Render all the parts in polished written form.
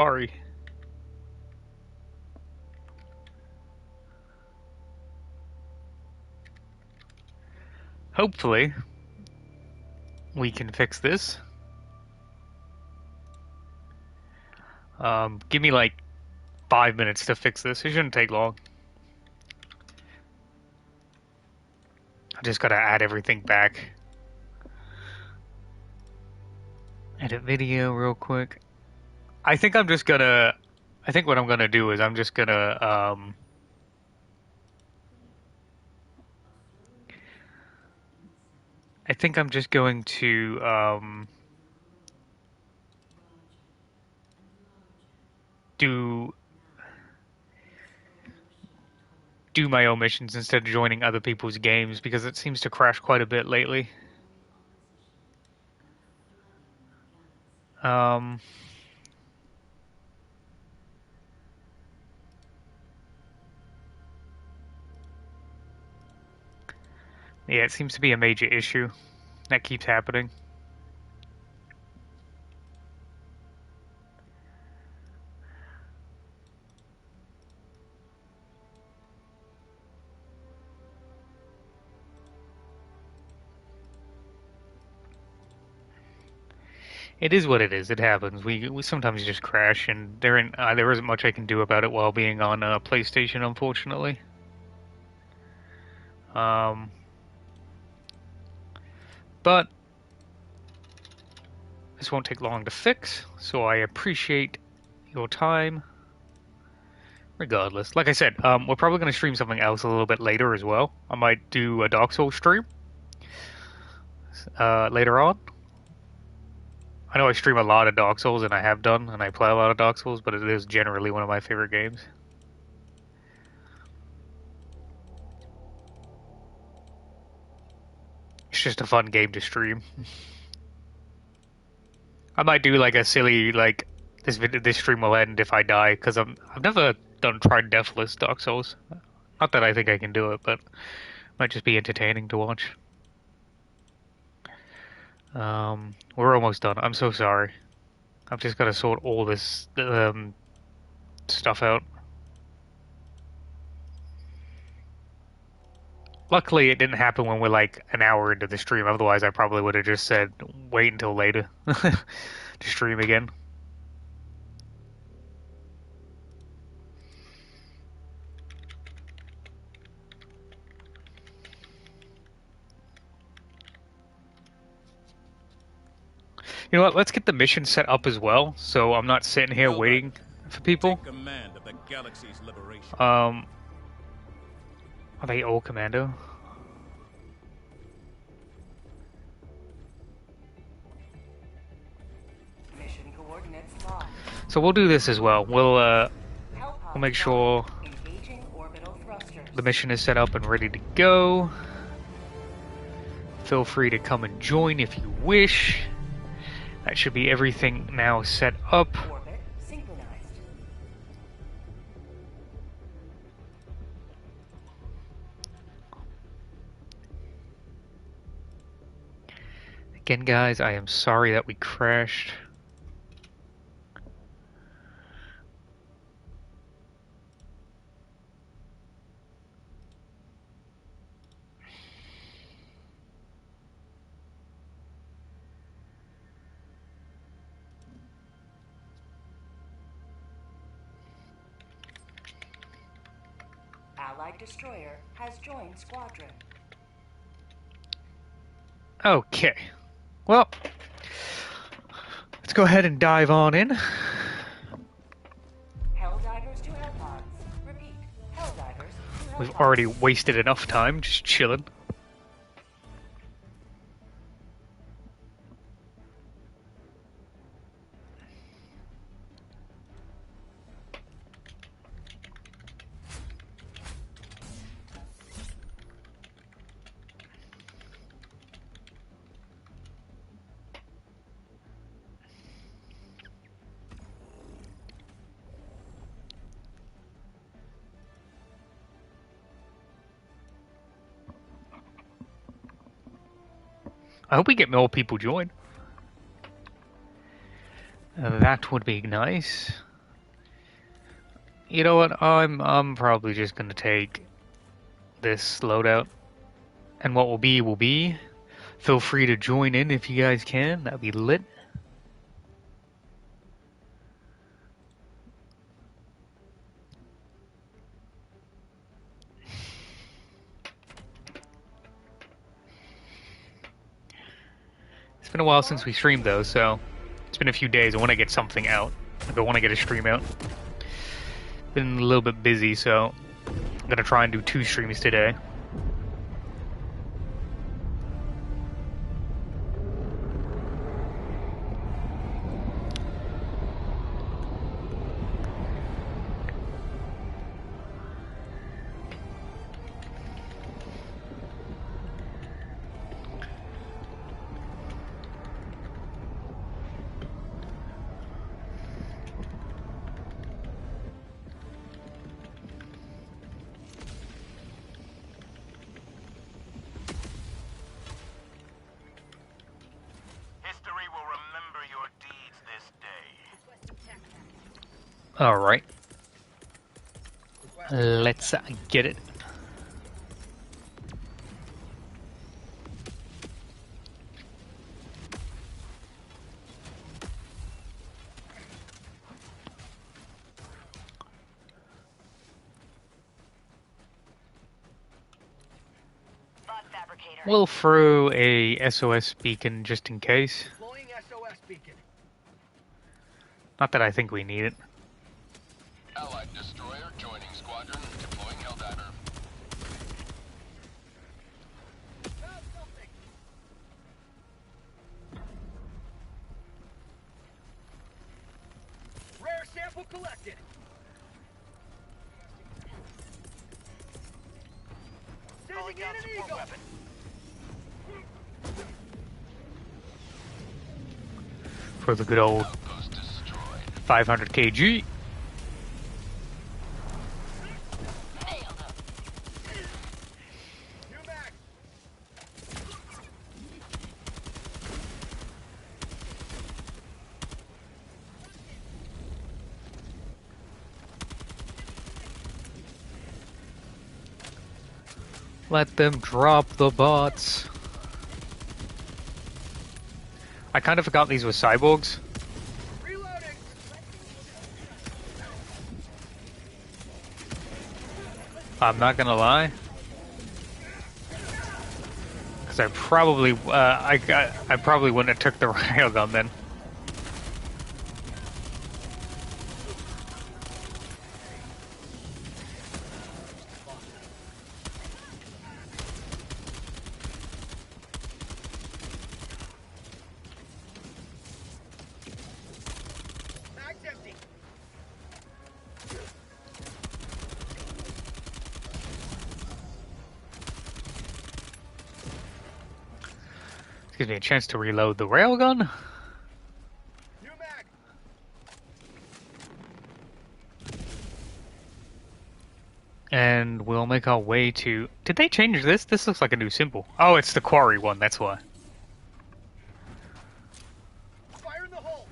Sorry. Hopefully, we can fix this. Give me like 5 minutes to fix this. It shouldn't take long. I just gotta add everything back. Edit video real quick. I think I'm just gonna. I think what I'm gonna do is I'm just gonna. I think I'm just going to do my own missions instead of joining other people's games because it seems to crash quite a bit lately. Um, yeah, it seems to be a major issue that keeps happening. It is what it is. It happens. We sometimes just crash, and there isn't much I can do about it while being on PlayStation, unfortunately. Um, but this won't take long to fix, so I appreciate your time. Regardless, like I said, we're probably going to stream something else a little bit later as well. I might do a Dark Souls stream later on. I know I stream a lot of Dark Souls, and I have done, and I play a lot of Dark Souls, but it is generally one of my favorite games. It's just a fun game to stream. I might do like a silly like this stream will end if I die because I've never tried Deathless Dark Souls. Not that I think I can do it, but it might just be entertaining to watch. We're almost done. I'm so sorry. I've just got to sort all this stuff out. Luckily, it didn't happen when we're like an hour into the stream. Otherwise, I probably would have just said wait until later to stream again. You know what? Let's get the mission set up as well, so I'm not sitting here waiting for people. Take command of the galaxy's liberation. Are they all commando? Mission coordinates locked. So we'll do this as well. We'll make sure the mission is set up and ready to go. Feel free to come and join if you wish. That should be everything now set up. Orbit synchronized. Again, guys, I am sorry that we crashed. Allied destroyer has joined squadron. Okay. Well, let's go ahead and dive on in. Helldivers to Hellpods. Repeat. Helldivers to Hellpods. We've already wasted enough time just chilling. I hope we get more people join. That would be nice. You know what? I'm probably just gonna take this loadout, and what will be will be. Feel free to join in if you guys can. That'd be lit. It's been a while since we streamed though, so it's been a few days. I want to get something out. Like I want to get a stream out. Been a little bit busy, so I'm gonna try and do 2 streams today. History will remember your deeds this day. Alright. Let's get it. Bot fabricator. We'll throw a SOS beacon just in case. Deploying SOS beacon. Not that I think we need it. Allied destroyer joining squadron, deploying Helldiver. Found something. Rare sample collected. Calling Sending out in an support eagle. weapon. For the good old Outpost destroyed. 500 kg. New mag. Let them drop the bots. I kind of forgot these were cyborgs. Reloading. I'm not gonna lie. Because I probably, I probably wouldn't have took the railgun then. Mag's empty. This gives me a chance to reload the railgun. New mag. And we'll make our way to... Did they change this? This looks like a new symbol. Oh, it's the quarry one, that's why. Fire in the hole.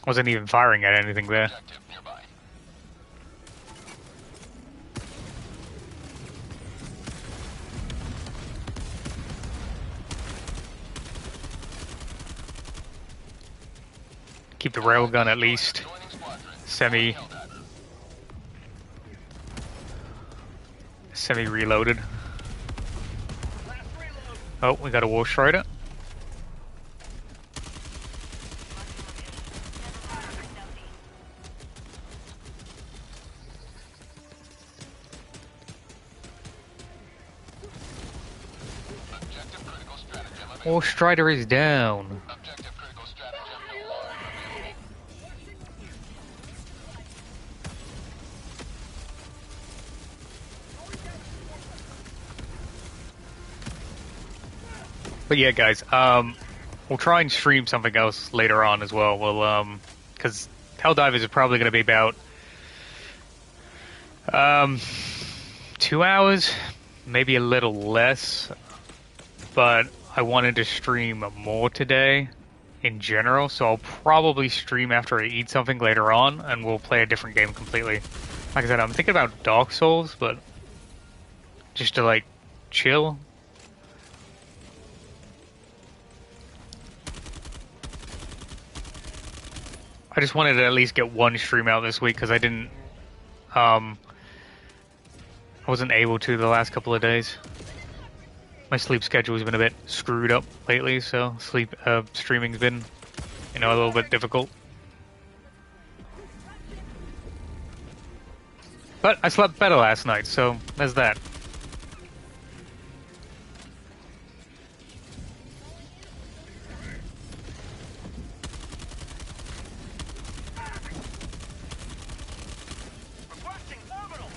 Wasn't even firing at anything there. Objective nearby. Keep the railgun at least Joining squadron. semi Helldiver. reloaded. Last reload. Oh, we got a War Strider. Objective critical stratagem available. War Strider is down. Objective critical stratagem no longer remaining. But yeah, guys, we'll try and stream something else later on as well. We'll, because Helldivers is probably going to be about, 2 hours, maybe a little less. But I wanted to stream more today in general, so I'll probably stream after I eat something later on, and we'll play a different game completely. Like I said, I'm thinking about Dark Souls, but just to like chill. I just wanted to at least get one stream out this week because I wasn't able to the last couple of days. My sleep schedule has been a bit screwed up lately, so streaming's been, a little bit difficult. But I slept better last night, so there's that. Requesting orbital.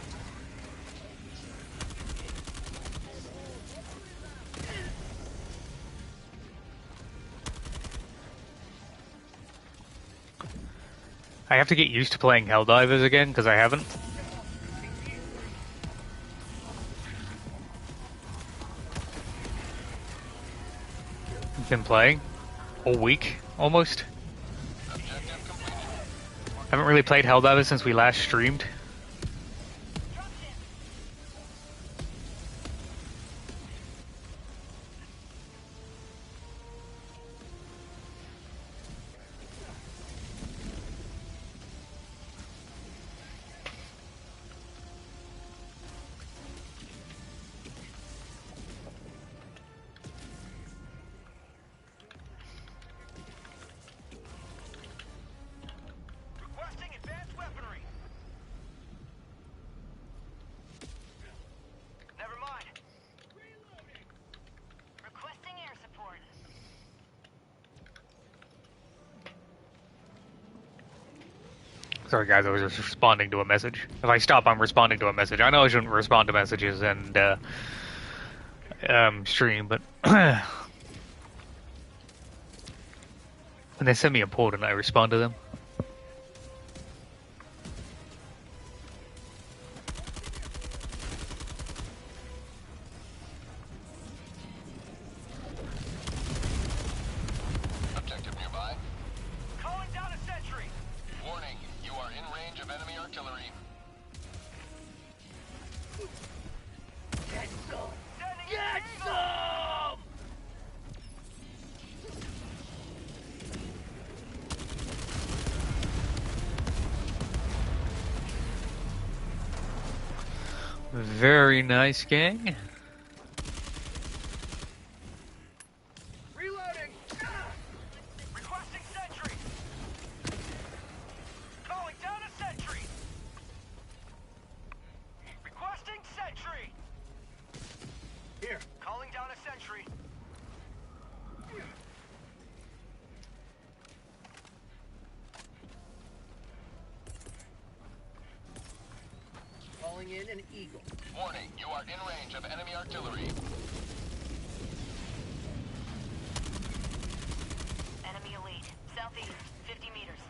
I have to get used to playing Helldivers again, because I haven't. Been playing all week, almost. Haven't really played Helldivers since we last streamed. Requesting advanced weaponry. Never mind. Requesting air support. Sorry guys, I was just responding to a message. If I stop, I'm responding to a message. I know I shouldn't respond to messages and stream, but when they send me important, I respond to them. Objective nearby. Calling down a sentry. Warning, you are in range of enemy artillery. Get some! Very nice, gang. Reloading. Requesting sentry. Calling down a sentry. Requesting sentry. Here. Calling down a sentry. Calling in an eagle. Warning, you are in range of enemy artillery. Enemy elite. Southeast, 50 meters.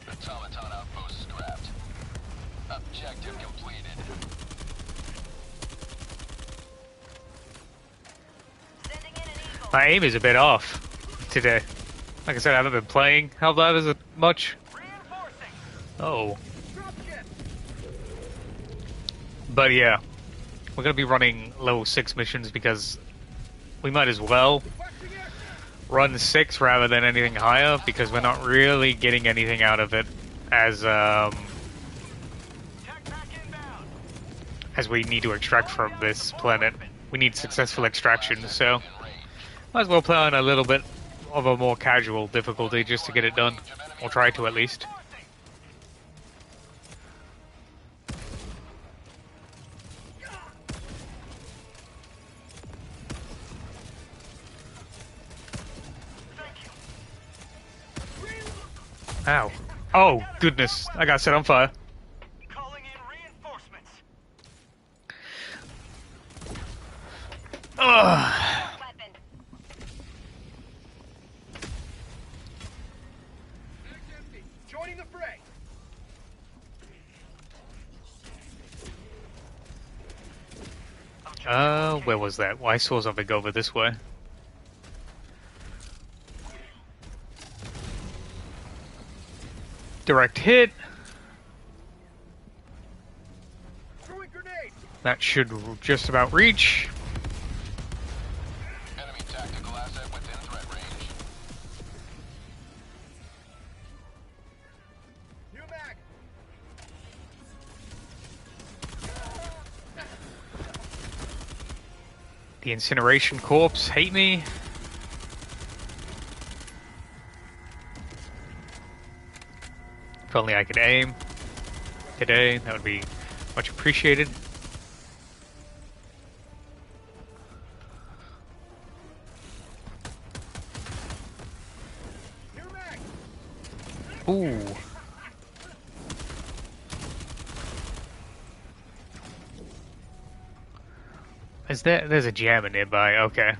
Automaton outpost scrapped. Objective completed. Sending in an eagle. My aim is a bit off today. Like I said, I haven't been playing Helldivers much. Reinforcing. Oh. Dropship. But yeah, we're going to be running level 6 missions because we might as well Requesting air. run 6 rather than anything higher because we're not really getting anything out of it as Tech pack inbound. as we need to extract from this planet. We need successful extraction, so might as well play on a little bit of a more casual difficulty just to get it done. We'll try to at least. Ow. Oh, goodness. I got set on fire. Calling in reinforcements. Ugh. Weapon. Mag's empty. Joining the fray. Where was that? Well, I saw something over this way. Direct hit. Throwing grenade. That should just about reach. Enemy tactical asset within threat range. New mag. The incineration corpse hate me. If only I could aim today, that would be much appreciated. New mag. Ooh. There's a jammer nearby, okay.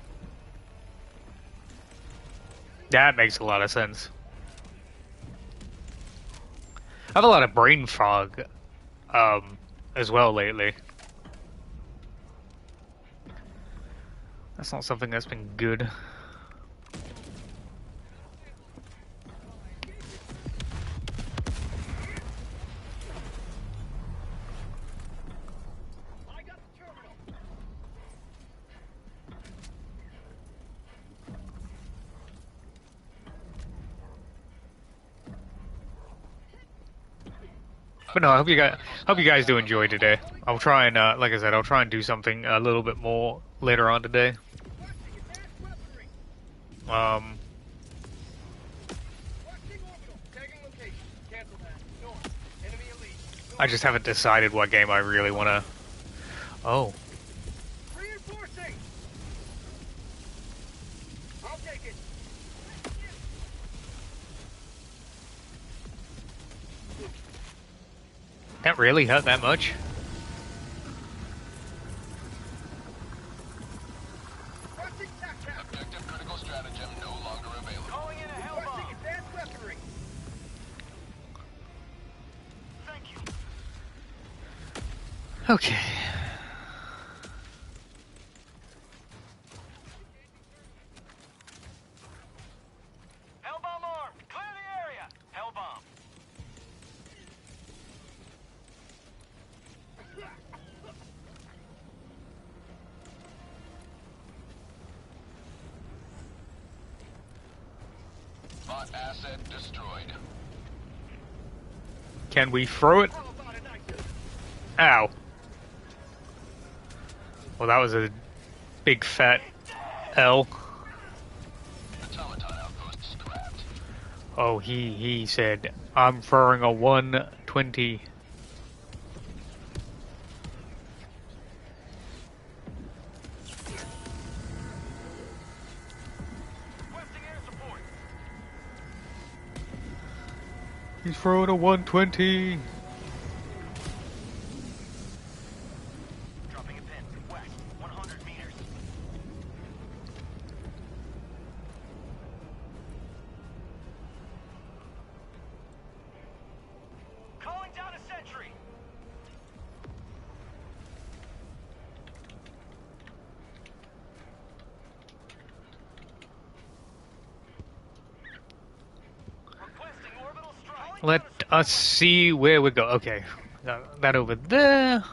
That makes a lot of sense. I have a lot of brain fog, as well lately. That's not something that's been good. I got the terminal. But no, I hope you guys do enjoy today. I'll try and, like I said, I'll try and do something a little bit more later on today. Requesting advanced weaponry. Um, Requesting orbital. Tagging location. Cancel that. North. Enemy elite. I just haven't decided what game I really want to... Oh. Reinforcing. I'll take it. That really hurt that much? Requesting TAC. Objective critical stratagem no longer available. Calling in a hell bomb. Requesting advanced weaponry. Thank you. Okay. Hell bomb armed. Clear the area. Hell bomb. Bot asset destroyed. Can we throw it? How about a nice Ow. Well, that was a big fat L. Automaton outpost scrapped. Oh, he said, I'm throwing a 120. requesting air support. He's throwing a 120. Dropping a pin. West. 100 meters. Calling down a sentry. Requesting orbital strike. Let us see where we go. Okay, got that over there.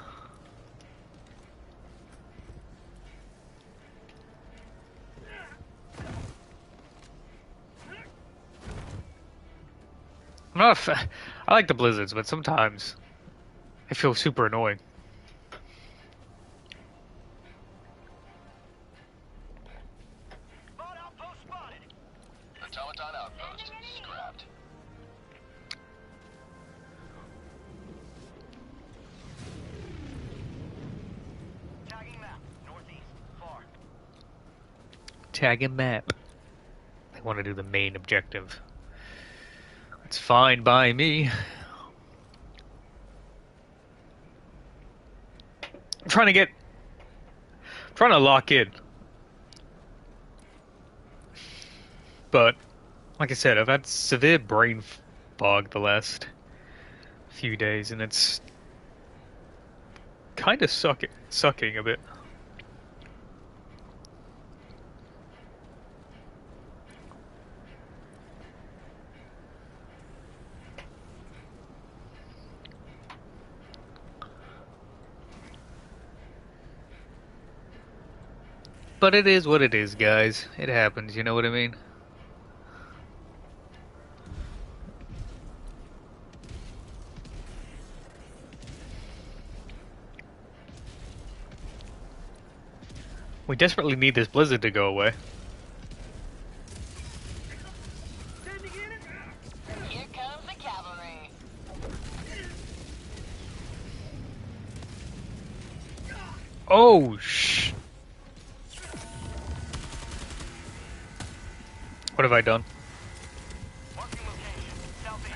I'm not a I like the blizzards, but sometimes they feel super annoying. Bot outpost spotted. Automaton outpost scrapped. Tagging map. Northeast. Far. Tag and map. They want to do the main objective. It's fine by me. I'm trying to lock in. But, like I said, I've had severe brain fog the last few days, and it's kind of sucking a bit. but it is what it is, guys. It happens, you know what I mean? We desperately need this blizzard to go away. Here comes the cavalry. Oh, shh. What have I done? Marking location. Southeast.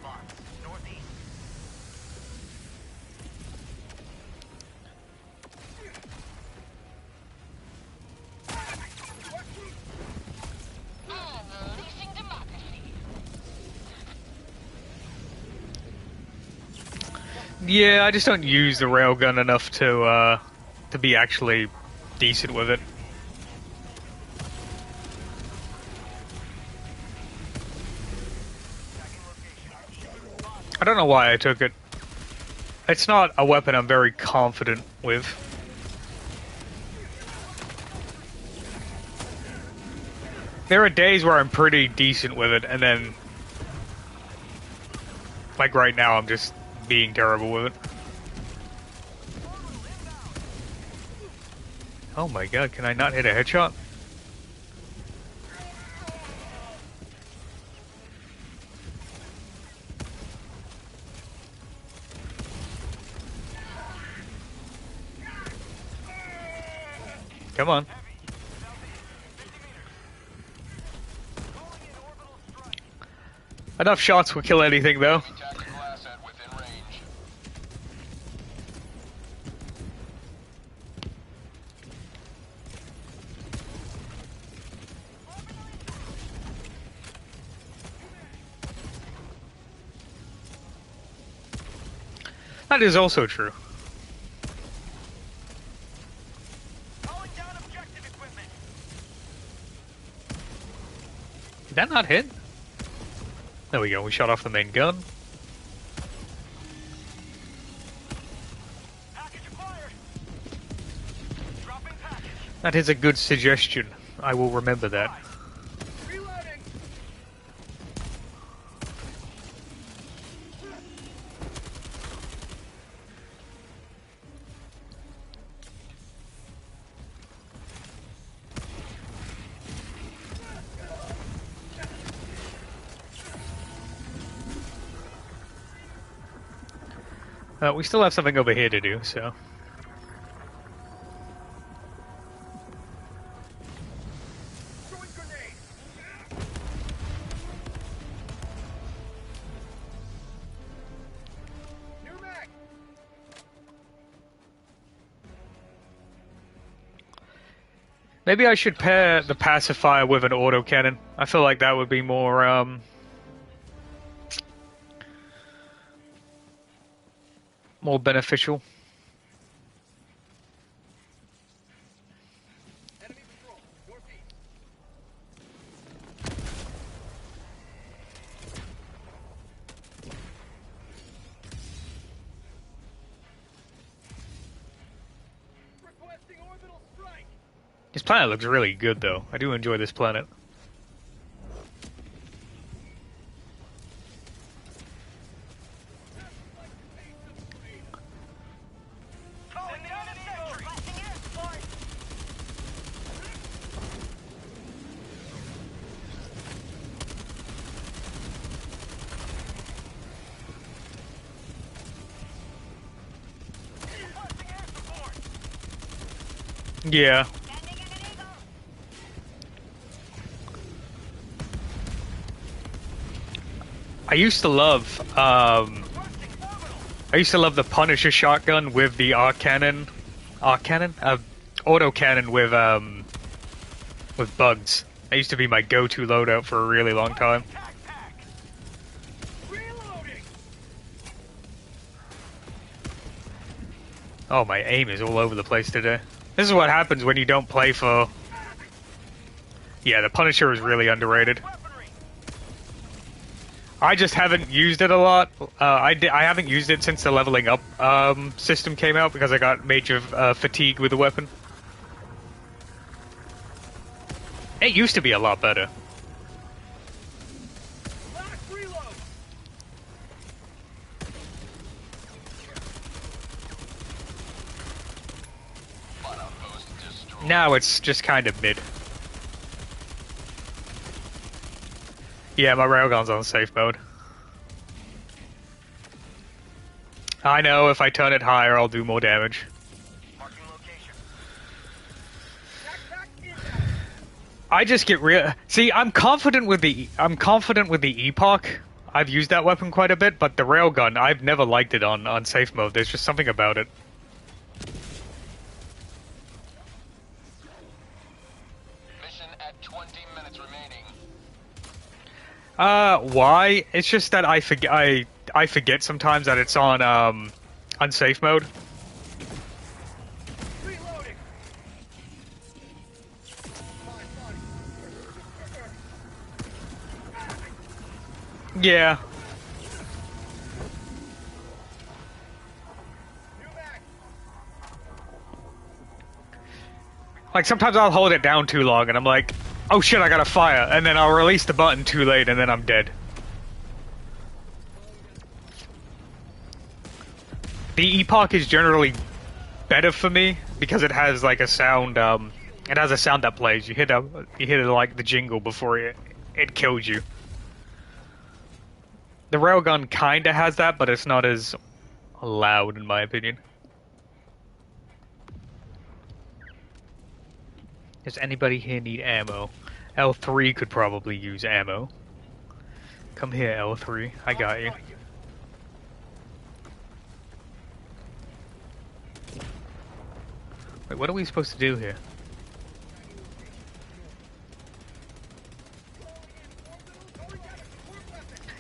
Box. Northeast. Unleashing democracy. Yeah, I just don't use the railgun enough to be actually decent with it. I don't know why I took it. It's not a weapon I'm very confident with. There are days where I'm pretty decent with it, and then, like right now, I'm just being terrible with it. Oh my god, can I not hit a headshot? Come on. Enough shots will kill anything, though. Tactical asset within range. That is also true. Calling down objective equipment. Did that not hit? There we go, we shot off the main gun. Package acquired. Dropping package. That is a good suggestion. I will remember that. Reloading. We still have something over here to do, so... Throwing grenade. New mag. Maybe I should pair the pacifier with an autocannon. I feel like that would be more beneficial. Enemy patrol. Northeast. Requesting orbital strike. This planet looks really good, though. I do enjoy this planet. Calling down a sentry. Blasting air support. Blasting air support. Yeah. Standing in an eagle. I used to love, Requesting orbital. I used to love the Punisher shotgun with the arc cannon. Arc cannon? Autocannon with bugs. That used to be my go-to loadout for a really long time. Tac pack. Reloading. Oh, my aim is all over the place today. This is what happens when you don't play for... Yeah, the Punisher is really underrated. Weaponry. I just haven't used it a lot. I haven't used it since the leveling up system came out because I got major fatigue with the weapon. It used to be a lot better. Last reload. Fun outpost destroyed. Now it's just kind of mid. Yeah, my railgun's on safe mode. I know if I turn it higher, I'll do more damage. Marking location. I just get real. See, I'm confident with the Epoch. I've used that weapon quite a bit, but the railgun, I've never liked it on safe mode. There's just something about it. Mission at 20 minutes remaining. Why? It's just that I forget sometimes that it's on safe mode. Reloading. Yeah. New mag. Like sometimes I'll hold it down too long and I'm like, oh shit, I gotta fire, and then I'll release the button too late and then I'm dead. The Epoch is generally better for me because it has like a sound. It has a sound that plays. You hit like the jingle before it kills you. The railgun kinda has that, but it's not as loud in my opinion. Does anybody here need ammo? L3 could probably use ammo. Come here, L3. I got you. Wait, what are we supposed to do here?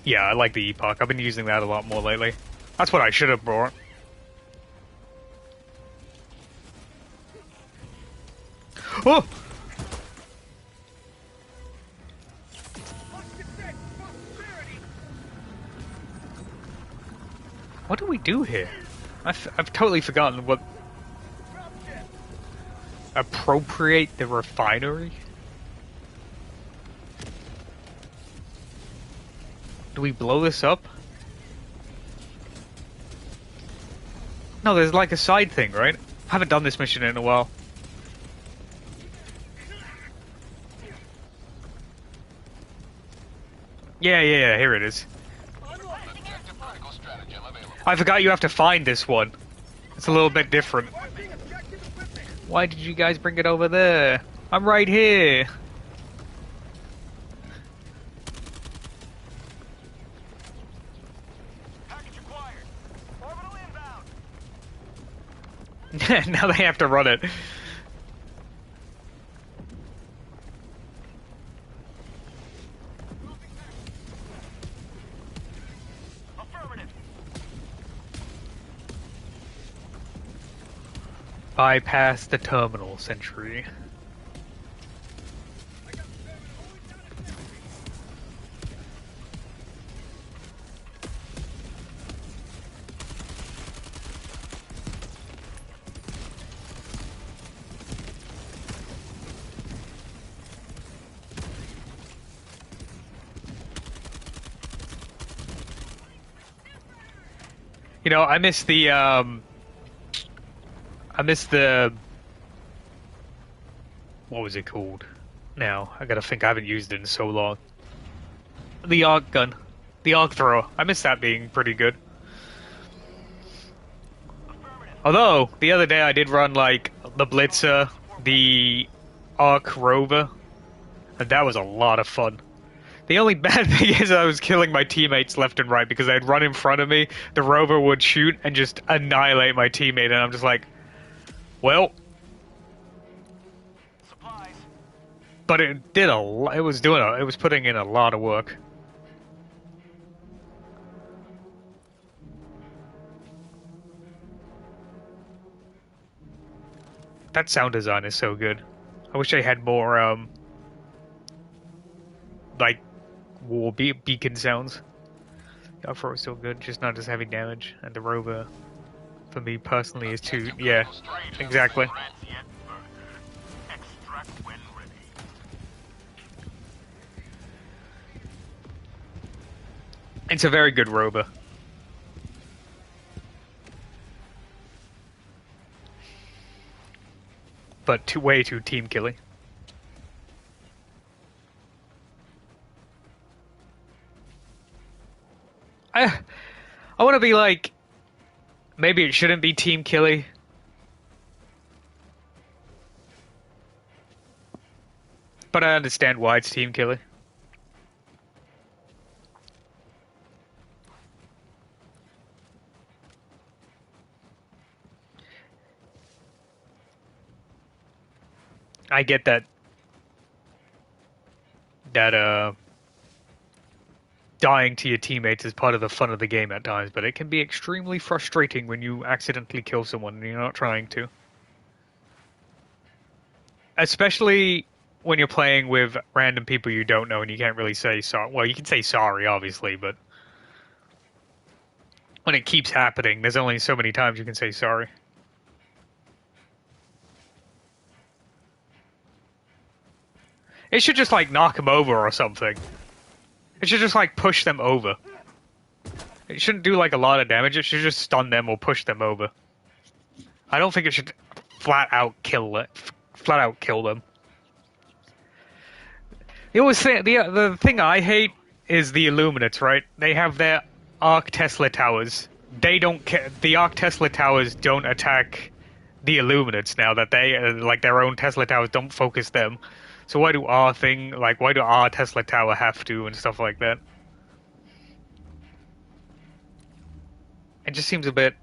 Yeah, I like the Epoch. I've been using that a lot more lately. That's what I should have brought. Oh! What do we do here? I've totally forgotten what... Appropriate the refinery? Do we blow this up? No, there's like a side thing, right? I haven't done this mission in a while. Yeah, here it is. Objective critical stratagem available. I forgot you have to find this one. It's a little bit different. Why did you guys bring it over there? I'm right here. Package acquired. Orbital inbound. Now they have to run it. Affirmative. Bypass the terminal sentry. You know, I miss the what was it called? Now, I gotta think, I haven't used it in so long. The arc gun. The arc thrower. I miss that being pretty good. Although, the other day I did run, like, the Blitzer, the arc rover, and that was a lot of fun. The only bad thing is I was killing my teammates left and right because they'd run in front of me, the rover would shoot and just annihilate my teammate, and I'm just like, well... Supplies. But it did it was putting in a lot of work. That sound design is so good. I wish I had more, like, war beacon sounds. Dark Throat is still good, just not as heavy damage. And the Rover, for me personally, is too. Objective Yeah, critical strength. exactly. Transient burst. Extract when ready. It's a very good Rover. But way too team killing. I want to be like, maybe it shouldn't be team killy. But I understand why it's team killy. I get that dying to your teammates is part of the fun of the game at times, but it can be extremely frustrating when you accidentally kill someone and you're not trying to. Especially when you're playing with random people you don't know and you can't really say sorry. Well, you can say sorry, obviously, but when it keeps happening, there's only so many times you can say sorry. It should just, like, knock them over or something. It should just, like, push them over. It shouldn't do, like, a lot of damage. It should just stun them or push them over. I don't think it should flat out kill them. The thing I hate is the Illuminates, right? They have their Arc Tesla towers. They don't care. The Arc Tesla towers don't attack the Illuminates now that they, like, their own Tesla towers don't focus them. So why do our Tesla tower have to and stuff like that? It just seems a bit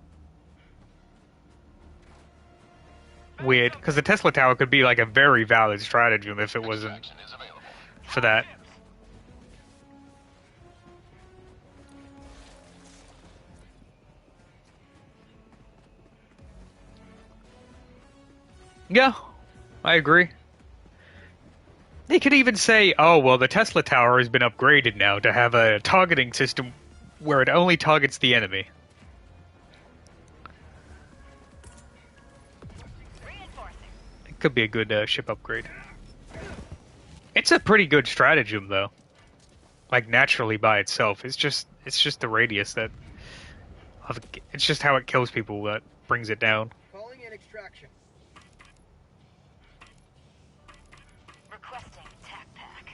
weird, because the Tesla tower could be like a very valid stratagem if it wasn't Extraction is available. for that. Yeah, I agree. They could even say, oh, well, the Tesla tower has been upgraded now to have a targeting system where it only targets the enemy. It could be a good ship upgrade. It's a pretty good stratagem, though. Like, naturally by itself. It's just the radius that... It's just how it kills people that brings it down. Calling in extraction. Requesting tac pack.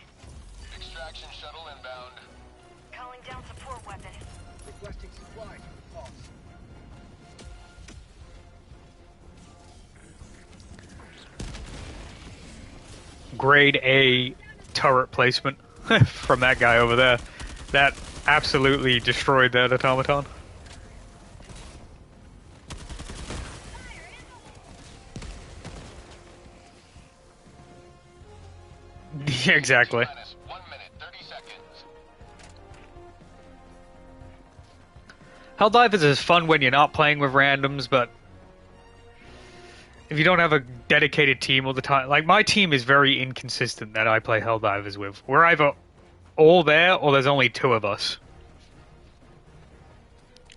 Extraction shuttle inbound. Calling down support weapon. Requesting supplies from pulse. Grade A turret placement from that guy over there. That absolutely destroyed that automaton. Yeah, exactly. Minus 1 minute, 30 seconds. Helldivers is fun when you're not playing with randoms, but if you don't have a dedicated team all the time, like my team is very inconsistent that I play Helldivers with. We're either all there or there's only 2 of us.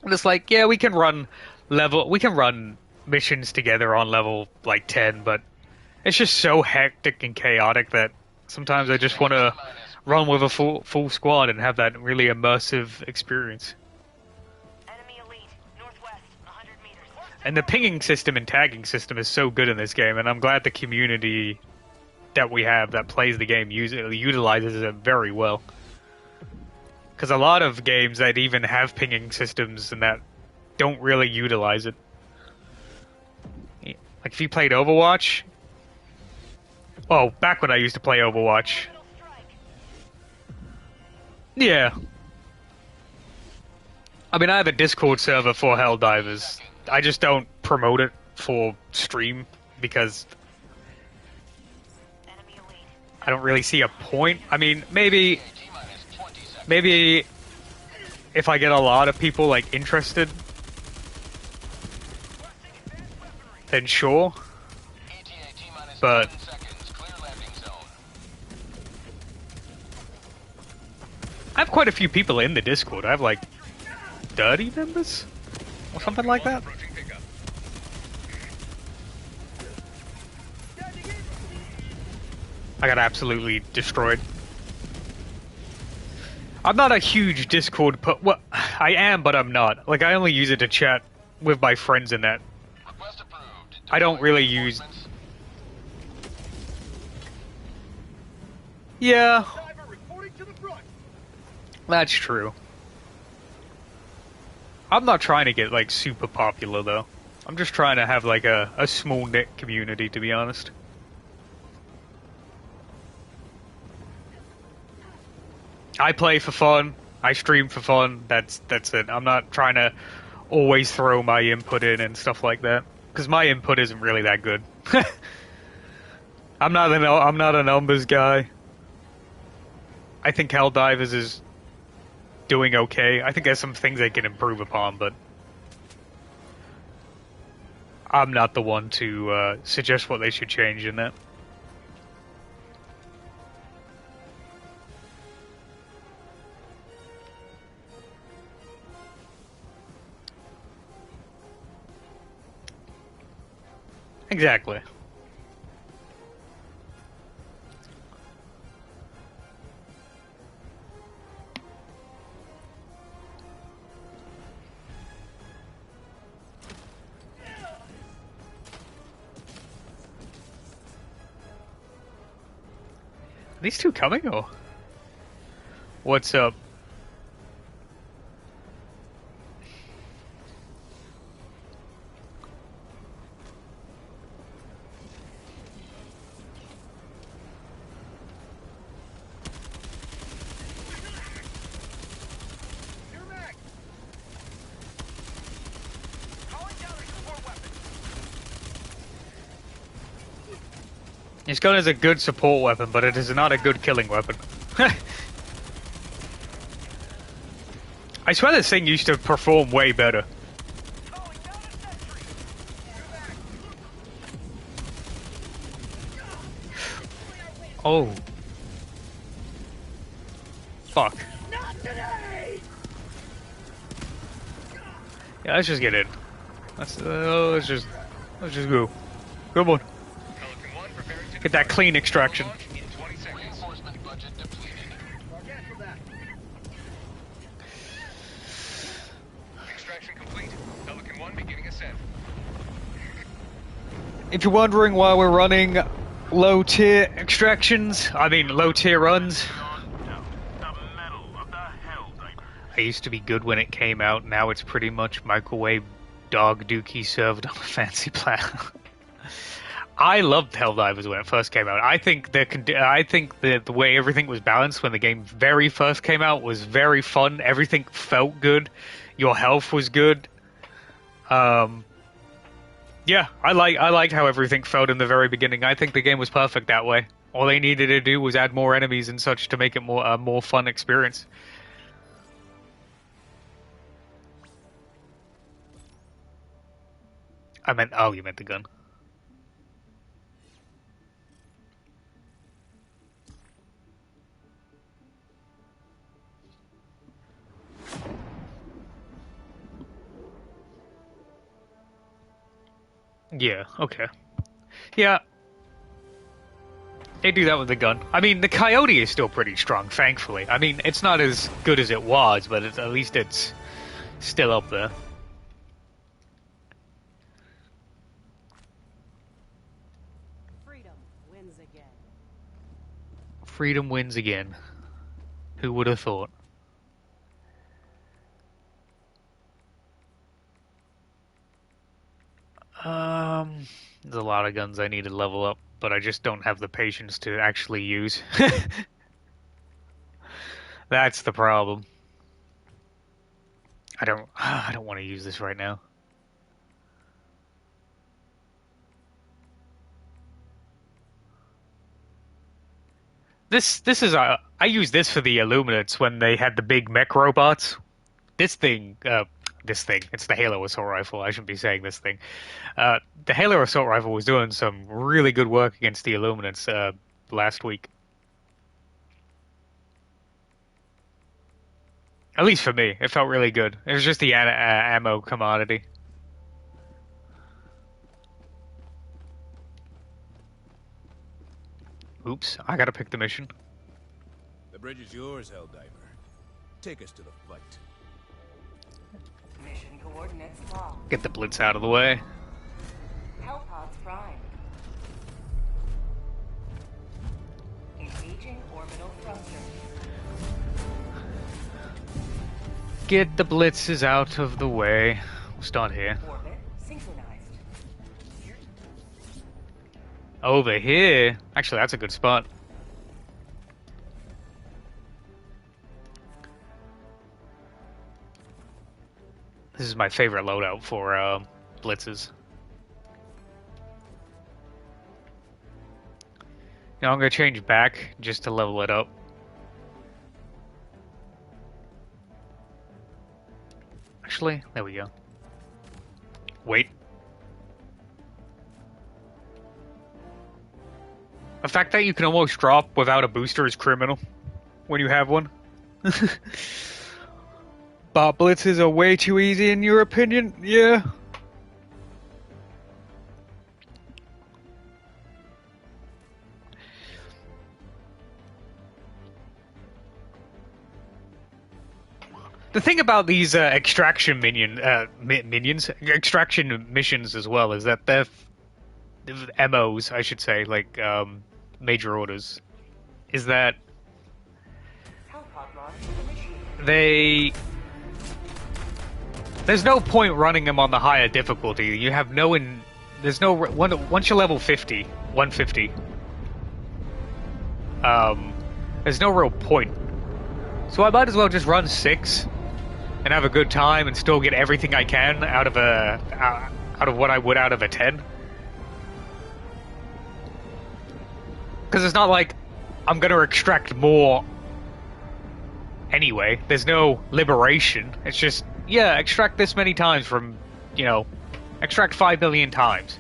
And it's like, yeah, we can run missions together on level like 10, but it's just so hectic and chaotic that sometimes I just want to run with a full squad and have that really immersive experience. Enemy elite. Northwest. 100 meters. And the pinging system and tagging system is so good in this game, and I'm glad the community that we have that plays the game utilizes it very well. Because a lot of games that even have pinging systems and that don't really utilize it. Like if you played Overwatch... Well, back when I used to play Overwatch. Yeah. I mean, I have a Discord server for Helldivers. I just don't promote it for stream because I don't really see a point. I mean, maybe if I get a lot of people like interested, then sure. But I have quite a few people in the Discord. I have like dirty members? Or something like that? I got absolutely destroyed. I'm not a huge Discord well, I am, but I'm not. Like, I only use it to chat with my friends in that. Request approved. I don't really use... Reinforcements. Yeah, Diver reporting to the front. that's true. I'm not trying to get, like, super popular, though. I'm just trying to have, like, a small-knit community, to be honest. I play for fun. I stream for fun. That's it. I'm not trying to always throw my input in and stuff like that, because my input isn't really that good. I'm not a numbers guy. I think Helldivers is doing okay. I think there's some things they can improve upon, but I'm not the one to suggest what they should change in that. Exactly. Are these two coming, or what's up? You're back. Calling down a support weapon. This gun is a good support weapon, but it is not a good killing weapon. I swear this thing used to perform way better. Calling down a sentry. Oh. Fuck. Not today. Yeah, let's just get in. Let's just go. Come on. Pelican 1 preparing to Get that clean extraction. launch in 20 seconds. Reinforcement budget depleted. Cancel that. Extraction complete. Pelican 1 beginning ascent. If you're wondering why we're running low tier extractions, I mean low tier runs, The metal of the Helldivers. I used to be good when it came out. Now it's pretty much microwave dog dookie served on a fancy platter. I loved Helldivers when it first came out. I think the way everything was balanced when the game very first came out was very fun. Everything felt good. Your health was good. Yeah, I liked how everything felt in the very beginning. I think the game was perfect that way. All they needed to do was add more enemies and such to make it a more fun experience. Oh, you meant the gun. Yeah, okay. Yeah. They do that with the gun. I mean, the Coyote is still pretty strong, thankfully. I mean, it's not as good as it was, but at least it's still up there. Freedom wins again. Freedom wins again. Who would have thought? There's a lot of guns I need to level up, but I just don't have the patience to actually use. That's the problem. I don't want to use this right now. This is I used this for the Illuminates when they had the big mech robots. This thing, it's the Halo Assault Rifle. I shouldn't be saying this thing. The Halo Assault Rifle was doing some really good work against the Illuminates last week. At least for me, it felt really good. It was just the ammo commodity. Oops, I gotta pick the mission. The bridge is yours, Helldiver. Take us to the fight. Mission coordinates locked. Get the blitz out of the way. Hellpods prime. Engaging orbital thruster. Get the blitzes out of the way. We'll start here. Orbit synchronized. Over here? Actually, that's a good spot. This is my favorite loadout for blitzes. Now I'm gonna change back just to level it up. Actually, there we go. Wait. The fact that you can almost drop without a booster is criminal when you have one. Bot blitzes are way too easy in your opinion? Yeah. The thing about these extraction extraction missions as well, is that they're MOs, I should say, like major orders, is that Hellpod launch initiated. there's no point running them on the higher difficulty. You have no once you're level 50, 150, there's no real point. So I might as well just run 6 and have a good time and still get everything I can out of what I would out of a 10. Because it's not like I'm going to extract more anyway. There's no liberation. It's just, yeah, extract this many times from, extract 5 billion times.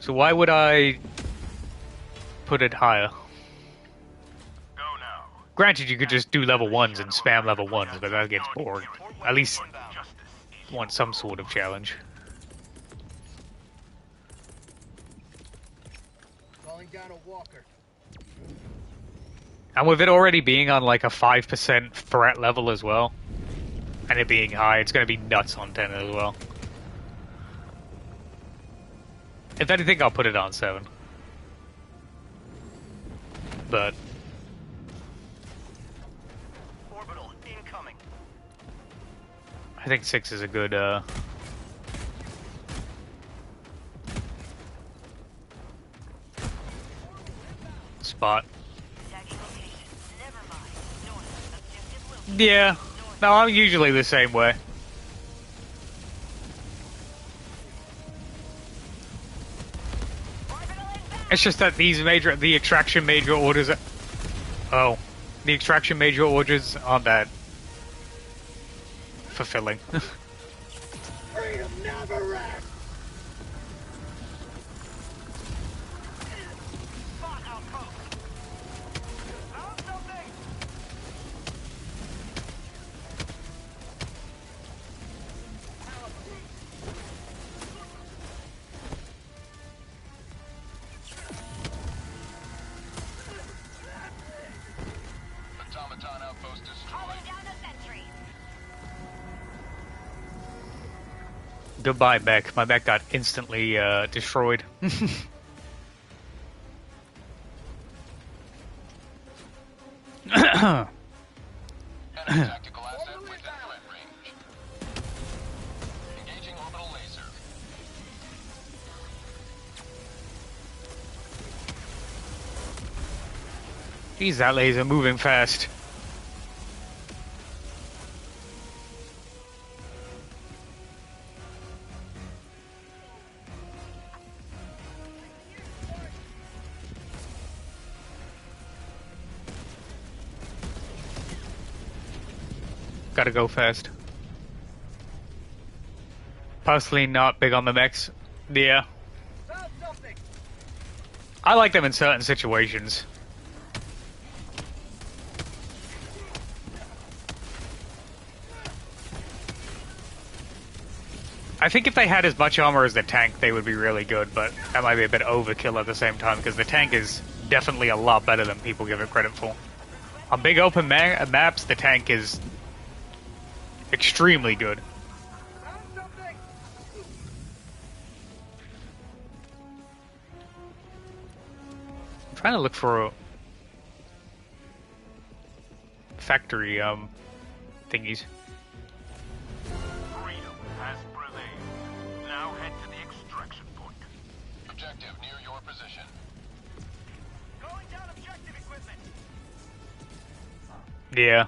So why would I put it higher? Granted, you could just do level 1s and spam level 1s, but that gets boring. At least want some sort of challenge. Calling down a walker. And with it already being on like a 5% threat level as well, and it being high, it's going to be nuts on 10 as well. If anything, I'll put it on 7. But I think 6 is a good, spot. Yeah. No, I'm usually the same way. It's just that the extraction major orders the extraction major orders aren't that fulfilling. Freedom never rests. Automaton outpost destroyed. Goodbye, mech. My mech got instantly destroyed. Enemy tactical asset within threat range. Engaging orbital laser. Jeez, that laser moving fast. Gotta go fast. Personally, not big on the mechs. Yeah. Found something. I like them in certain situations. I think if they had as much armor as the tank, they would be really good, but that might be a bit overkill at the same time, because the tank is definitely a lot better than people give it credit for. On big open maps, the tank is extremely good. Found something! I'm trying to look for a factory thingies. Freedom has prevailed. Now head to the extraction point. Objective near your position. Calling down objective equipment. Yeah.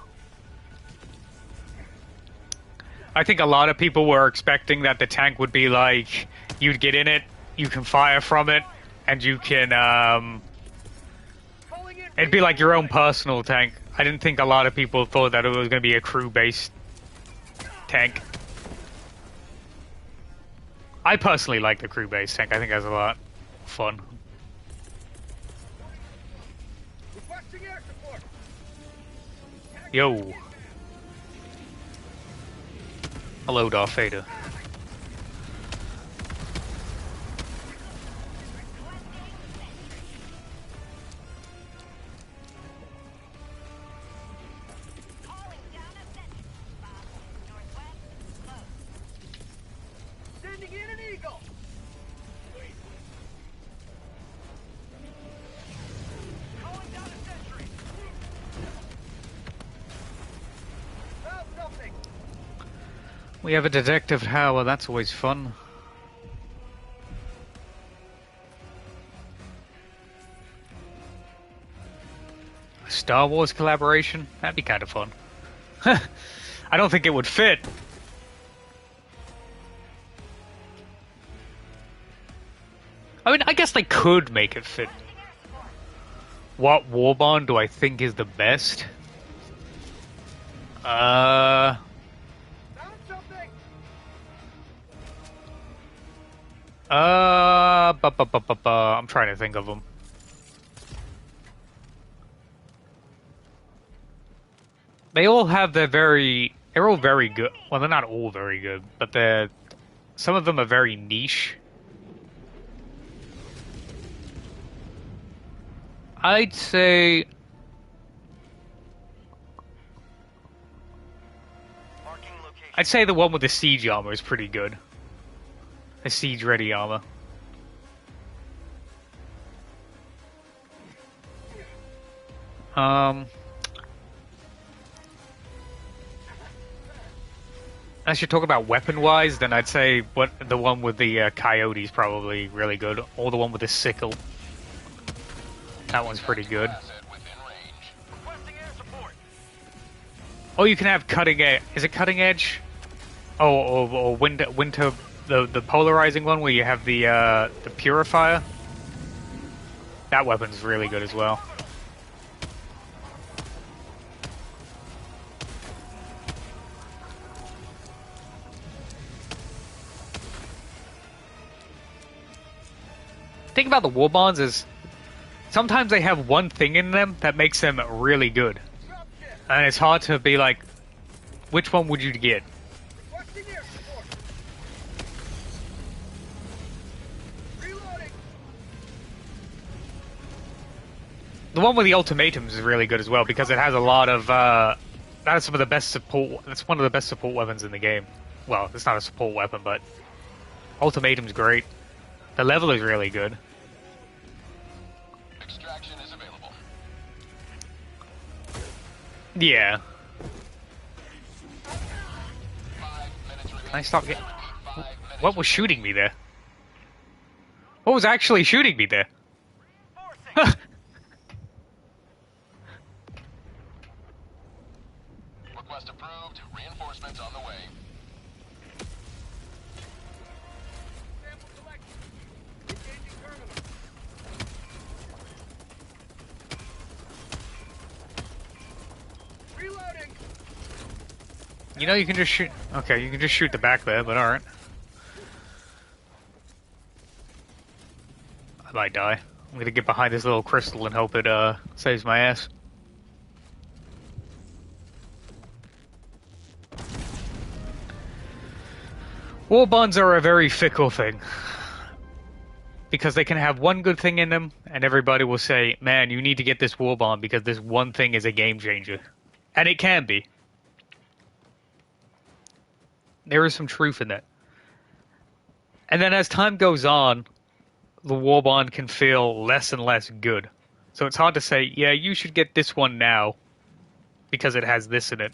I think a lot of people were expecting that the tank would be like, you'd get in it, you can fire from it, and you can, Calling in it'd be like your own personal tank. I didn't think a lot of people thought that it was going to be a crew-based tank. I personally like the crew-based tank. I think that's a lot of fun. requesting air support! Yo. Hello, Darth Vader. Sending in an eagle! Calling down a sentry. Found something! We have a detective tower. That's always fun. A Star Wars collaboration? That'd be kind of fun. I don't think it would fit. I mean, I guess they could make it fit. What warband do I think is the best? Found something! I'm trying to think of them. They all have they're all very good. Well, they're not all very good, but some of them are very niche. I'd say Marking location. I'd say the one with the siege armor is pretty good. The siege ready armor. As you talk about weapon-wise, then I'd say the one with the coyote is probably really good, or the one with the sickle. That one's pretty good. Asset within range. Requesting air support. Oh, you can have cutting edge. Is it cutting edge? Oh, or winter, the polarizing one where you have the purifier. That weapon's really good as well. Thing about the war bonds is sometimes they have one thing in them that makes them really good, and it's hard to be like, which one would you get? Requesting air support! Reloading! The one with the ultimatums is really good as well because it has a lot of that is some of the best support. That's one of the best support weapons in the game. Well, it's not a support weapon, but ultimatum's great. The level is really good. Extraction is available. Yeah. 5 minutes remaining. Can I stop getting... 5 minutes What was shooting me there? What was actually shooting me there? Request approved. Reinforcements on the way. Sample collection. Engaging terminal. Reloading! You know you can just shoot... Okay, you can just shoot the back there, but alright. I might die. I'm gonna get behind this little crystal and hope it saves my ass. War bonds are a very fickle thing. Because they can have one good thing in them, and everybody will say, man, you need to get this war bond because this one thing is a game changer. And it can be. There is some truth in that. And then as time goes on, the war bond can feel less and less good. So it's hard to say, yeah, you should get this one now because it has this in it.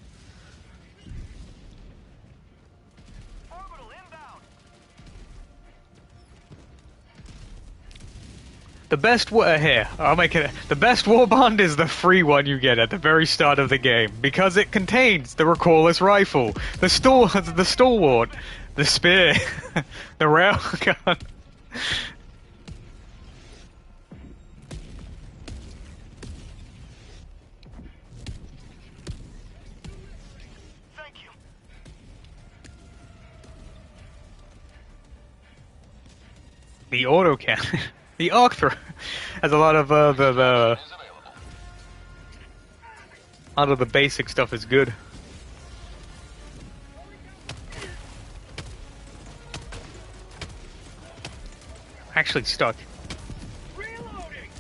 Orbital inbound. The best here, I'll make it. The best war bond is the free one you get at the very start of the game because it contains the recalless rifle, the stalwart, the spear, the railgun. Thank you. The autocannon. The arc thrower has a lot of Is available. a lot of the basic stuff is good. Actually stuck. Reloading.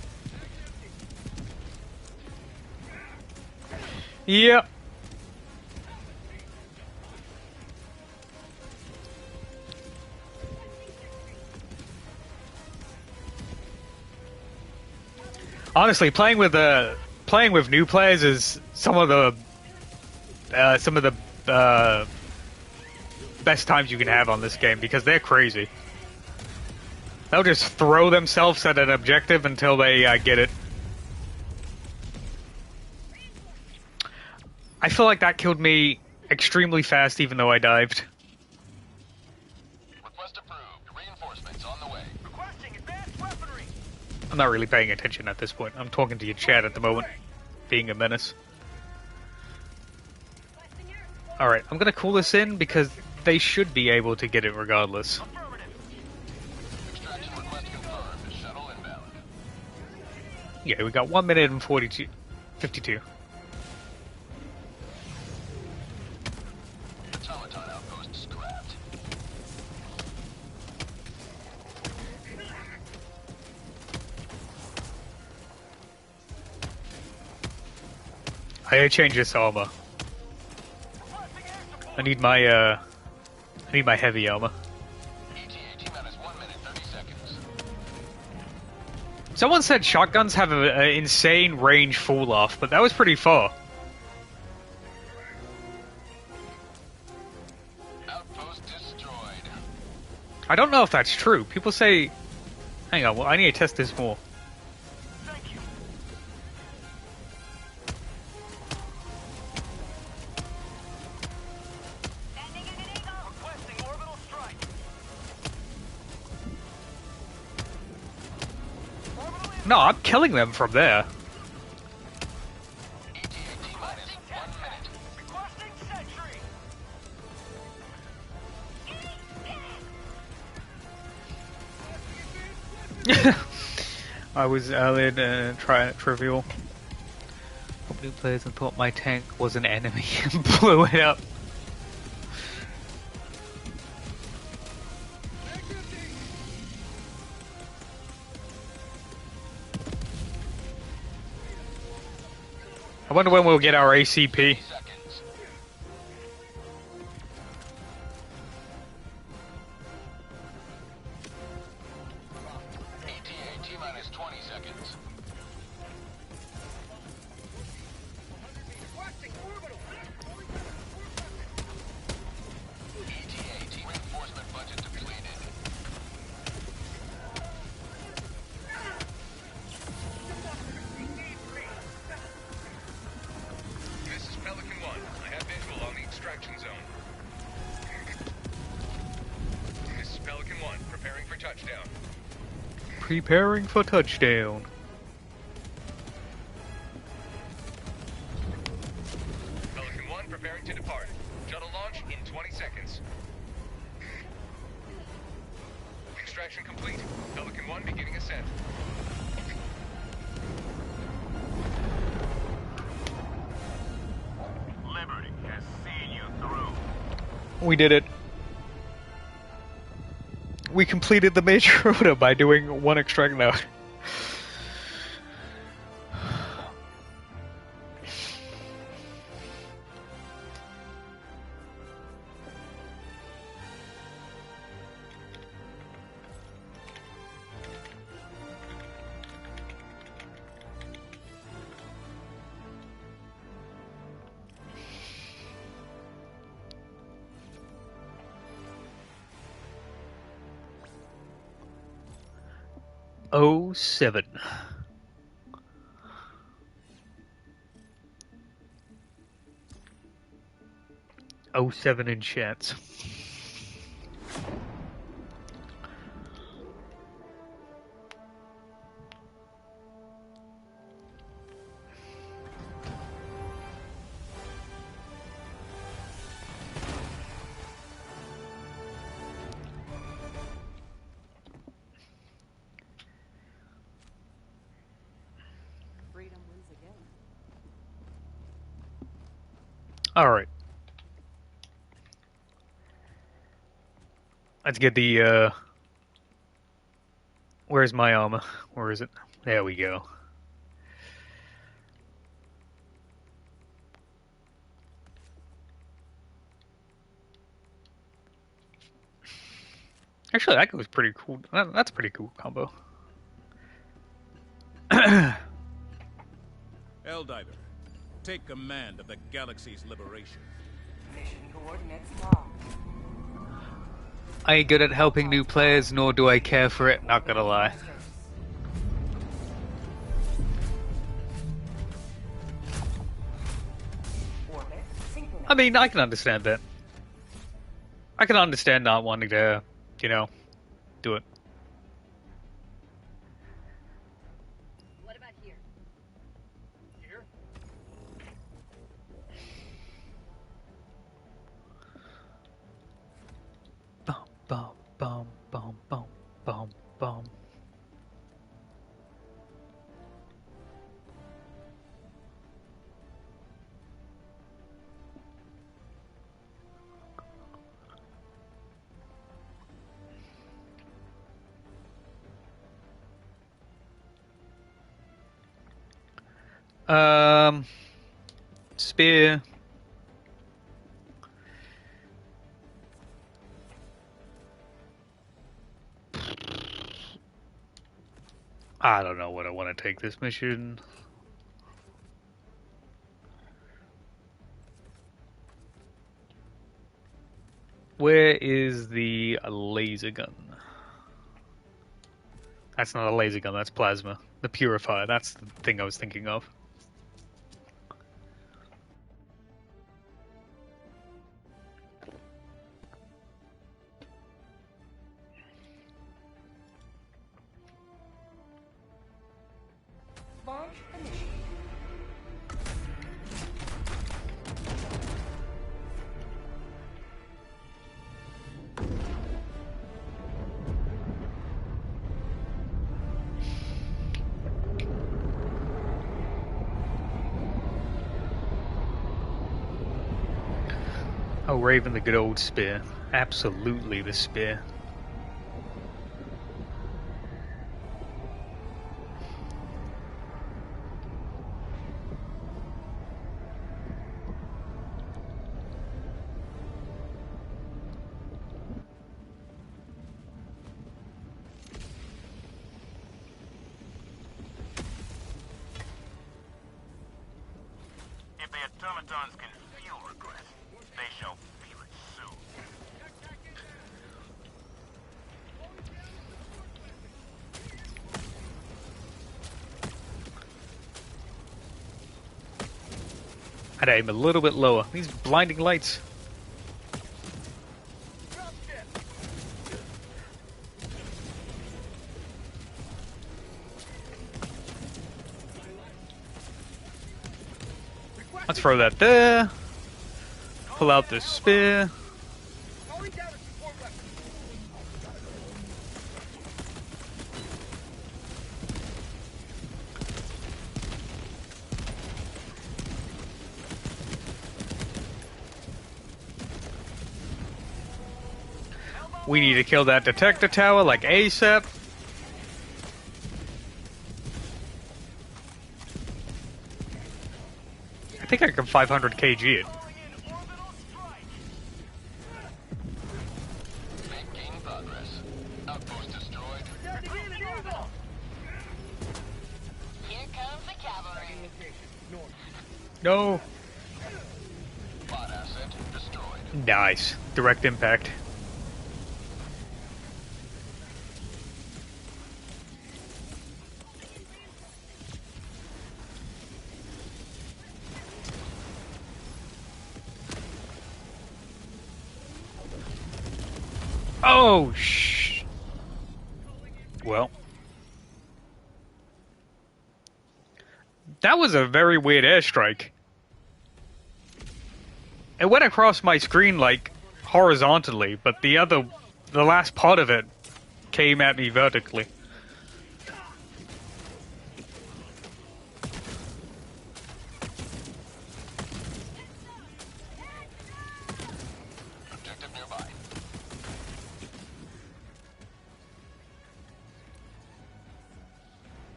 Yep. Honestly, playing with new players is some of the best times you can have on this game because they're crazy. They'll just throw themselves at an objective until they get it. I feel like that killed me extremely fast, even though I dived. Request approved. Reinforcements on the way. Requesting advanced weaponry. I'm not really paying attention at this point. I'm talking to your chat at the moment, being a menace. Alright, I'm gonna call this in because they should be able to get it regardless. Affirmative. Extraction request confirmed. Shuttle inbound. Yeah, we got 1 minute and 52. Automaton outpost scrapped. I change this armor. Requesting air support. I need my heavy armor. ETA T-minus 1 minute 30 seconds. Someone said shotguns have an insane range fall off, but that was pretty far. Outpost destroyed. I don't know if that's true. People say... Hang on, well, I need to test this more. Thank you. Sending in an eagle. Requesting orbital strike. Orbital No, I'm killing them from there. ETA T-minus 1 minute. requesting sentry. I was allied trivial. New players and thought my tank was an enemy and blew it up. I wonder when we'll get our ACP. Seconds. ETA T-minus 20 seconds. Requesting orbital. ETA T reinforcement budget depleted. This is Pelican 1. I have visual on the extraction zone. This is Pelican 1, preparing for touchdown. Preparing for touchdown. Pelican 1, preparing to depart. Shuttle launch in 20 seconds. Extraction complete. Pelican 1 beginning ascent. Liberty has seen you through. We did it. we completed the major order by doing one extract now. Oh, 07. Oh, 07 in chats. Freedom wins again. Alright. Let's get the, where's my armor? Where is it? There we go. Actually, that was pretty cool. That's a pretty cool combo. Helldiver, take command of the galaxy's liberation. Mission coordinates locked. I ain't good at helping new players, nor do I care for it, not gonna lie. Orbit synchronized. I mean, I can understand that. I can understand not wanting to, you know, do it. What about here? Here? Bum, bum, bum, bum, bum, bum, bum. Spear. I don't know what I want to take this mission. Where is the laser gun? That's not a laser gun, that's plasma. The purifier, that's the thing I was thinking of. Launch initiated. Oh, Raven, the good old spear. Absolutely the spear. If the automatons can feel regret, they shall feel it soon. I'd aim a little bit lower. These blinding lights. Let's throw that there. Pull out the spear. Calling down a support weapon. We need to kill that detector tower like ASAP. I think I can 500 kg it. Making progress. Outpost destroyed. Here comes the cavalry. No. Bot asset destroyed. Nice. Direct impact. Oh, shh. Well. That was a very weird airstrike. It went across my screen, like, horizontally, but the last part of it came at me vertically. Objective nearby.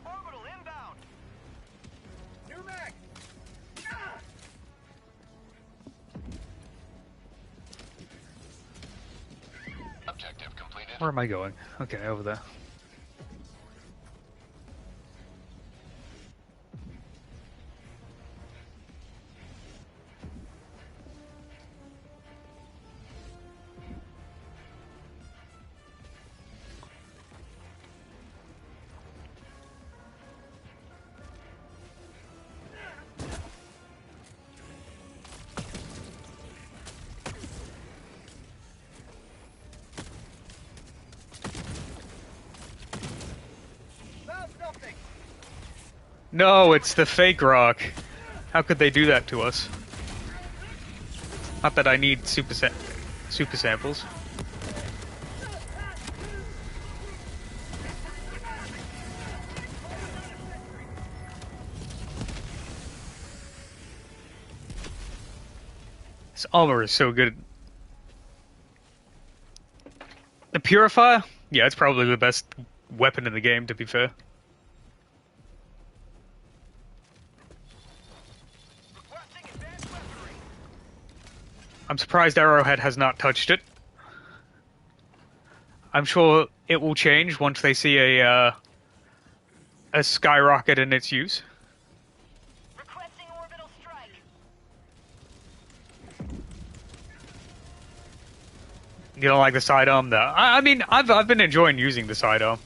Orbital inbound. New mag. Objective completed. Where am I going? Okay, over there. Found something. No, it's the fake rock. How could they do that to us? Not that I need super samples. This armor is so good. The purifier? Yeah, it's probably the best weapon in the game, to be fair. Requesting advanced weaponry. I'm surprised Arrowhead has not touched it. I'm sure it will change once they see a skyrocket in its use. Requesting orbital strike. You don't like the sidearm, though? I mean, I've been enjoying using the sidearm.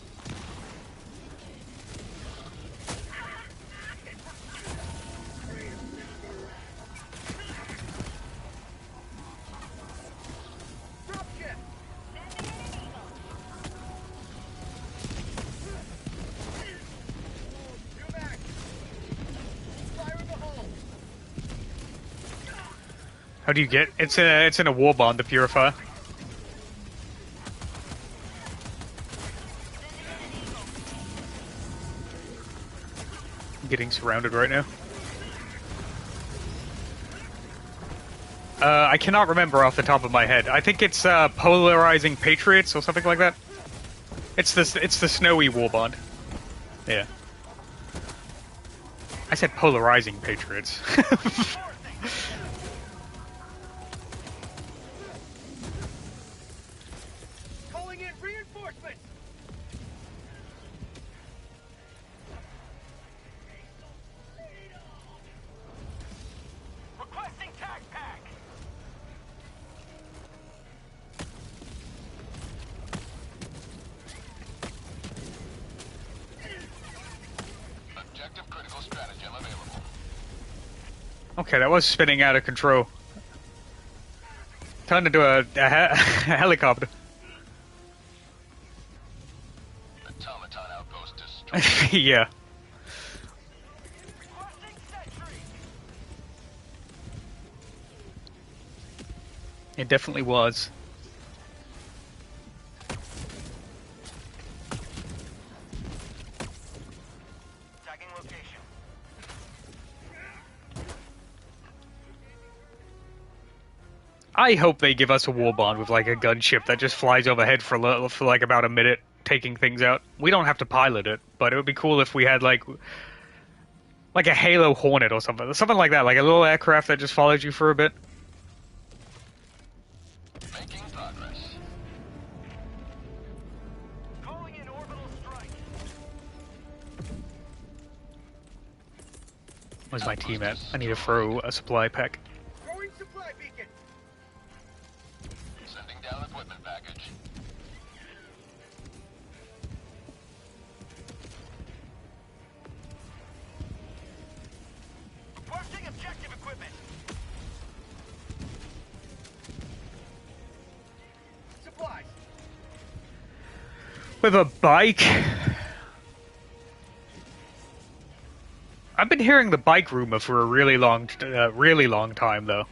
Dropship. New mag. Fire in the hole. How do you get? It's in a war bond, the purifier. I'm getting surrounded right now. I cannot remember off the top of my head. I think it's polarizing patriots or something like that. It's the snowy war bond. Yeah. I said polarizing patriots. Calling in reinforcements. Requesting tag pack. Objective critical stratagem available. Okay, that was spinning out of control. Turned into a helicopter. Automaton outpost destroyed. Yeah. Requesting sentry. It definitely was. Tagging location. I hope they give us a war bond with like a gunship that just flies overhead for like about a minute, taking things out. We don't have to pilot it, but it would be cool if we had like a Halo Hornet or something like that, like a little aircraft that just follows you for a bit. Making progress. Calling in orbital strike. Where's my team at? I need to throw a supply pack. Throwing supply beacon. Sending down equipment package. Requesting objective equipment. Supplies. With a bike? I've been hearing the bike rumor for a really long time, though.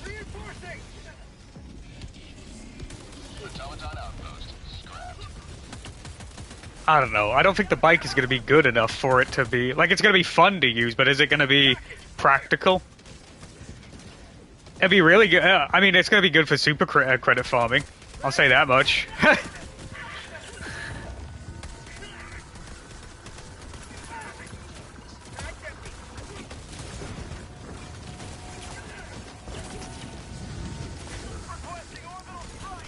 Reinforcing. Automaton outpost scrapped. I don't know. I don't think the bike is going to be good enough for it to be... Like, it's going to be fun to use, but is it going to be practical? It'd be really good. I mean, it's going to be good for super credit farming. I'll say that much. Requesting orbital strike.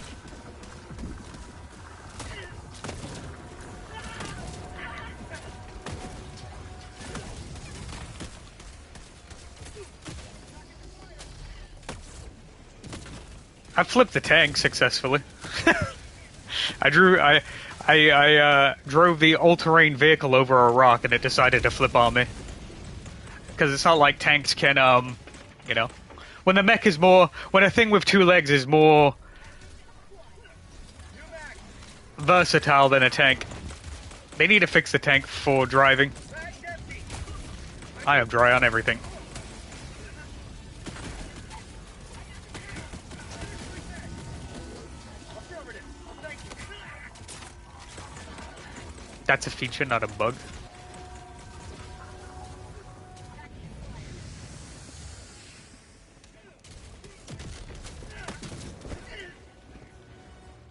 I flipped the tank successfully. I drove the all-terrain vehicle over a rock and it decided to flip on me. Because it's not like tanks can, you know. When the mech is more... When a thing with two legs is more versatile than a tank. They need to fix the tank for driving. Bag's empty. I am dry on everything. Affirmative. Thank you. That's a feature, not a bug.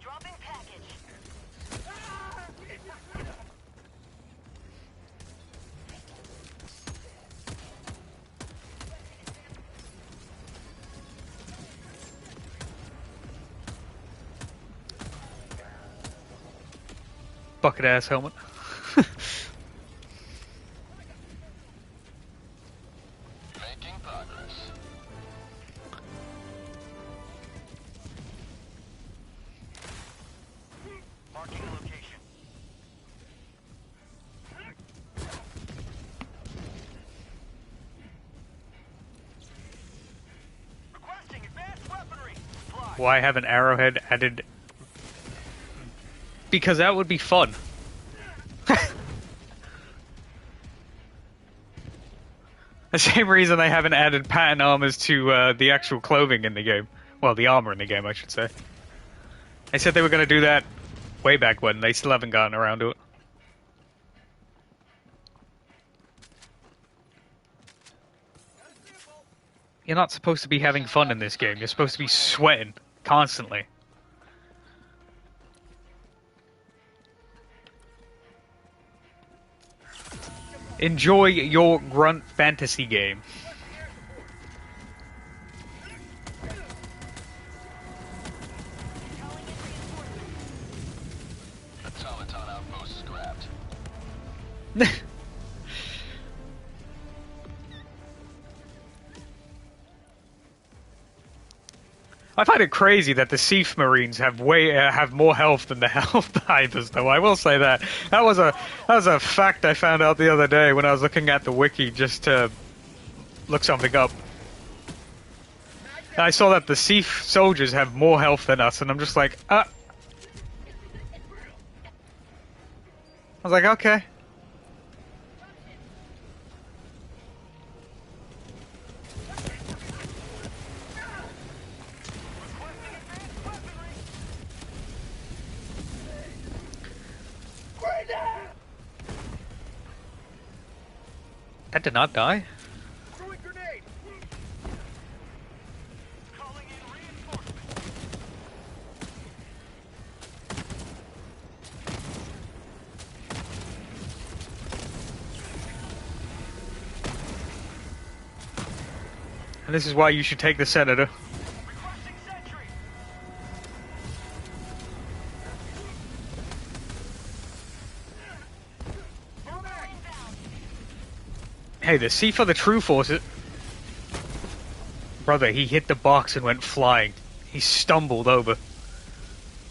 Dropping package. Bucket ass helmet. Making progress. Marking location. Requesting advanced weaponry. Supply. Why have an arrowhead added? Because that would be fun. The same reason they haven't added pattern armors to the actual clothing in the game. Well, the armor in the game, I should say. They said they were going to do that way back when. They still haven't gotten around to it. You're not supposed to be having fun in this game. You're supposed to be sweating constantly. Enjoy your grunt fantasy game. Automaton outpost scrapped. I find it crazy that the Seath Marines have have more health than the Helldivers, though. I will say that that was a fact I found out the other day when I was looking at the wiki just to look something up. And I saw that the Seath soldiers have more health than us, and I'm just like, I was like, okay. That did not die. Throwing grenade. Calling in reinforcements. And this is why you should take the Senator. Requesting sentry. Hey, the C for the True Force. Brother, he hit the box and went flying. He stumbled over.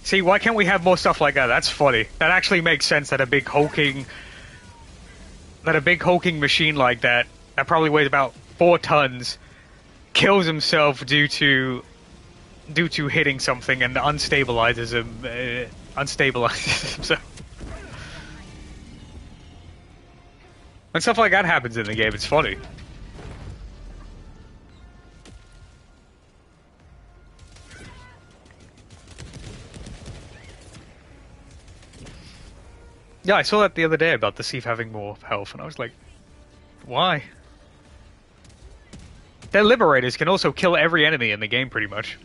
See, why can't we have more stuff like that? That's funny. That actually makes sense that a big hulking machine like that probably weighs about 4 tons kills himself due to hitting something and unstabilizes himself. When stuff like that happens in the game, it's funny. Yeah, I saw that the other day about the Thief having more health, and I was like, why? Their Liberators can also kill every enemy in the game, pretty much.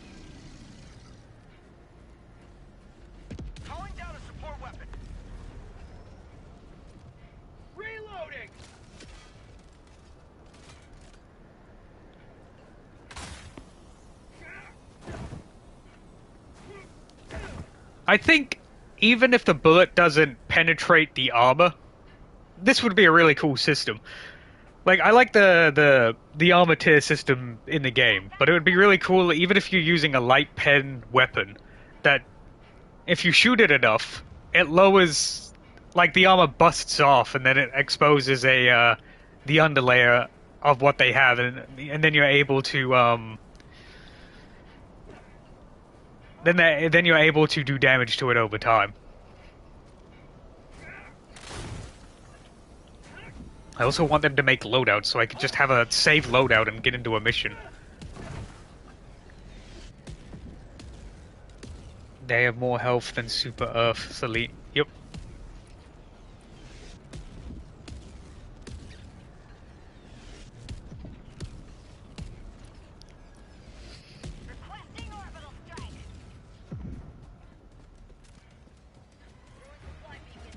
Calling down a support weapon. Reloading. I think even if the bullet doesn't penetrate the armor, this would be a really cool system. Like, I like the armor tier system in the game, but it would be really cool even if you're using a light pen weapon, that if you shoot it enough, it lowers, like, the armor busts off and then it exposes the underlayer of what they have, and then you're able to then you're able to do damage to it over time. I also want them to make loadouts so I could just have a save loadout and get into a mission. They have more health than Super Earth's elite. Yep. Requesting orbital strike. Supply beacon.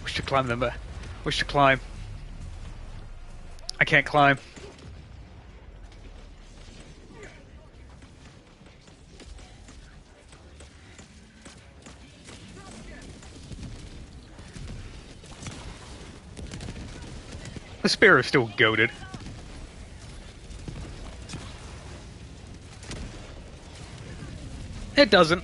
Wish to climb them, but wish to climb. I can't climb. The spear is still goated. It doesn't.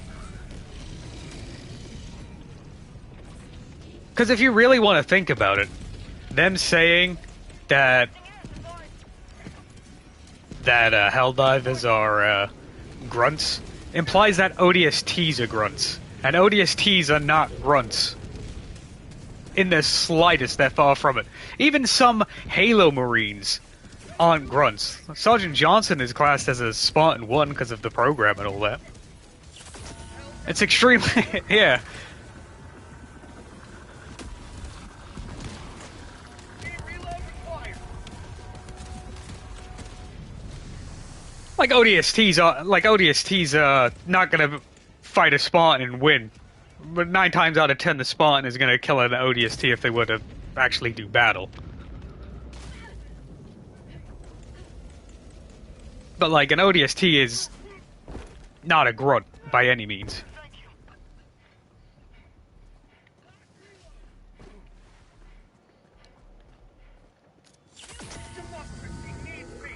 Because if you really want to think about it, them saying that Helldivers are grunts implies that ODSTs are grunts, and ODSTs are not grunts. In the slightest, they're far from it. Even some Halo Marines aren't grunts. Sergeant Johnson is classed as a Spartan 1 because of the program and all that. It's extremely... yeah. Reload required. Like ODSTs are not gonna fight a Spartan and win. But 9 times out of 10 the Spartan is gonna kill an ODST if they were to actually do battle. But like an ODST is not a grunt by any means. Democracy needs me.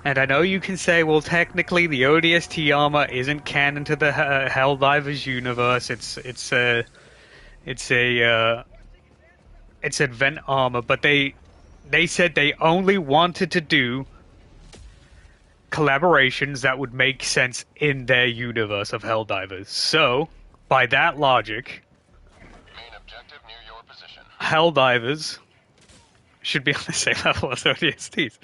And I know you can say, well, technically the ODST armor isn't canon to the Helldivers universe. It's event armor, but they said they only wanted to do collaborations that would make sense in their universe of Helldivers. So, by that logic, Main objective near your position. Helldivers should be on the same level as ODSTs.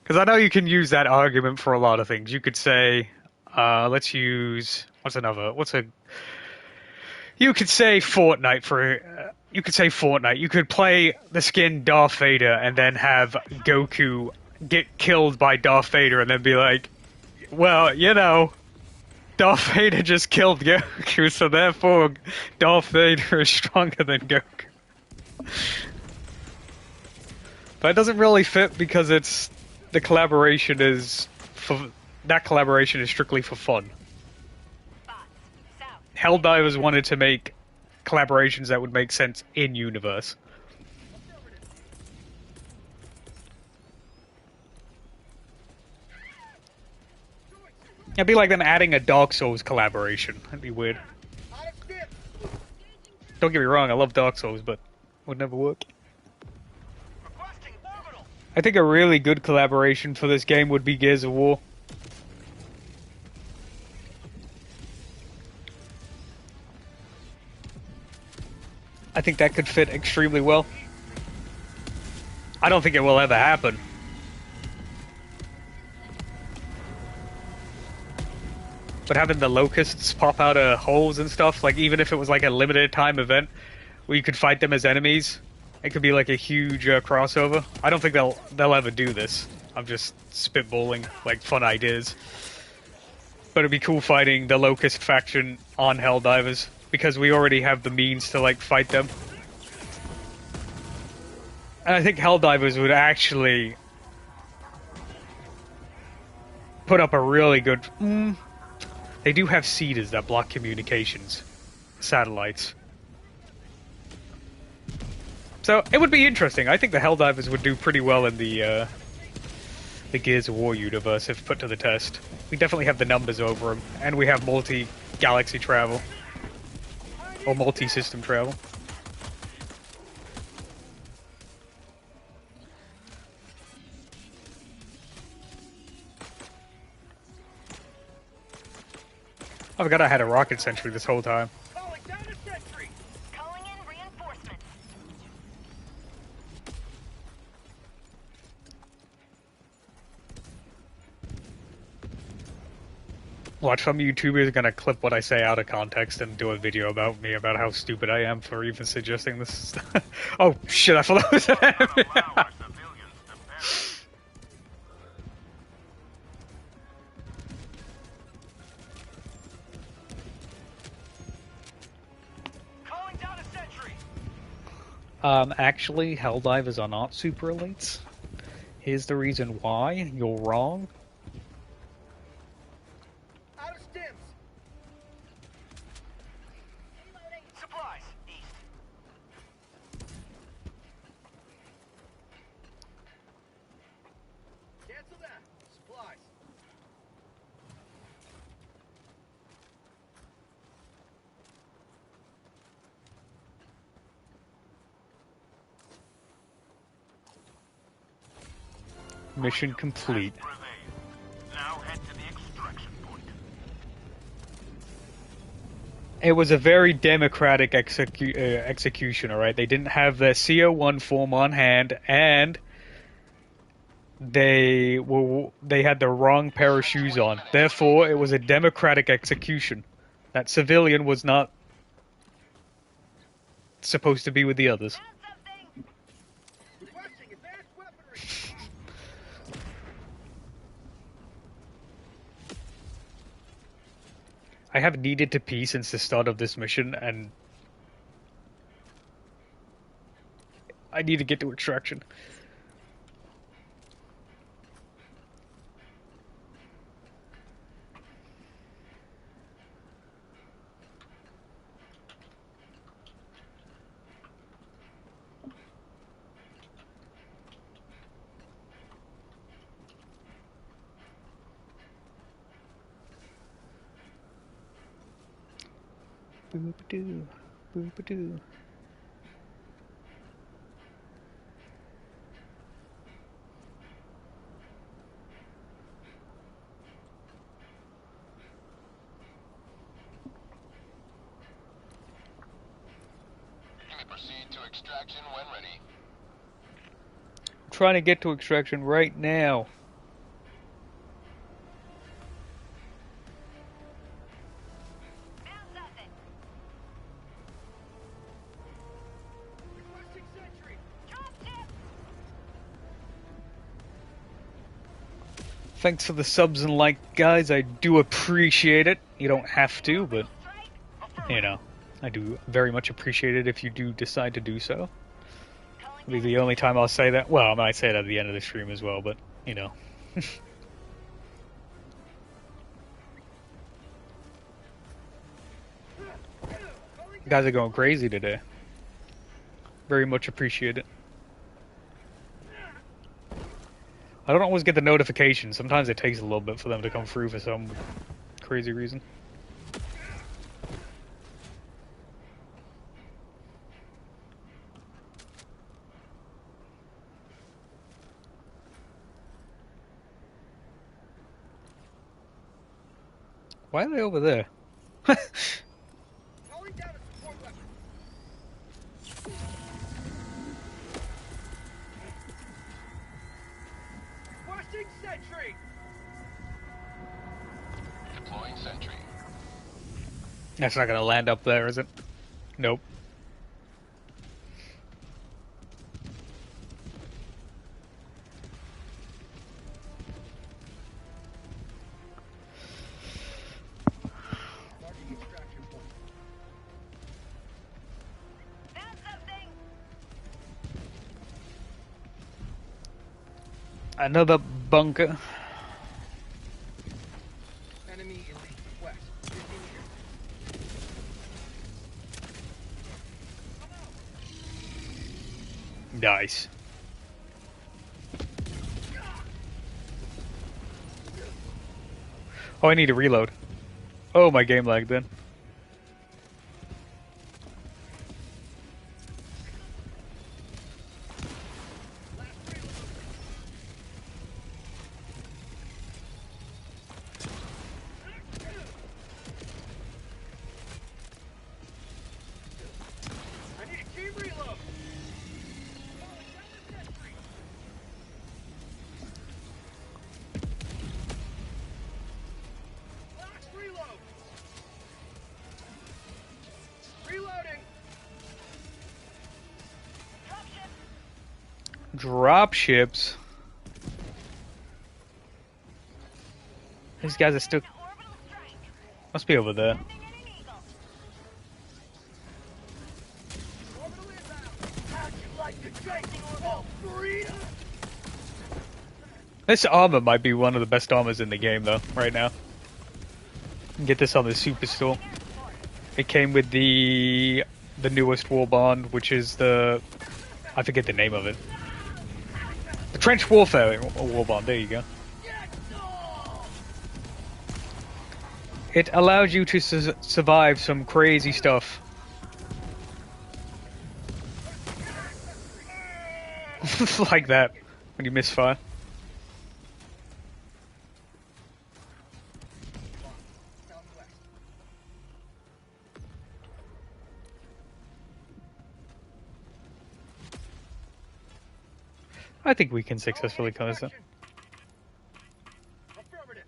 Because I know you can use that argument for a lot of things. You could say, let's use you could say Fortnite for. You could say Fortnite. You could play the skin Darth Vader and then have Goku get killed by Darth Vader and then be like, well, you know, Darth Vader just killed Goku, so therefore Darth Vader is stronger than Goku. But it doesn't really fit because that collaboration is strictly for fun. Helldivers wanted to make collaborations that would make sense in universe. It'd be like them adding a Dark Souls collaboration. That'd be weird. Don't get me wrong, I love Dark Souls, but it would never work. I think a really good collaboration for this game would be Gears of War. I think that could fit extremely well. I don't think it will ever happen. But having the locusts pop out of holes and stuff, like even if it was like a limited time event where you could fight them as enemies, it could be like a huge crossover. I don't think they'll ever do this. I'm just spitballing like fun ideas. But it'd be cool fighting the Locust faction on Helldivers because we already have the means to like fight them. And I think Helldivers would actually put up a really good. They do have seeders that block communications, satellites. So it would be interesting. I think the Helldivers would do pretty well in the Gears of War universe if put to the test. We definitely have the numbers over them, and we have multi-galaxy travel. Or multi-system travel. I forgot I had a rocket sentry this whole time. Calling in reinforcements. Watch, some YouTubers are gonna clip what I say out of context and do a video about me about how stupid I am for even suggesting this. Oh shit! I thought that was an enemy. Calling down a sentry. Actually, Helldivers are not super elites. Here's the reason why. You're wrong. Out of stims. Supplies. East. Cancel that. Supplies. Mission complete. Now head to the extraction point. It was a very democratic execution, alright? They didn't have the CO1 form on hand, and they had the wrong pair of shoes on. Therefore, it was a democratic execution. That civilian was not supposed to be with the others. Requesting advanced weaponry. I have needed to pee since the start of this mission, and I need to get to extraction. Boop-a-doo, boop-a-doo. You may proceed to extraction when ready. I'm trying to get to extraction right now. Thanks for the subs and like, guys. I do appreciate it. You don't have to, but, you know, I do very much appreciate it if you do decide to do so. It'll be the only time I'll say that. Well, I might say it at the end of the stream as well, but, you know. You guys are going crazy today. Very much appreciate it. I don't always get the notifications. Sometimes it takes a little bit for them to come through for some crazy reason. Why are they over there? Calling down a support weapon. Requesting sentry. Deploying sentry. That's not gonna land up there, is it? Nope. Marking extraction point. Found something. Another bunker. Enemy elite west. 50 meters. Nice. Oh, I need to reload. Oh, my game lagged then. I need a team reload. Calling down the sentry. Last reload. Reloading. Drop ships. These guys are still. Orbital strike. Must be over there. Sending in an eagle. Orbital inbound. How'd you like the tracing orbital? Freedom. This armor might be one of the best armors in the game, though, right now. You can get this on the Super Store. It came with the newest war bond, which is the... I forget the name of it. The Trench Warfare war bond, there you go. It allows you to survive some crazy stuff. Like that, when you misfire. Southwest. I think we can successfully come this up. Affirmative.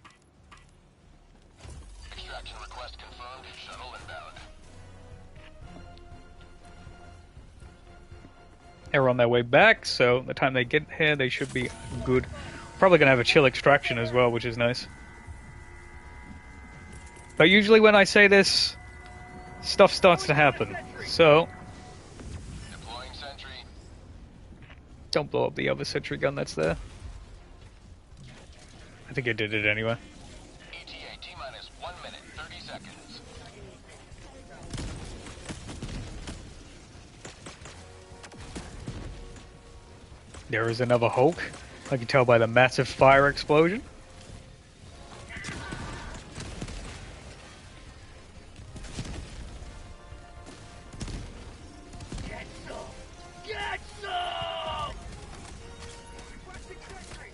Extraction request confirmed. Shuttle inbound. They're on their way back, so the time they get here, they should be good. Probably gonna have a chill extraction as well, which is nice. But usually when I say this, stuff starts to happen. So, Deploying sentry. don't blow up the other sentry gun that's there. I think I did it anyway. ETA T-minus 1 minute, 30 seconds. There is another Hulk. I can tell by the massive fire explosion. Get some. Get some. Requesting sentry.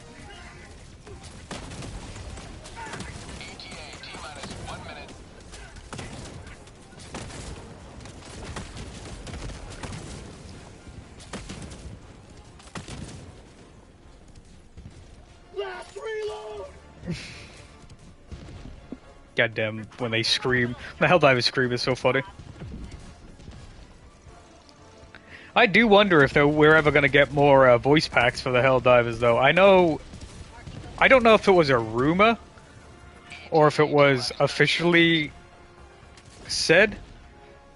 ETA T-minus 1 minute. Last reload. Goddamn, when they scream. The Helldivers scream is so funny. I do wonder if we're ever going to get more voice packs for the Helldivers, though. I know I don't know if it was a rumor or if it was officially said,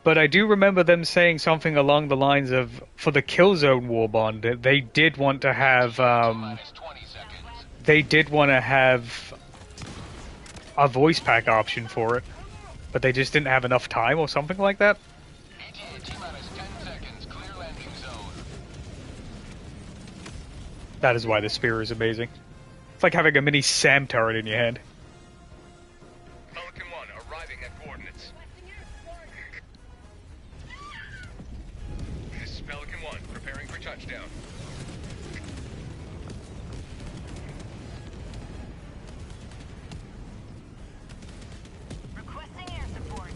but I do remember them saying something along the lines of, for the Killzone Warbond, they did want to have, Minus 20 seconds. they did want to have a voice pack option for it, but they just didn't have enough time or something like that. ETA T-minus 10 seconds. Clear landing zone. That is why the spear is amazing. It's like having a mini SAM turret in your hand. Pelican 1 arriving at coordinates. This is Pelican 1 preparing for touchdown. Requesting air support.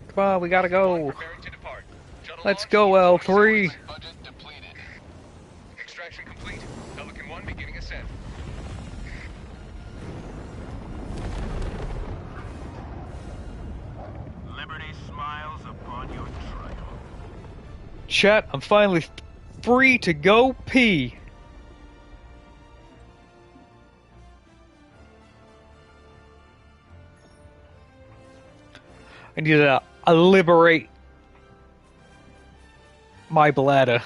Come on, we gotta go. Preparing to depart. Shuttle Let's launch go, in 20 L3. seconds. Budget depleted. Extraction complete. Pelican 1 beginning ascent. Liberty smiles upon your trail. Chat, I'm finally free to go pee. I need to liberate my bladder.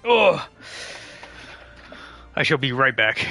Ugh. I shall be right back.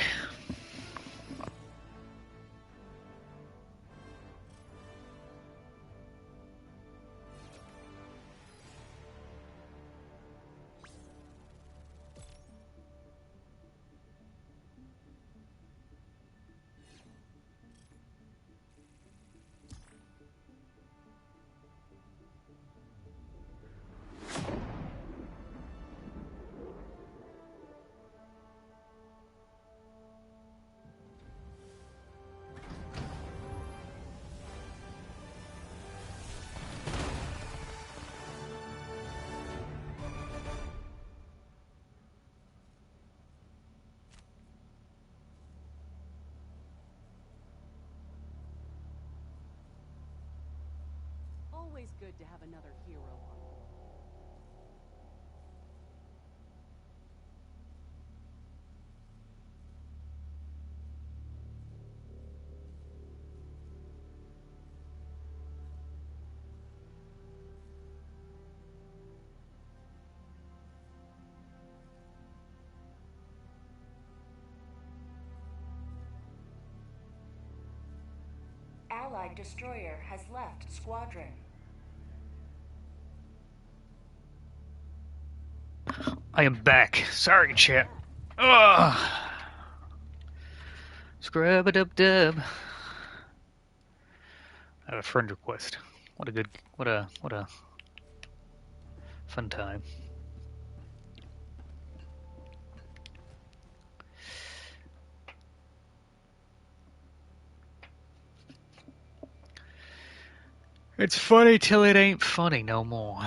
Always good to have another hero on board. Allied destroyer has left squadron. I am back. Sorry, chat. Ugh. Scrub a dub dub. I have a friend request. What a fun time. It's funny till it ain't funny no more.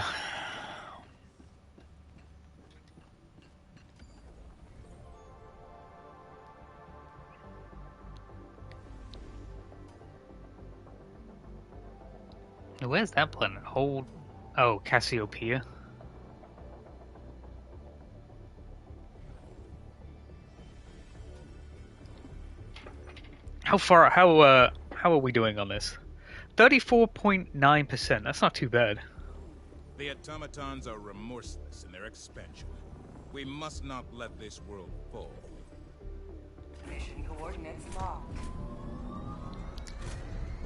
Where's that planet? Hold. Oh, Cassiopeia. How are we doing on this? 34.9%. That's not too bad. The automatons are remorseless in their expansion. We must not let this world fall. Mission coordinates locked.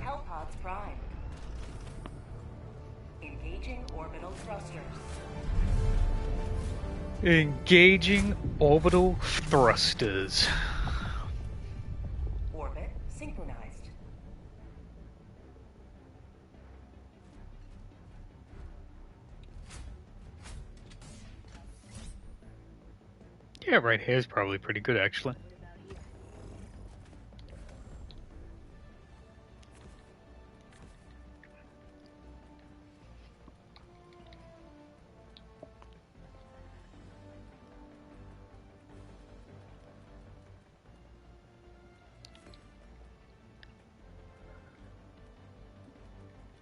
Hellpods primed. Engaging orbital thrusters. Engaging orbital thrusters. Orbit synchronized. Yeah, right here is probably pretty good, actually.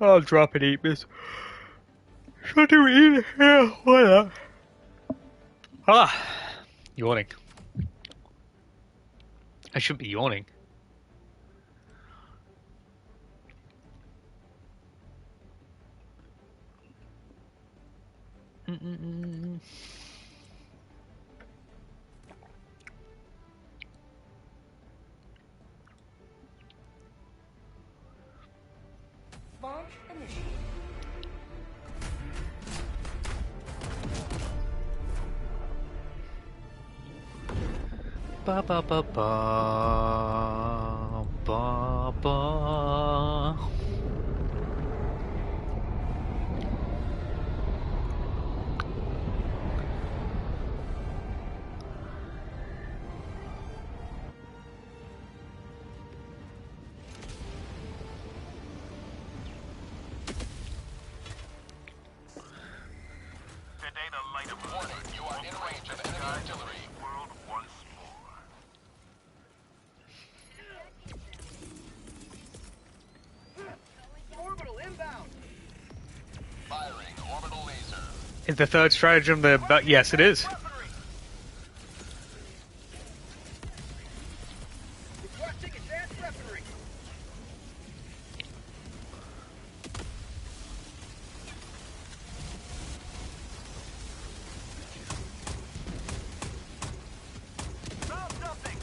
I'll drop and eat this. Should we eat? Yeah, why not? Ah, yawning. I should be yawning. Mm-mm-mm. Launch initiated. Ba ba ba ba ba ba. Today the light of Warning, you are in range of enemy artillery. world once more. Orbital inbound. Firing orbital laser. Is the third stratagem the? But yes, it is. Weaponry. Requesting advanced weaponry. Found something.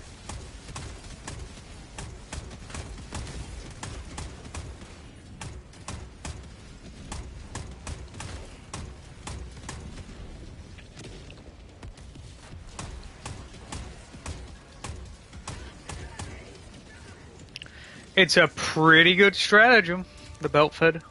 It's a pretty good stratagem. The belt fed.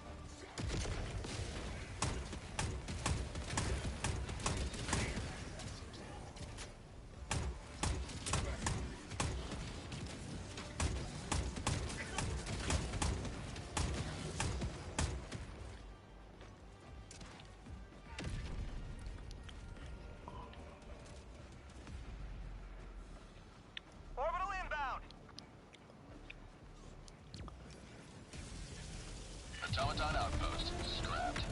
Orbital inbound. Automaton outpost scrapped.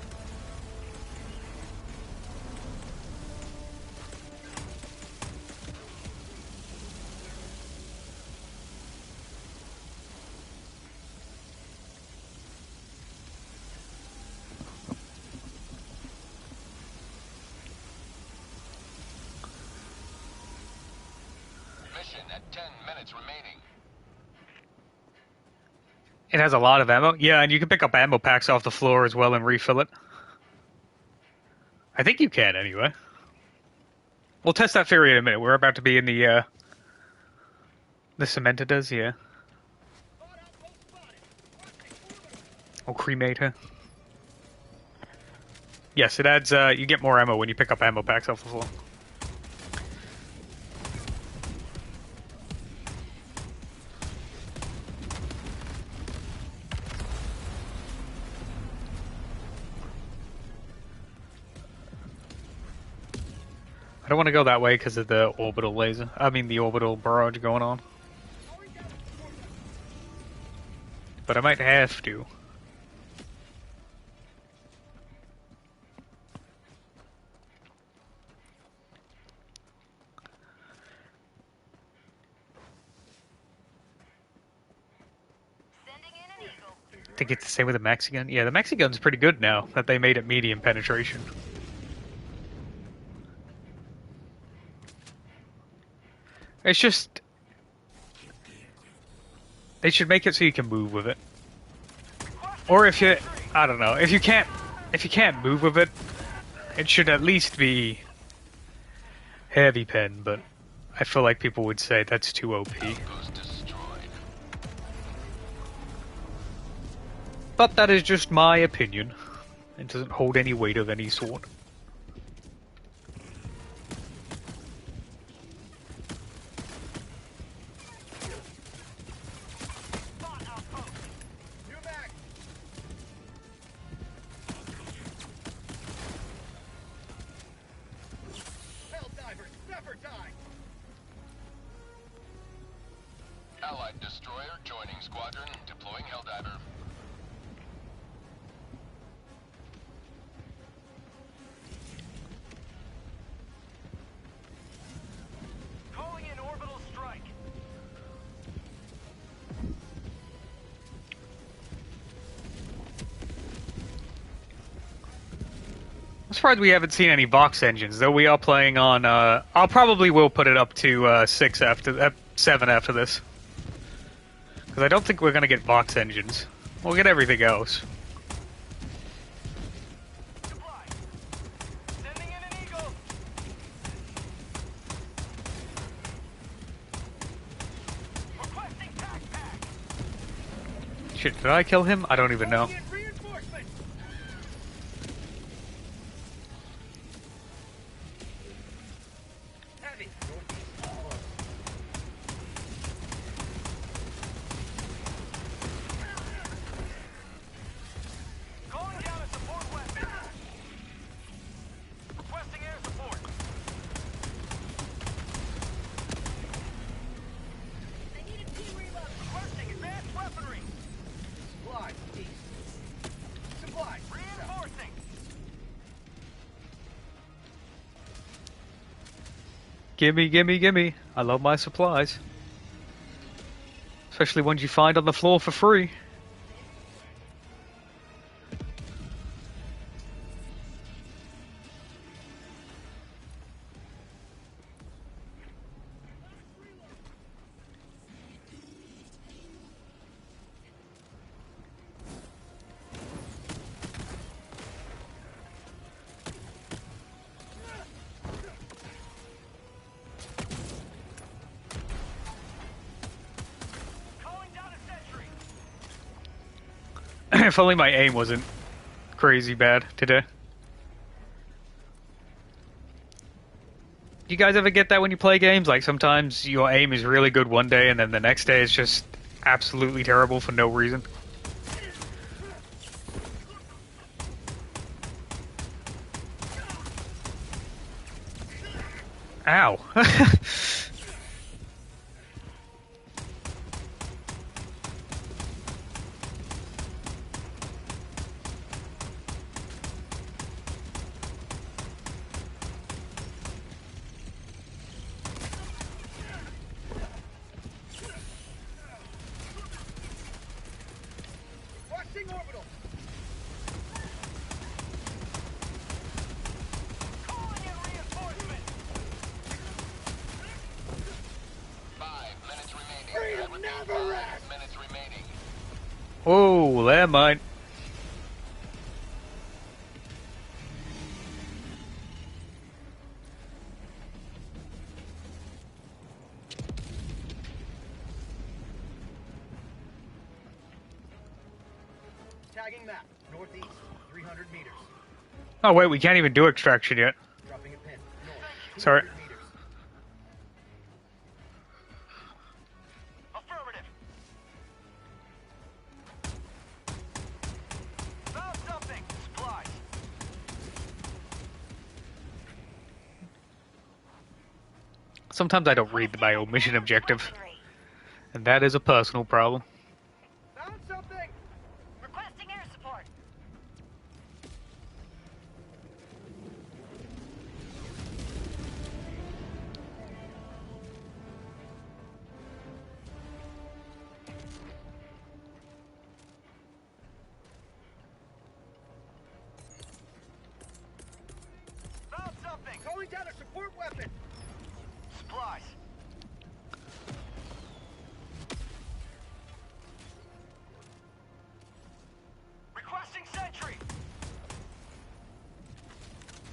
Mission at 10 minutes remaining. It has a lot of ammo. Yeah, and you can pick up ammo packs off the floor as well and refill it. I think you can anyway. We'll test that theory in a minute. We're about to be in the cemented, yeah. Or cremate her. Yes, it adds, you get more ammo when you pick up ammo packs off the floor. I don't want to go that way because of the orbital laser. I mean, the orbital barrage going on. But I might have to. Sending in an eagle. I think it's the same with the Maxi gun. Yeah, the Maxi gun's pretty good now that they made it medium penetration. It's just they should make it so you can move with it. Or if you, I don't know, if you can't move with it, it should at least be heavy pen. But I feel like people would say that's too OP. Outpost destroyed. But that is just my opinion. It doesn't hold any weight of any sort. New mag. Helldivers, never die. Allied destroyer joining squadron, deploying Helldiver. surprised we haven't seen any Vox engines, though we are playing on, I'll probably will put it up to, 7 after this. Because I don't think we're gonna get Vox engines. We'll get everything else. Supply. Sending in an eagle. Requesting backpack. Shit, did I kill him? I don't even know. Calling in reinforcements. Heavy. Calling down a support weapon. Requesting air support. I need a team reload. Requesting advanced weaponry. Supplies east. Supplies reinforcing. Gimme, gimme, gimme. I love my supplies. Especially ones you find on the floor for free. Calling down a sentry. If only my aim wasn't crazy bad today. Do you guys ever get that when you play games? Like sometimes your aim is really good one day and then the next day it's just absolutely terrible for no reason. Ow. Requesting orbital. Calling in reinforcement. 5 minutes remaining. Freedom never rests. 5 minutes remaining. Oh, landmine. Tagging map. Northeast. 300 meters. Oh wait, we can't even do extraction yet. Dropping a pin. North. Sorry. 200 meters. Affirmative. Found something. Supplies. Sometimes I don't read my own mission objective, Weaponry. and that is a personal problem. Found something. Requesting air support. Found something. Calling down a support weapon. Supplies. Requesting sentry.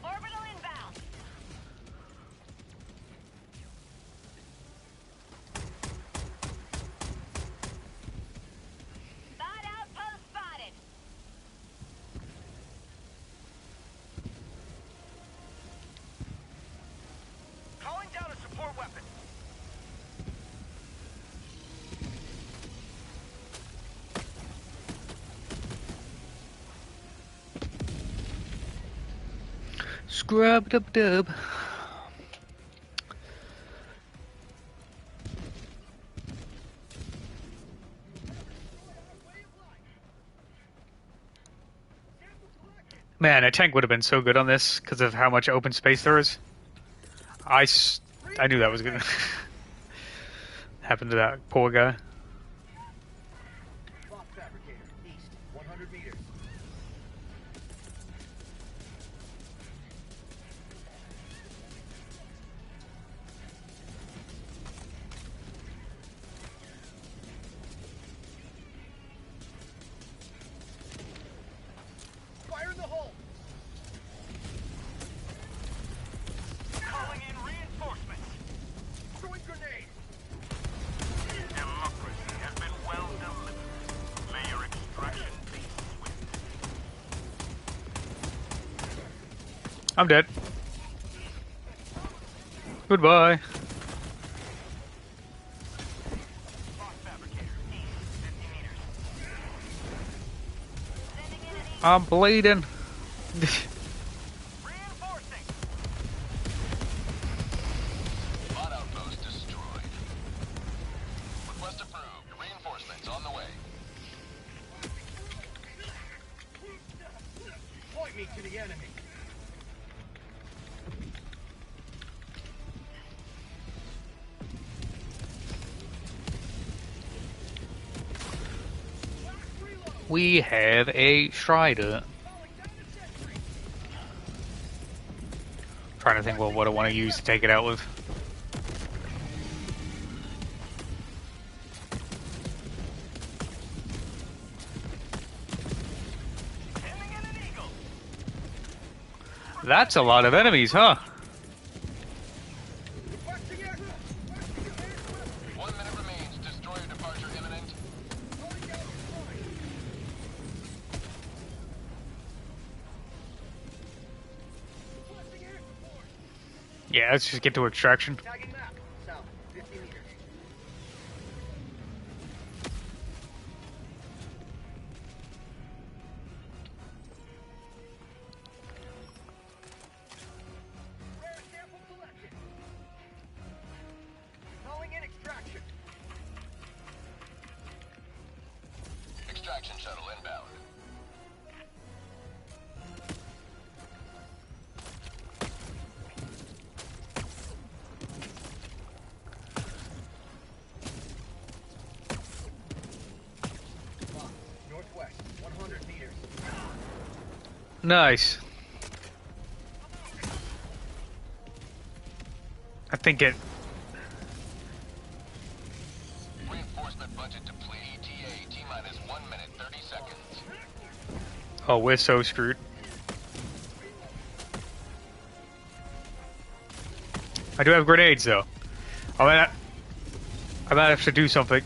Orbital inbound. Bot outpost spotted. Calling down a support weapon. Scrub dub dub. Man, a tank would have been so good on this because of how much open space there is. I knew that was gonna happen to that poor guy. Lock fabricator. East. 100 meters. I'm dead. Goodbye. I'm bleeding. Reinforcing. Bot outpost destroyed. Request approved. Reinforcements on the way. Point me to the enemy. We have a Strider. Trying to think what I want to use to take it out with. That's a lot of enemies, huh? 1 minute remains. Destroyer departure imminent. Yeah, let's just get to extraction. Tagging map. South, 50 meters. Rare sample collected. Calling in extraction. Extraction shuttle inbound. Northwest, 100 meters. Nice. I think it. Reinforcement budget depleted. ETA T-minus 1 minute 30 seconds. Oh, we're so screwed. I do have grenades though. I might have to do something.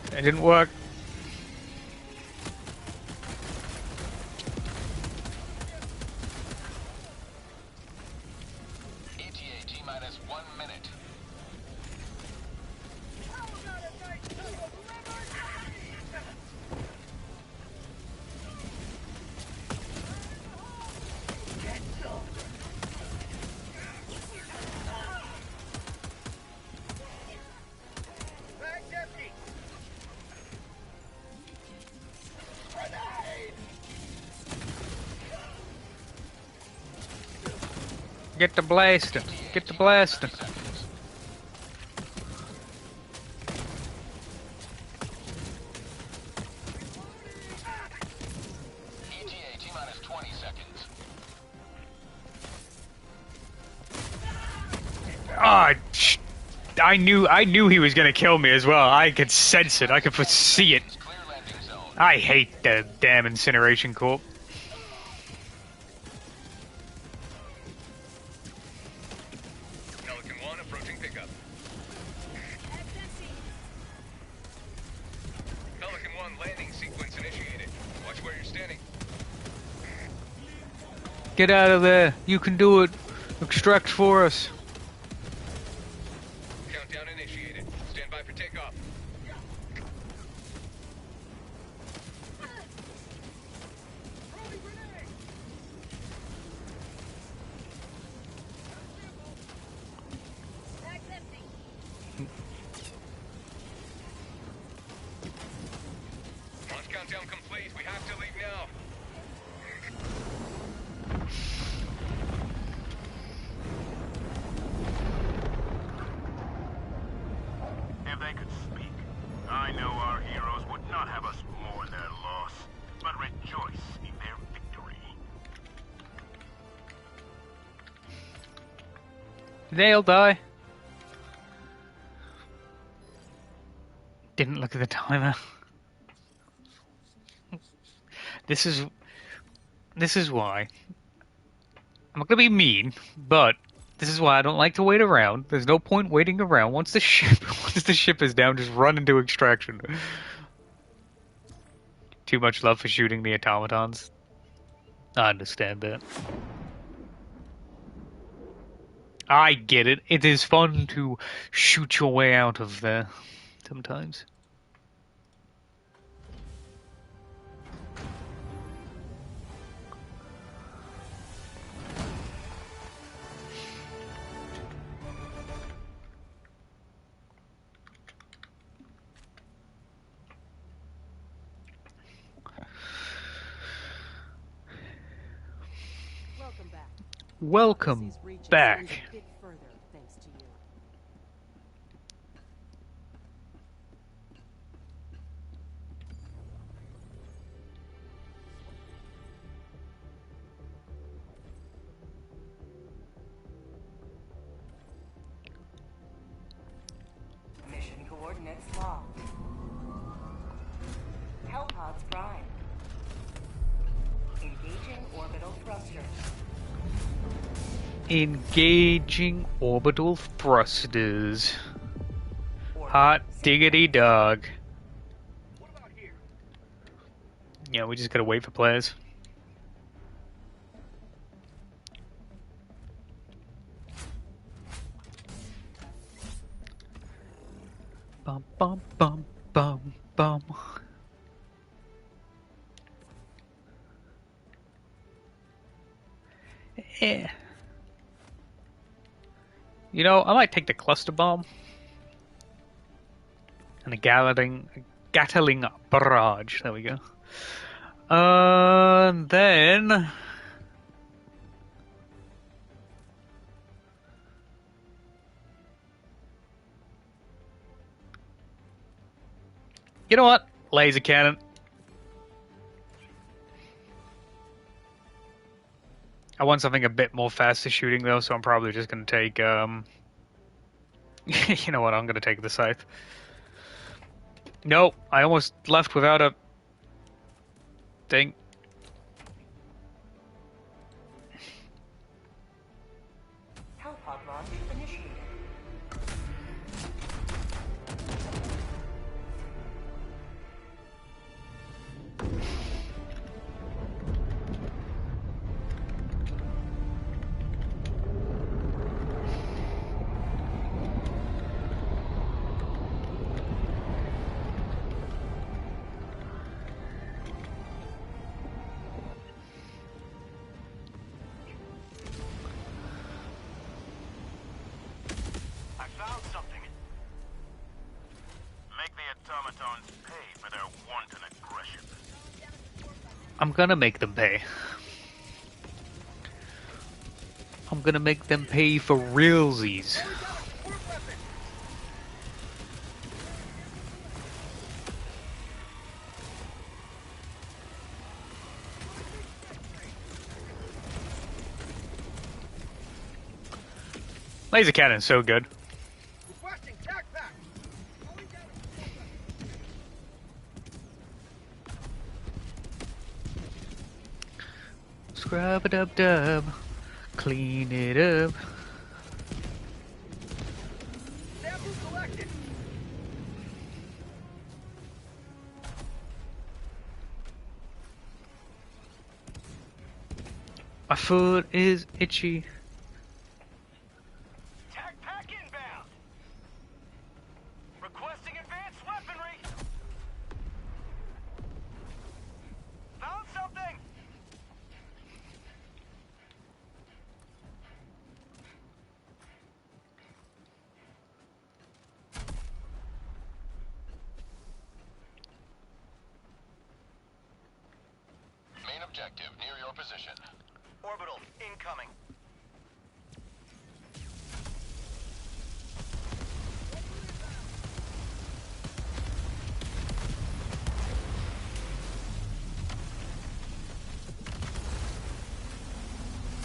It didn't work. ETA T-minus 1 minute. Bag's empty. Get the blasting. Get the blasting. ETA T-minus 20 seconds. Ah, I knew he was gonna kill me as well. I could sense it. I could foresee it. Clear landing zone. I hate the damn incineration corp. Pelican 1 approaching pickup. Pelican 1 landing sequence initiated. Watch where you're standing. Get out of there. You can do it. Extract for us. Countdown initiated. Stand by for takeoff. Launch countdown complete. We have to leave now. If they could speak, I know our heroes would not have us mourn their loss, but rejoice in their victory. They'll die. Didn't look at the timer. This is why. I'm not gonna be mean, but this is why I don't like to wait around. There's no point waiting around. Once the ship is down, just run into extraction. Too much love for shooting the automatons. I understand that. I get it. It is fun to shoot your way out of there sometimes. Welcome back. Welcome Prophecy's reach back. extends a bit further thanks to you. Mission coordinates locked. Hellpods prime. Engaging orbital thrusters. Engaging orbital thrusters. Hot diggity dog. What about here? Yeah, we just gotta wait for players. Bum bum bum bum bum. Eh. You know, I might take the cluster bomb and the Gatling barrage. There we go. Then you know what? Laser cannon. I want something a bit more faster shooting though, so I'm probably just gonna take you know what, I'm gonna take the scythe. Nope, I almost left without a thing. Hellpod launch initiated. I found something. Make the automatons pay for their wanton aggression. I'm gonna make them pay. I'm gonna make them pay for realsies. Laser cannon's so good. Requesting tac pack. Calling down a Scrub it up dub. Clean it up. sample collected. My foot is itchy. Tac pack inbound. Requesting advanced weaponry. Found something. Main objective near your position. Orbital incoming.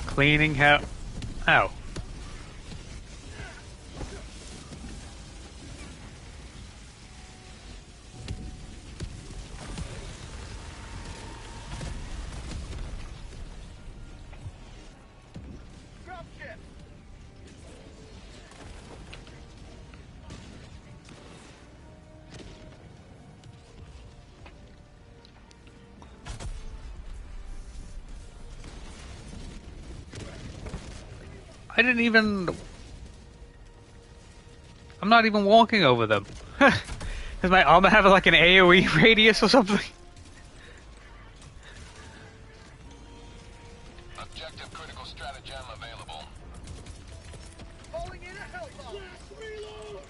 Cleaning how. Ow. Drop ship. I didn't even... I'm not even walking over them. Does my armor have like an AoE radius or something? Objective critical stratagem available. Calling in a Helldiver. Reload.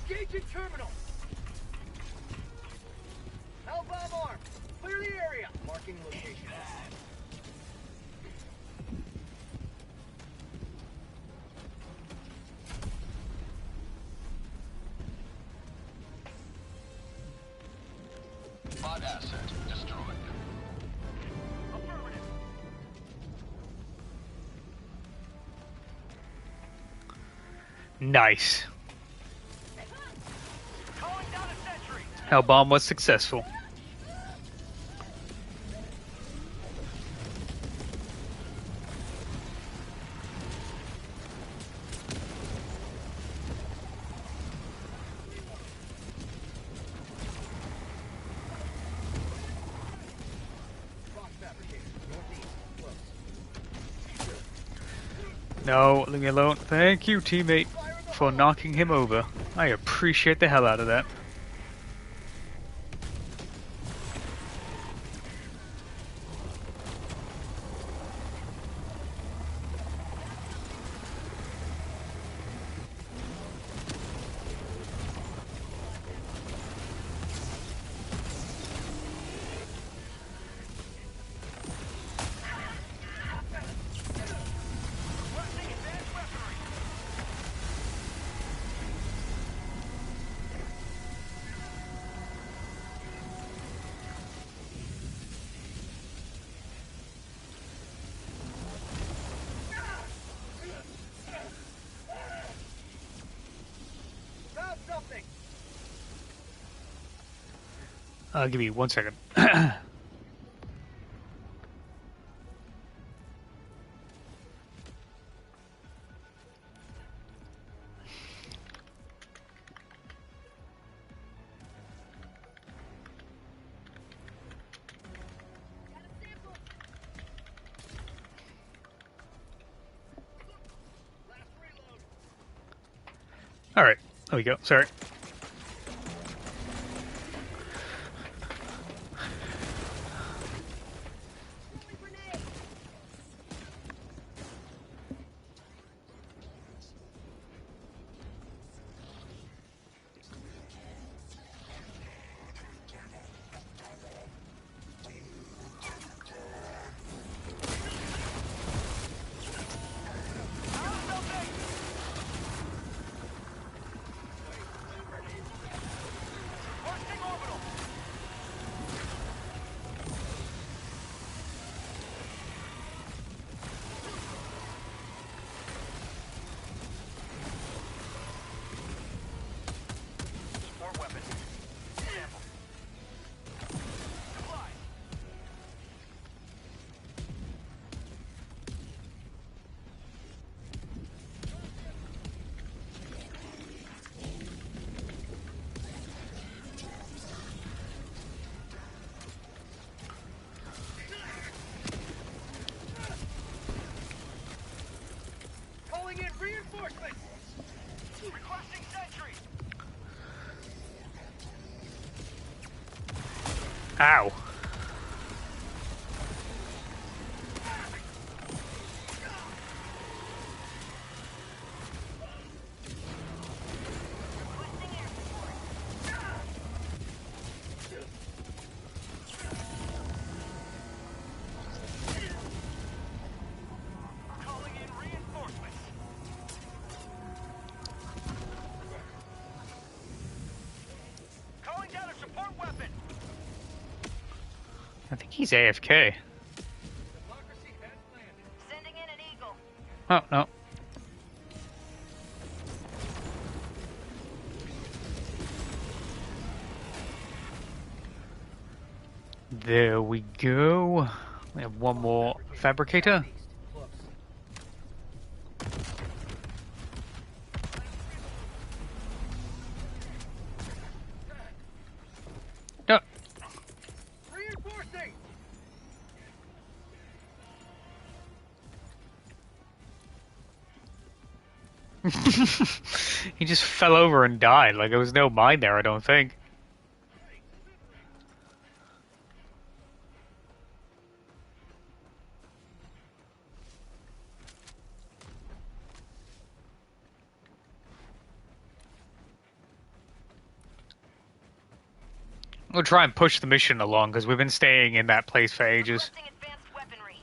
Engaging terminal. Hellbomb armed. Clear the area. Marking location. Bot asset destroyed. Affirmative. Nice. Calling down a sentry. Hellbomb was successful. Box fabricator. Northeast. Close. No, leave me alone. Thank you, teammate, for knocking him over. I appreciate the hell out of that. Requesting advanced weaponry. Found something. Give me 1 second. Last reload. Alright, there we go. Sorry. Bursting orbital. More weapons. Sample. Supplies. Calling in reinforcements. Requesting sentry. Ow. Calling in reinforcements. Calling down a support weapon. I think he's AFK. Democracy has landed. Sending in an eagle. Oh, no. There we go. We have one more fabricator. Close. He just fell over and died. Like there was no mine there, I don't think. We'll try and push the mission along because we've been staying in that place for ages. Requesting advanced weaponry.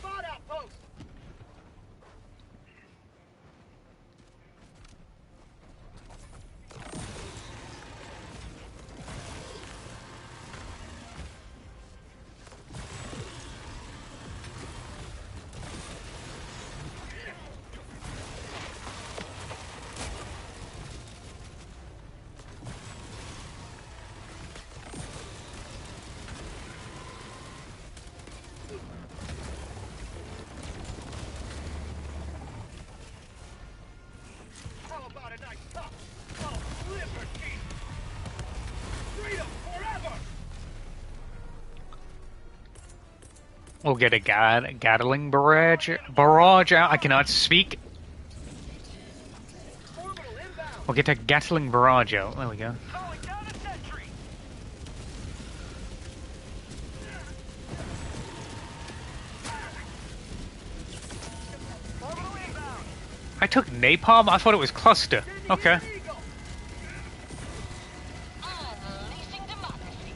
Spot outpost! How about a nice cup of liberty? Freedom forever! We'll get a Gatling barrage out. I cannot speak. Orbital inbound! We'll get a Gatling barrage out. There we go. Calling down a sentry! Orbital inbound! I took napalm. I thought it was cluster. Okay. Eagle! Unleashing democracy.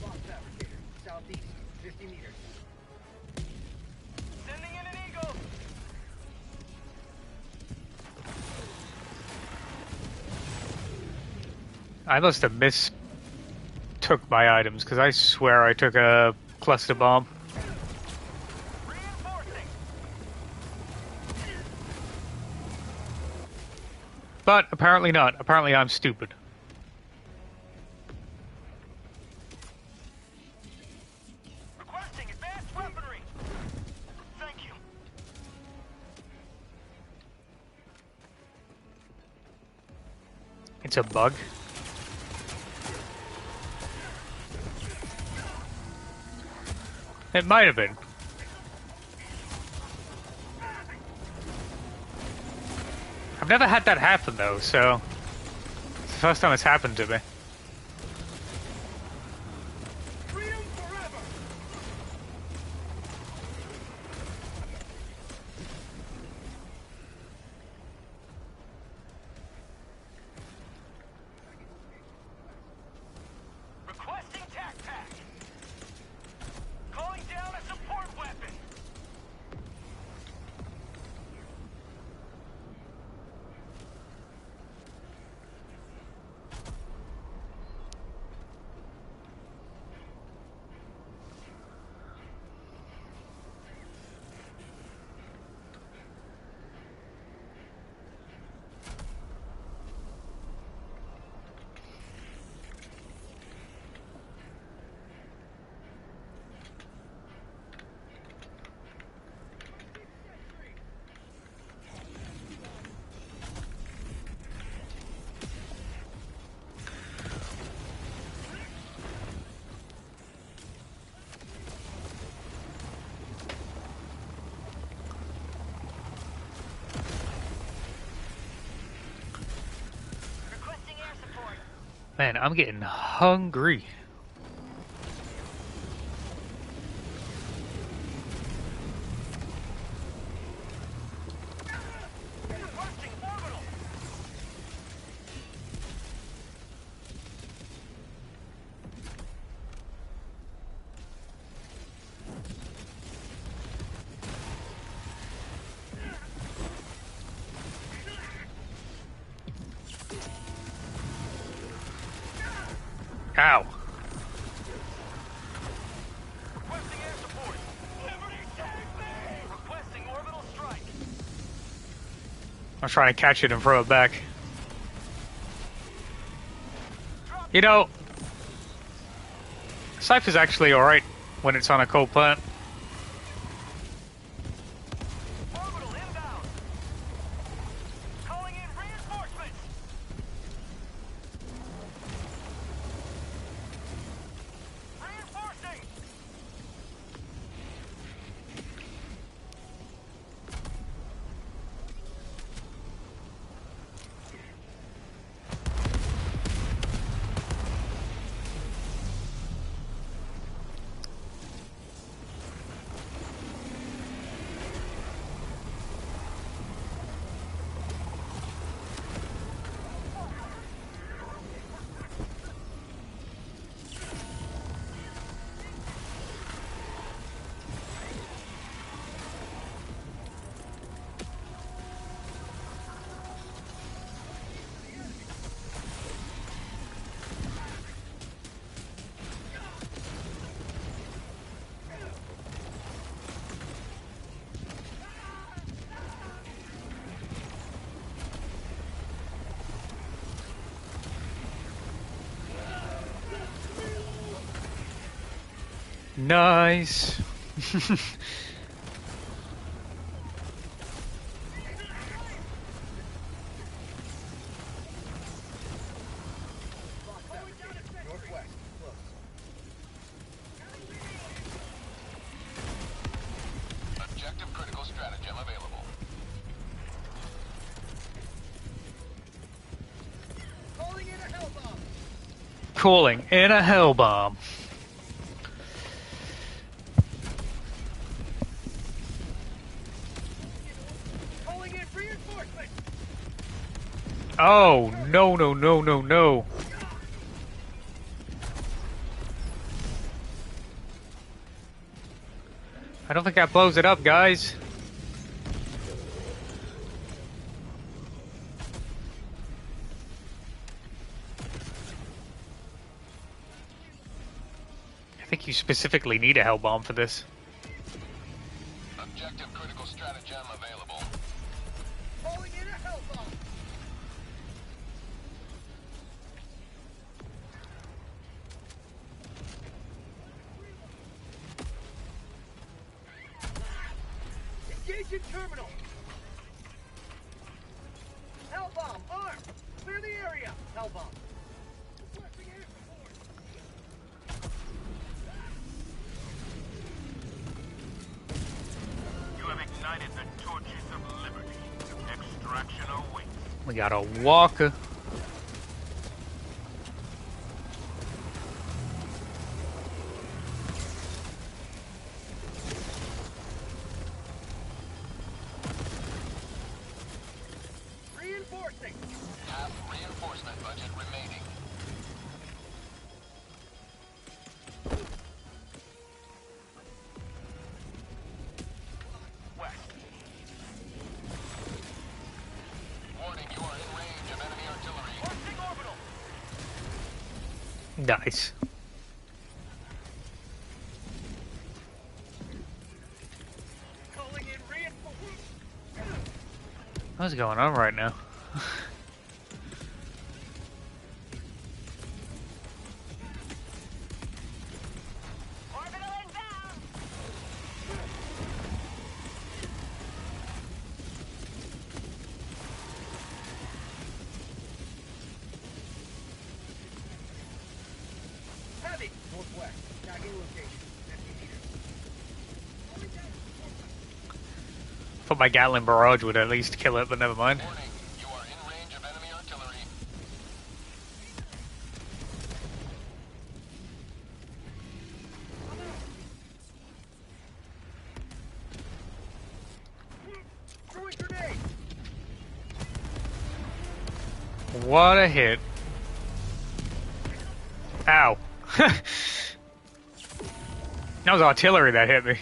Bomb fabricator, southeast, 50 meters. Sending in an eagle! I must have mistook my items because I swear I took a cluster bomb. Reinforcing! But apparently not. Apparently I'm stupid. Requesting advanced weaponry! Thank you. It's a bug. It might have been. I've never had that happen though, so it's the first time it's happened to me. Freedom forever! Requesting tac pack! Calling down a support weapon! Requesting air support. Man, I'm getting hungry. Requesting orbital! Ow. Requesting air support! Liberty save me! Requesting orbital strike! I was trying to catch it and throw it back. You know, Cypher's actually alright when it's on a cold plant. Orbital inbound. Calling in reinforcements. Reinforcing. Nice. Northwest. Close. Objective critical stratagem available. Calling in a hell bomb. Calling in a hell bomb. Calling in reinforcements. Oh, no, no, no, no, no. I don't think that blows it up, guys. I think you specifically need a hell bomb for this. Objective critical stratagem available. Calling in a hell bomb. Engaging terminal. Hell bomb armed. Clear the area. Hell bomb. Requesting air support. You have ignited the torches of liberty. Extraction awaits. We got a walker. Reinforcing. Half reinforcement budget remaining. West. Warning, you are in range of enemy artillery. Hoisting orbital. Nice. Calling in reinforcements. What's going on right now? Orbital inbound. Heavy. Northwest. Tagging location. 50 meters. Thought my Gatling barrage would at least kill it, but never mind. Warning, you are in range of enemy artillery. Throwing grenade. What a hit. Ow. That was artillery that hit me.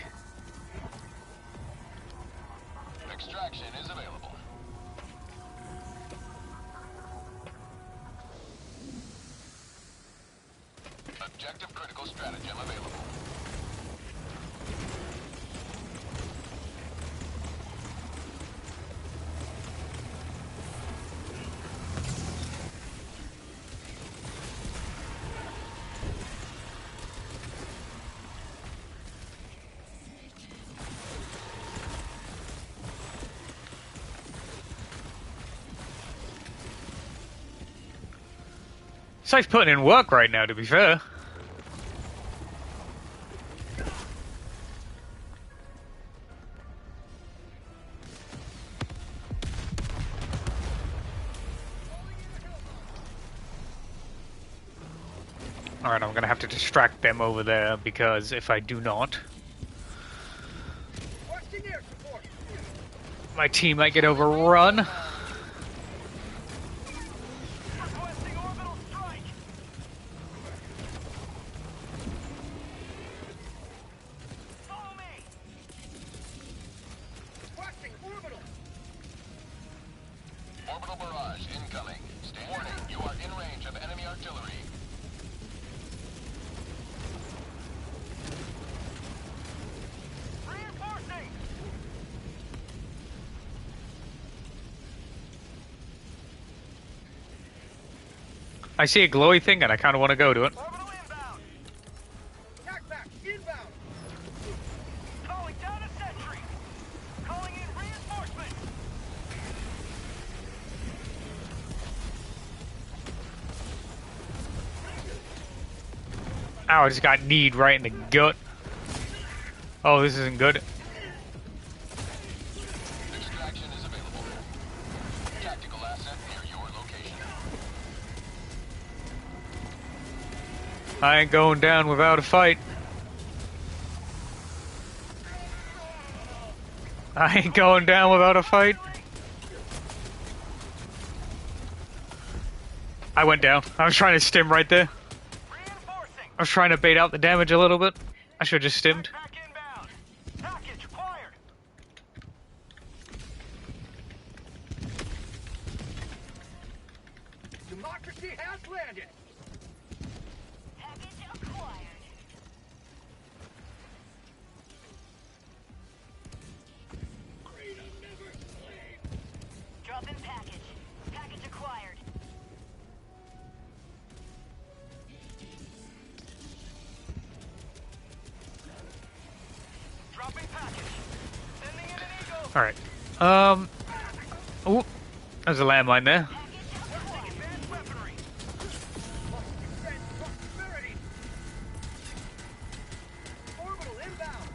Extraction is available. Objective critical stratagem available. Site's putting in work right now, to be fair. Alright, I'm gonna have to distract them over there, because if I do not, my team might get overrun. Requesting orbital strike. Follow me. Requesting orbital. Orbital barrage incoming. Warning, you are in range of enemy artillery. Reinforcing. I see a glowy thing and I kind of want to go to it. Orbital inbound. Tac pack inbound. Calling down a sentry. Calling in reinforcement. Ow, I just got kneed right in the gut. Oh, this isn't good. Extraction is available. Tactical asset near your location. I ain't going down without a fight. I ain't going down without a fight. I went down. I was trying to stim right there. Reinforcing. I was trying to bait out the damage a little bit. I should have just stimmed. Pack inbound. Package acquired. Democracy has landed. Package acquired. Drop in package. Package acquired. Dropping package. Sending in an eagle. Alright. Ooh. There's a landmine there. Requesting advanced weaponry. Defense prosperity. Orbital inbound.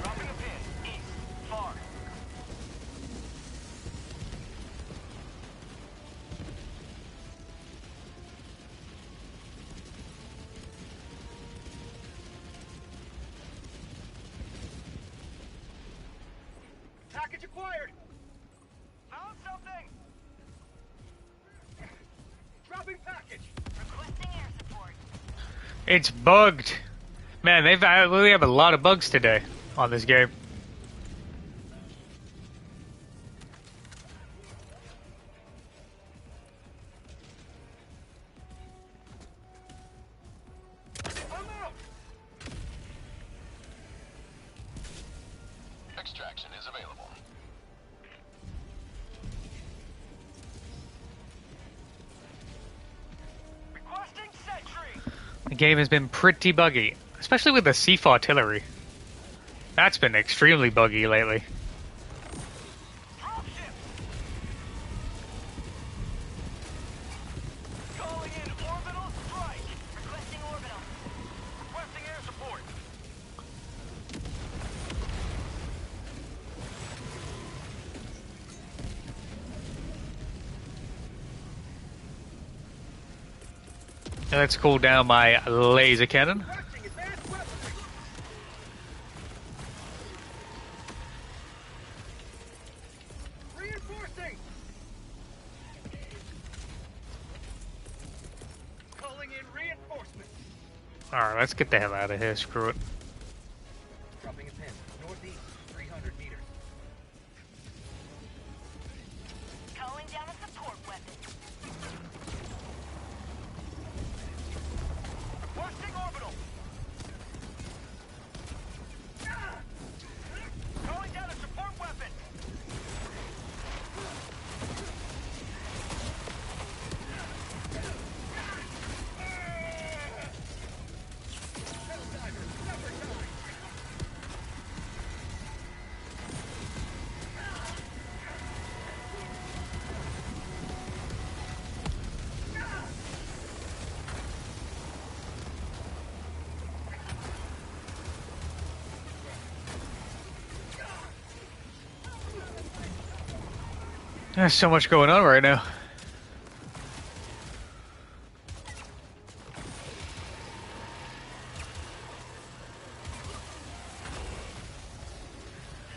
Dropping a pin. East. Far. Package acquired. Found something. Dropping package. Requesting air support. It's bugged. Man, we have a lot of bugs today on this game. I'm out. Extraction is available. Requesting sentry. The game has been pretty buggy, especially with the Seaf artillery. That's been extremely buggy lately. Dropship. Calling in orbital strike. Requesting orbital. Requesting air support. Now let's cool down my laser cannon. Requesting advanced weaponry. Reinforcing. Calling in reinforcements. Alright, let's get the hell out of here. Screw it. Dropping a pin. Northeast, 300 meters. Calling down a support weapon. Requesting orbital. Calling down a support weapon. Helldivers, never There's so much going on right now.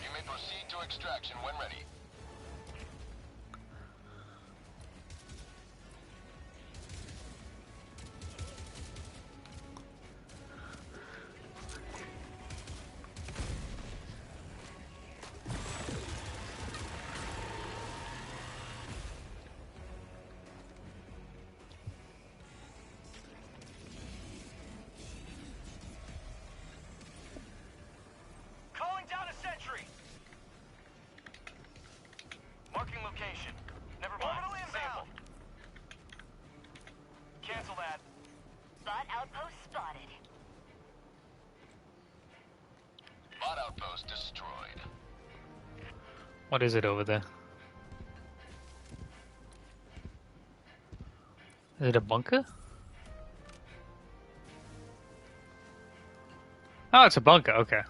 You may proceed to extraction when ready. Calling down a sentry. Marking location. Never mind. Orbital inbound. Cancel that. Bot outpost spotted. Bot outpost destroyed. What is it over there? Is it a bunker? Oh, it's a bunker. Okay.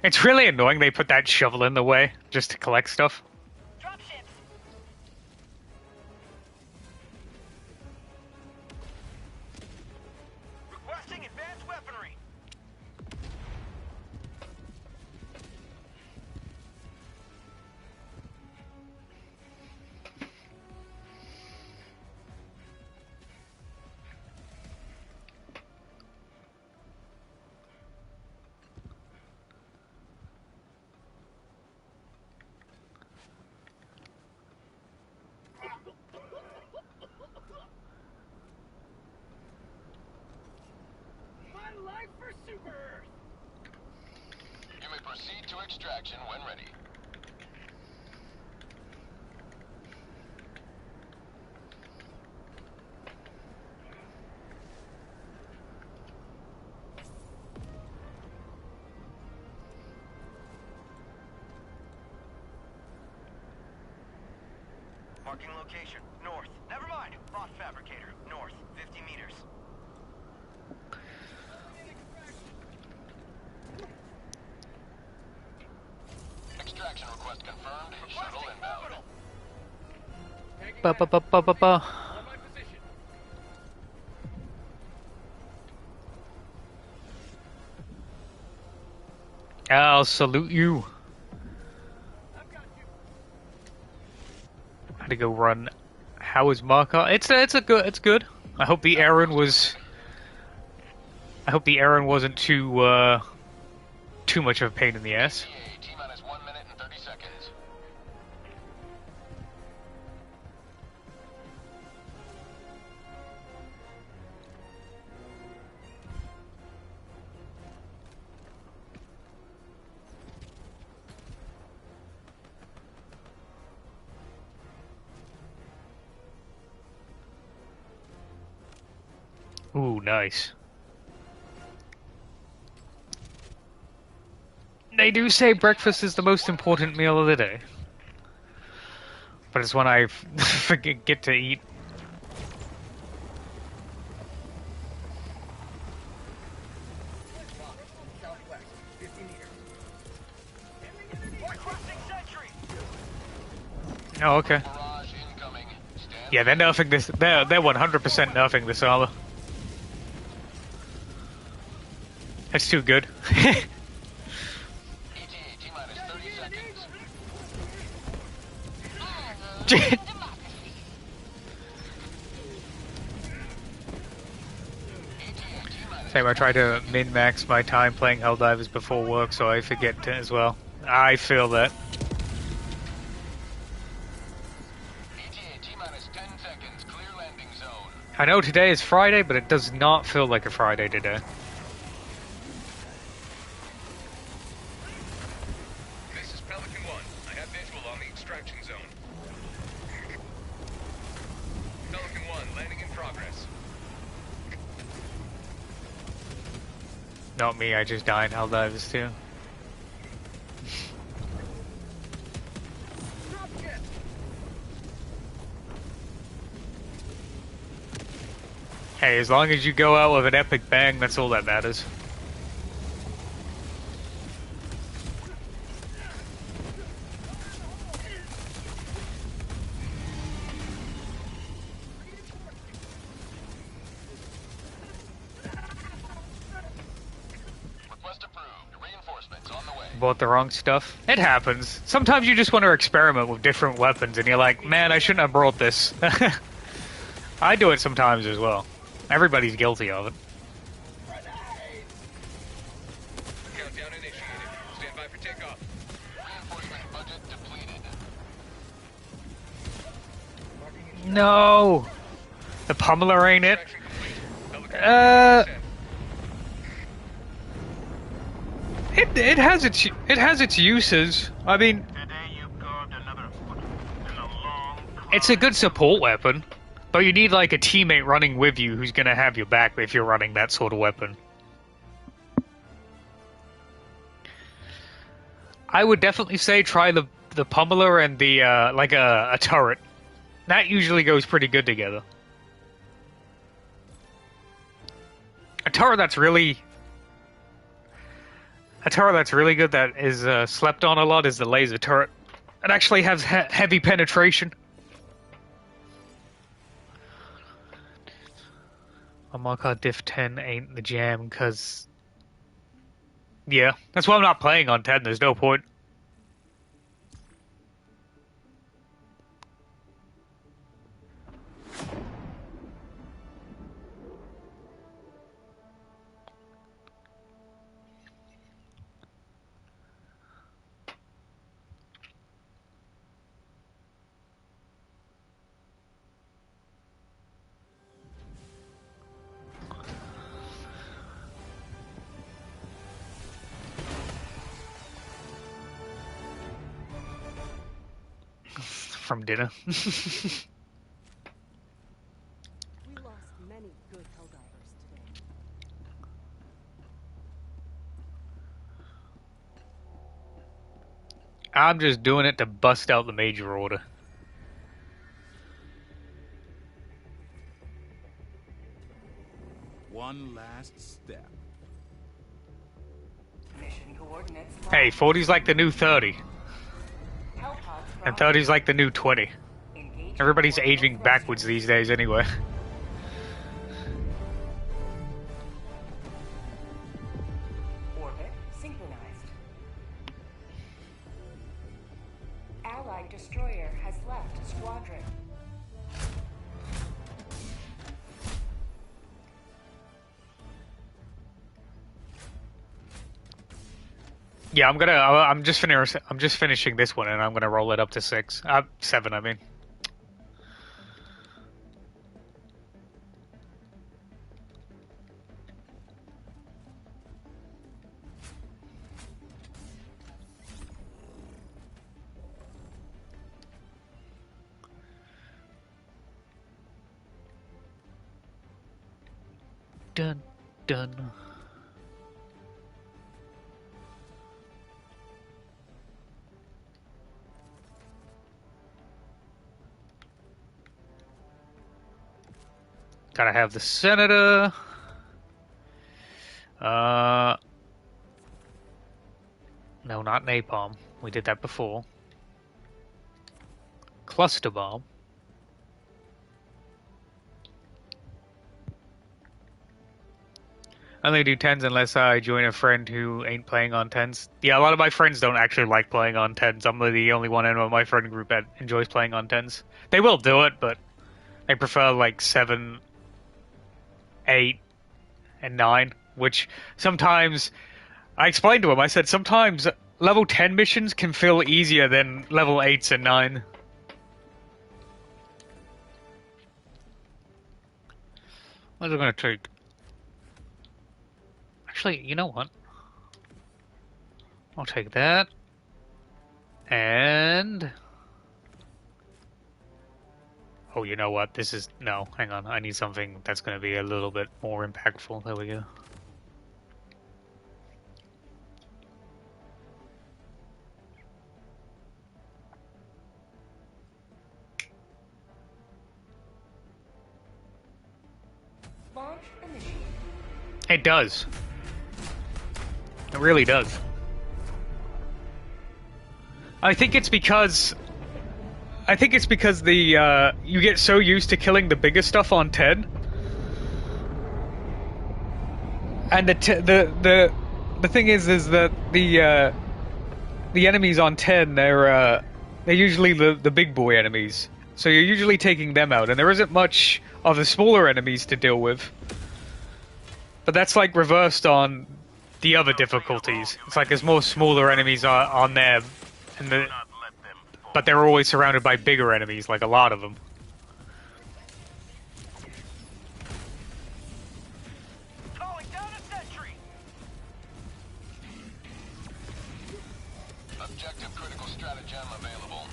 It's really annoying they put that shovel in the way just to collect stuff. Dropships. Requesting advanced weaponry. My life for Super Earth. You may proceed to extraction when ready. Marking location. North. Never mind. Bot fabricator. North. 50 meters. Extraction request confirmed. Shuttle Requesting inbound. orbital. Taking Ba ba ba ba ba ba. on my position. I'll salute you. I've got you. Had to go run Howard's marker. It's good. I hope the errand wasn't too much of a pain in the ass. T minus 1 minute and 30 seconds. Ooh, nice. They do say breakfast is the most important meal of the day. But it's when I get to eat. Southwest. 50 meters. Requesting sentry. Oh, okay. Barrage incoming. Stand Yeah, they're nerfing this. They're 100% nerfing this armor. That's too good. ETA T minus 30 seconds. Same, I try to min-max my time playing Helldivers before work, so I forget to as well. I feel that. ETA T minus 10 seconds. Clear landing zone. I know today is Friday, but it does not feel like a Friday today. This is Pelican 1. I have visual on the extraction zone. Pelican 1, landing in progress. Not me, I just die in Helldivers too. Hey, as long as you go out with an epic bang, that's all that matters. Request approved. Reinforcements on the way. Bought the wrong stuff. It happens. Sometimes you just want to experiment with different weapons, and you're like, man, I shouldn't have brought this. I do it sometimes as well. Everybody's guilty of it. Countdown initiated. Stand by for takeoff. Reinforcement budget depleted. No! The pummeler ain't it? Extraction complete. Helicopter descent. It has its uses. I mean, Today you carved another foot in a long it's a good support weapon, but you need like a teammate running with you who's gonna have your back if you're running that sort of weapon. I would definitely say try the pummeler and the like a turret. That usually goes pretty good together. A turret that's really good that is slept on a lot is the laser turret. It actually has heavy penetration. A Markar Diff 10 ain't the jam, cause yeah, that's why I'm not playing on 10. There's no point. From dinner. We lost many good Helldivers today. I'm just doing it to bust out the major order. One last step. Mission coordinates. Hey, 40's like the new 30, Hellpods and 30's like the new 20. engaging Everybody's orbital aging thrusters. backwards these days anyway. Orbit synchronized. Allied destroyer has left squadron. Yeah, I'm just finishing this one, and I'm gonna roll it up to 6, 7. I mean. Dun dun. Gotta have the senator. No, not napalm. We did that before. Cluster bomb. I only do 10s unless I join a friend who ain't playing on 10s. Yeah, a lot of my friends don't actually like playing on 10s. I'm the only one in my friend group that enjoys playing on 10s. They will do it, but they prefer like 7, 8, and 9, which sometimes I explained to him. I said sometimes level 10 missions can feel easier than level 8s and 9. What's it gonna take? Actually, you know what? I'll take that. And oh, you know what? This is no. Hang on. I need something that's gonna be a little bit more impactful. There we go. initiated. It does. It really does. I think it's because the you get so used to killing the bigger stuff on 10, and the thing is that the enemies on 10 they're usually the big boy enemies, so you're usually taking them out, and there isn't much of the smaller enemies to deal with. But that's like reversed on the other difficulties. It's like there's more smaller enemies on there, and Do not let them fall. but they're always surrounded by bigger enemies, like a lot of them. Calling down a sentry. Objective critical stratagem available.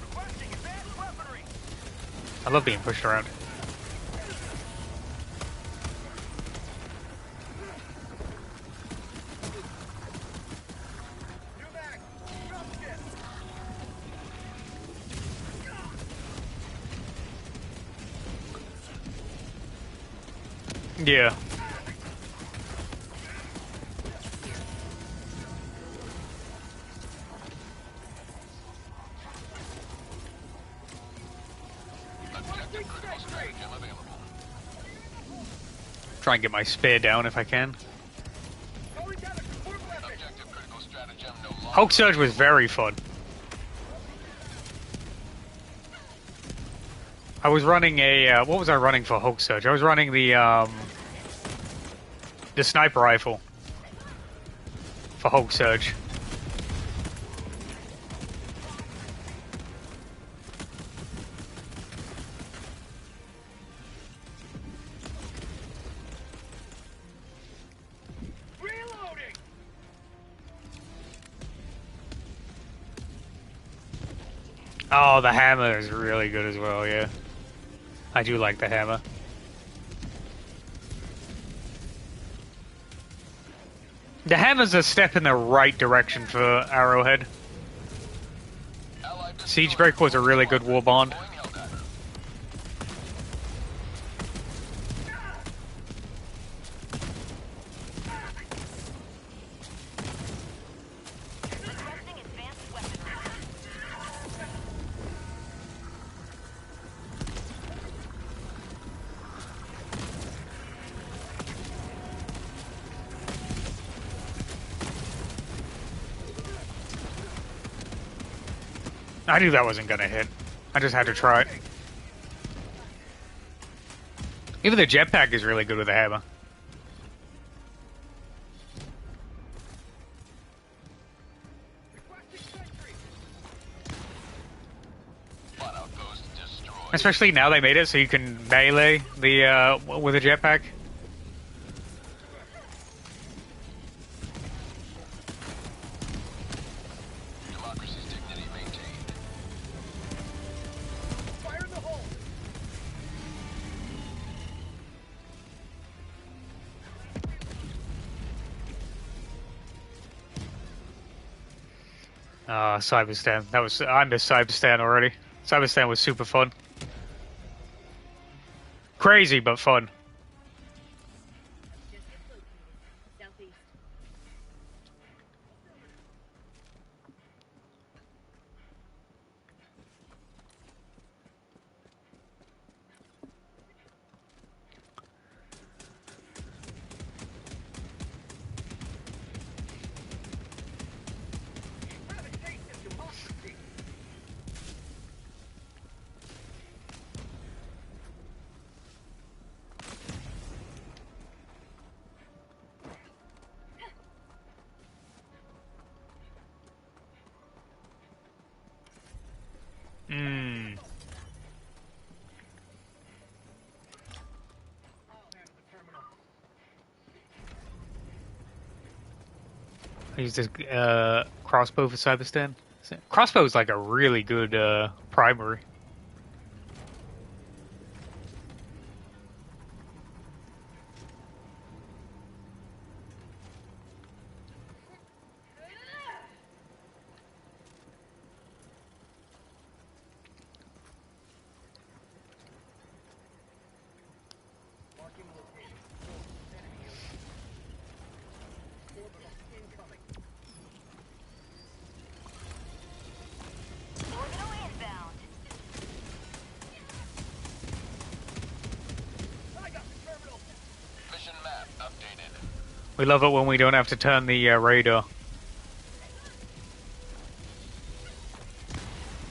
Requesting advanced weaponry. I love being pushed around. New mag. Drop ship. Yeah. Objective critical stratagem available. Try and get my spear down if I can. Calling down a support weapon. Objective critical stratagem no longer. Hulk Surge was very fun. I was running a what was I running for Hulk Surge? I was running the sniper rifle for Hulk Surge. Reloading. Oh, the hammer is really good as well, yeah. I do like the hammer. The hammer's a step in the right direction for Arrowhead. Allied Siegebreak was a really good war bond. deploying Helldiver. Requesting advanced weaponry. I knew that wasn't gonna hit. I just had to try it. Even the jetpack is really good with the hammer. Requesting sentry. Spot outpost destroyed. Especially now they made it so you can melee the with a jetpack. Democracy's dignity maintained. Fire in the hole. Cyberstan. I missed Cyberstan already. Cyberstan was super fun. Crazy but fun. Southeast. Have a taste of democracy. Mmm. I'll handle the terminal. I used this crossbow for Cyberstan. Crossbow is like a really good primary. Marking location. We love it when we don't have to turn the radar.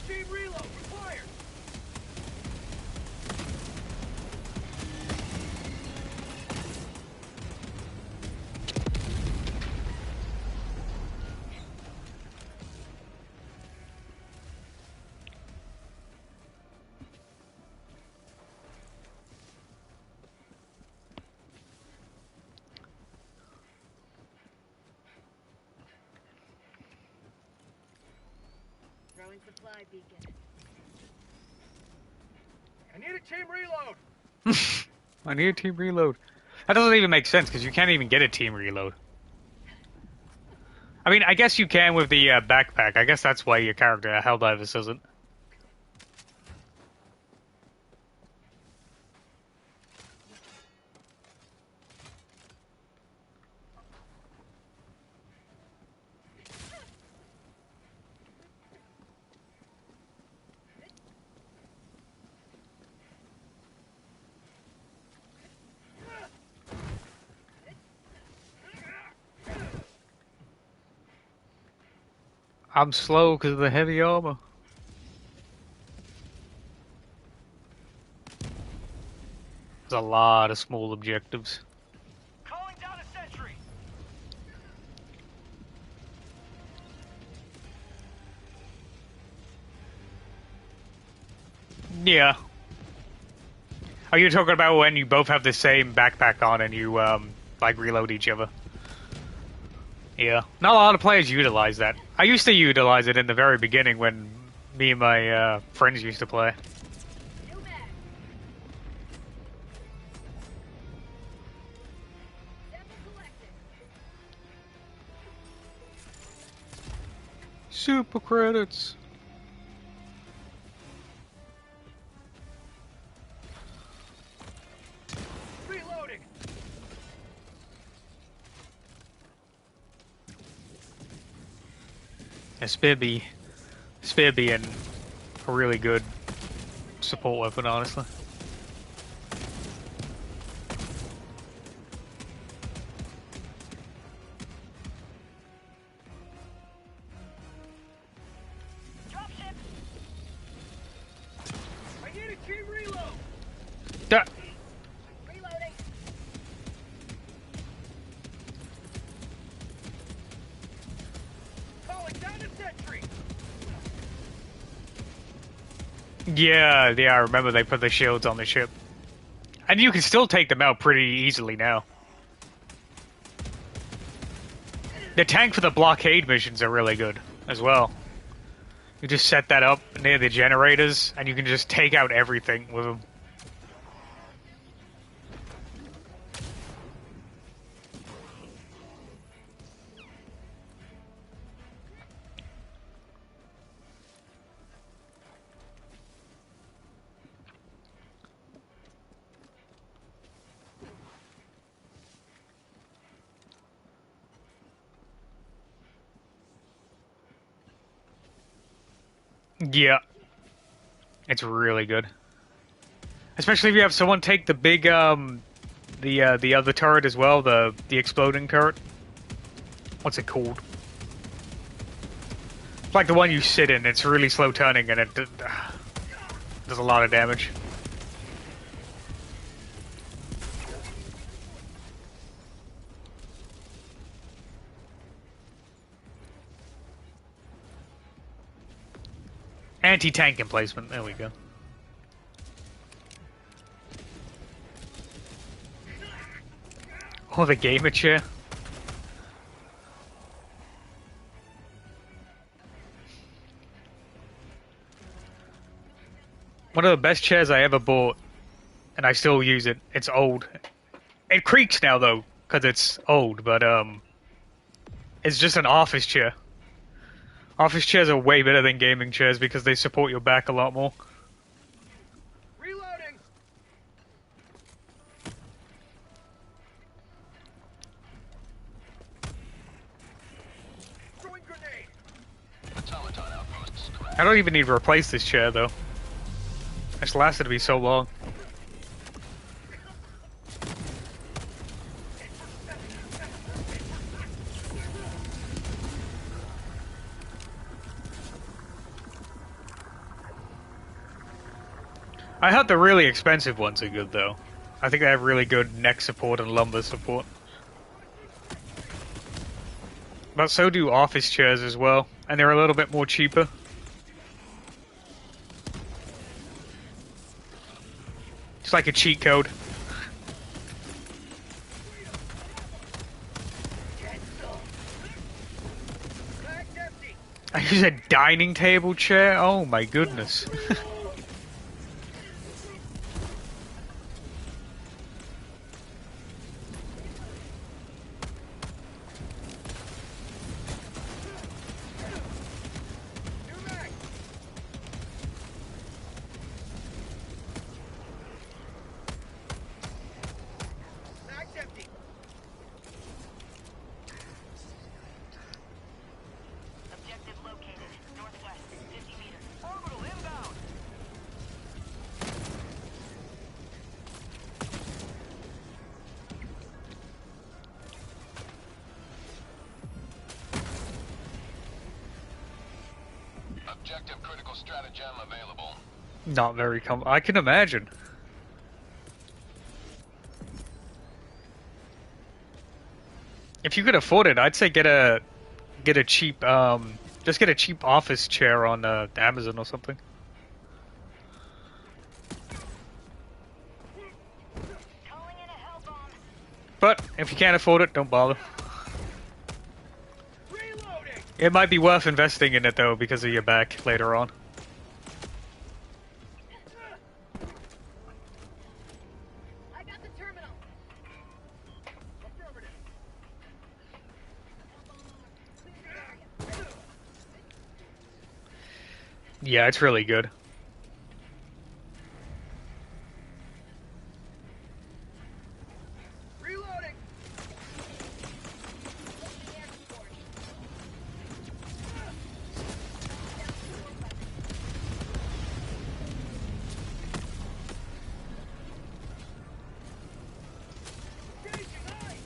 Team reload required. Throwing supply beacon. I need a team reload. I need a team reload. That doesn't even make sense because you can't even get a team reload. I mean, I guess you can with the backpack. I guess that's why your character Helldivers doesn't. I'm slow because of the heavy armor. There's a lot of small objectives. Calling down a sentry. Yeah. Are you talking about when you both have the same backpack on and you, like, reload each other? Yeah. Not a lot of players utilize that. I used to utilize it in the very beginning when me and my, friends used to play. New mag. Sample collected. Super credits. Reloading. Yeah, Spear being a really good support weapon, honestly. Dropship. I need a team reload. Da- Reloading. Calling down a sentry. Yeah, I remember they put the shields on the ship. And you can still take them out pretty easily now. The tank for the blockade missions are really good as well. You just set that up near the generators, and you can just take out everything with them. Yeah. It's really good. Especially if you have someone take the big, the other turret as well, the exploding turret. What's it called? It's like the one you sit in. It's really slow turning and it does a lot of damage. Anti-tank emplacement. There we go. Oh, the gamer chair. One of the best chairs I ever bought, and I still use it. It's old. It creaks now though, because it's old, but it's just an office chair. Office chairs are way better than gaming chairs because they support your back a lot more. Reloading. Throwing grenade. Automaton outposts correct. I don't even need to replace this chair though. It's lasted me so long. I heard the really expensive ones are good though. I think they have really good neck support and lumbar support. But so do office chairs as well, and they're a little bit more cheaper. It's like a cheat code. Bag's empty. I use a dining table chair? Oh my goodness. New mag. Bag's empty. Objective located. Northwest, 50 meters. Orbital inbound. Objective critical stratagem available. Not very I can imagine. If you could afford it, I'd say get a cheap just get a cheap office chair on Amazon or something. Calling in a hell bomb. But if you can't afford it, don't bother. Reloading. It might be worth investing in it though because of your back later on. I got the terminal. Affirmative. Yeah, it's really good. Reloading. Changing eye.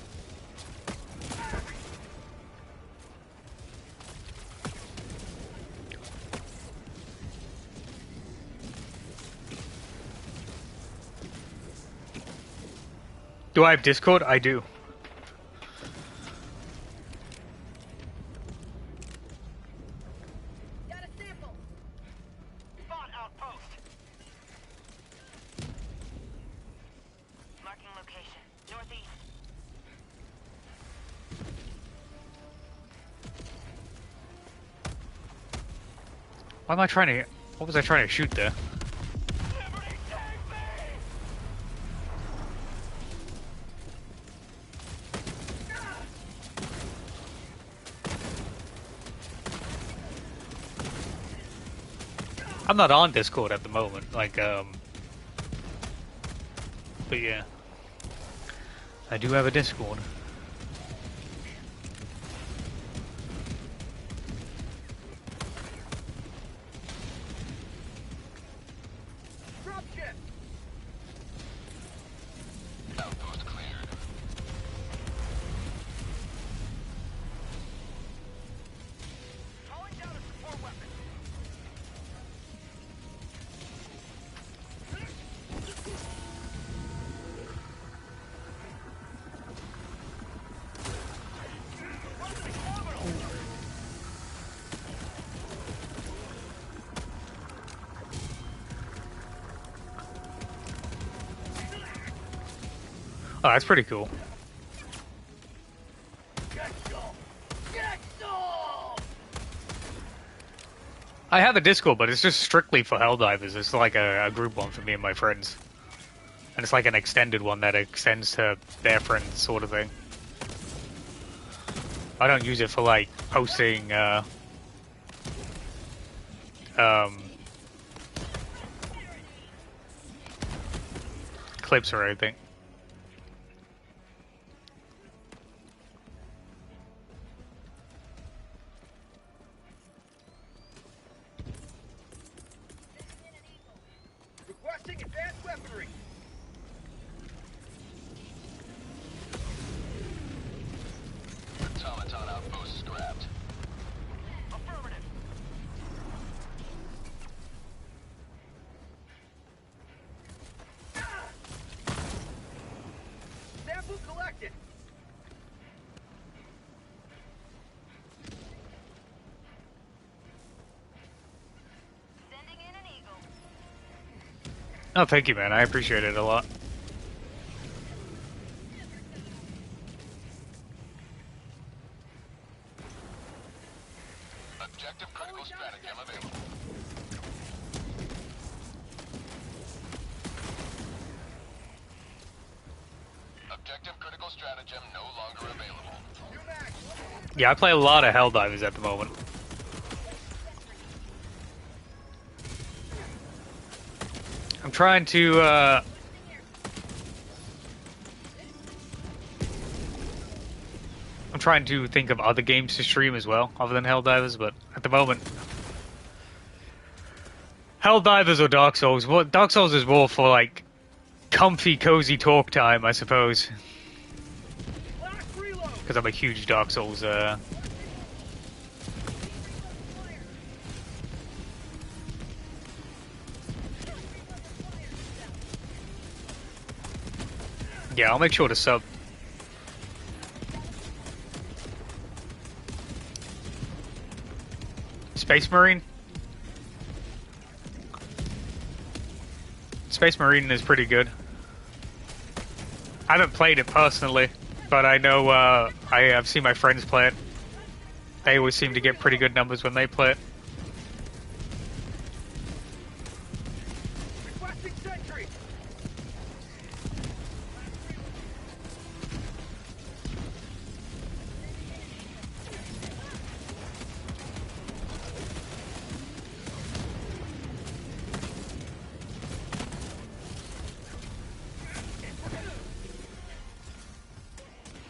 Do I have Discord? I do. Got a sample. Spot outpost. Marking location. Northeast. Why am I trying to... What was I trying to shoot there? I'm not on Discord at the moment, like, but yeah. I do have a Discord. Dropship. Outpost cleared. Calling down a support weapon. Oh, that's pretty cool. Get some. Get some. I have a Discord, but it's just strictly for Helldivers. It's like a group one for me and my friends. And it's like an extended one that extends to their friends sort of thing. I don't use it for like posting clips or anything. Requesting advanced weaponry. Automaton outpost scrapped. Affirmative. detected. Sending in an eagle. Oh, thank you, man. I appreciate it a lot. Objective critical stratagem available. Objective critical stratagem no longer available. New mag. Yeah, I play a lot of Helldivers at the moment. I'm trying to, I'm trying to think of other games to stream as well, other than Helldivers, but at the moment, Helldivers or Dark Souls. Well, Dark Souls is more for, like, comfy, cozy talk time, I suppose. Last reload. Because I'm a huge Dark Souls, Yeah, I'll make sure to sub. Space Marine? Space Marine is pretty good. I haven't played it personally, but I know I have seen my friends play it. They always seem to get pretty good numbers when they play it. Requesting sentry.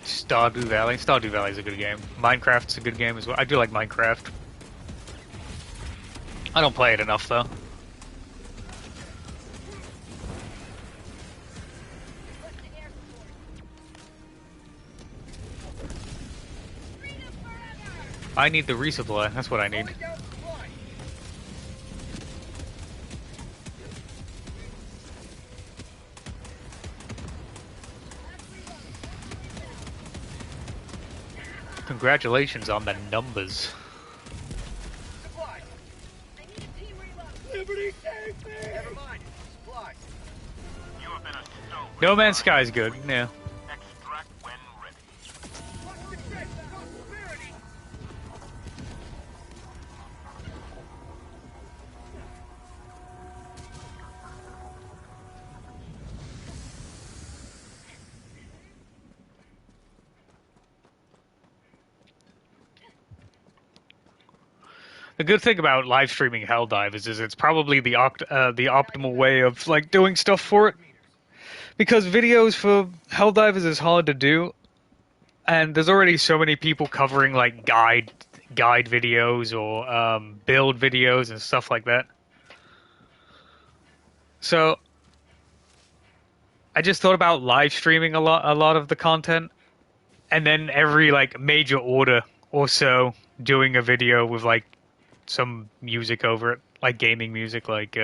Stardew Valley. Stardew Valley is a good game. Minecraft's a good game as well. I do like Minecraft. I don't play it enough though. I need the resupply. That's what I need. Calling down supply. Congratulations on the numbers. Supply. I need a team reload. Liberty save me. Never mind. Supply. You have been a stone. No Man's Sky is good. Yeah. Extract when ready. Watch success. Prosperity. The good thing about live streaming Helldivers is it's probably the optimal way of like doing stuff for it. Because videos for Helldivers is hard to do, and there's already so many people covering like guide videos or build videos and stuff like that. So I just thought about live streaming a lot of the content, and then every like major order or so doing a video with like some music over it, like gaming music, like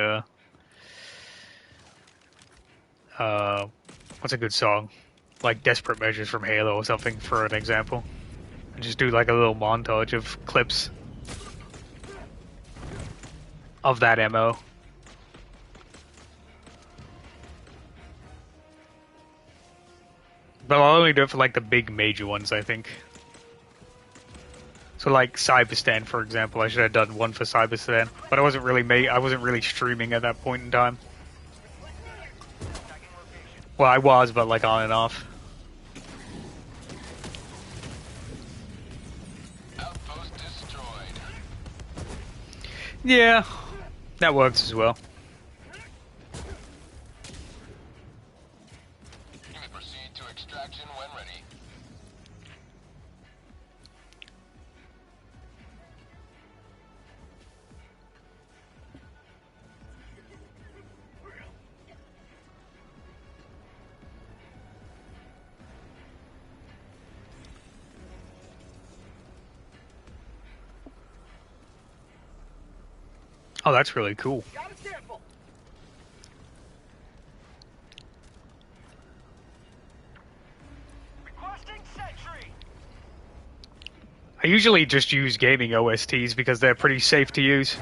what's a good song? Like Desperate Measures from Halo or something, for an example. And just do like a little montage of clips of that MO. But I'll only do it for like the big major ones, I think. So like Cyberstan, for example, I should have done one for Cyberstan, but I wasn't really streaming at that point in time. Well, I was, but like on and off. Outpost destroyed. Yeah, that works as well. You may proceed to extraction when ready. Oh, that's really cool. Got a sample. I usually just use gaming OSTs because they're pretty safe to use.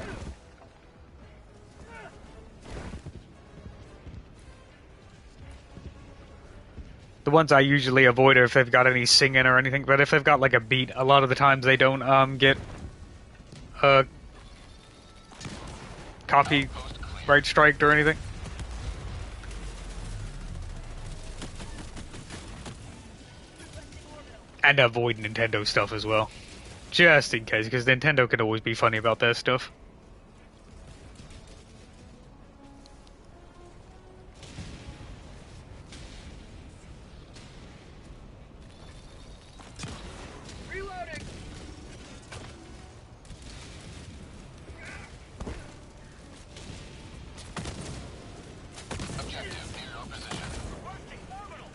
The ones I usually avoid are if they've got any singing or anything, but if they've got like a beat, a lot of the times they don't get copyright striked or anything. And avoid Nintendo stuff as well. Just in case, because Nintendo can always be funny about their stuff. Reloading. Objective near your position. Requesting orbital.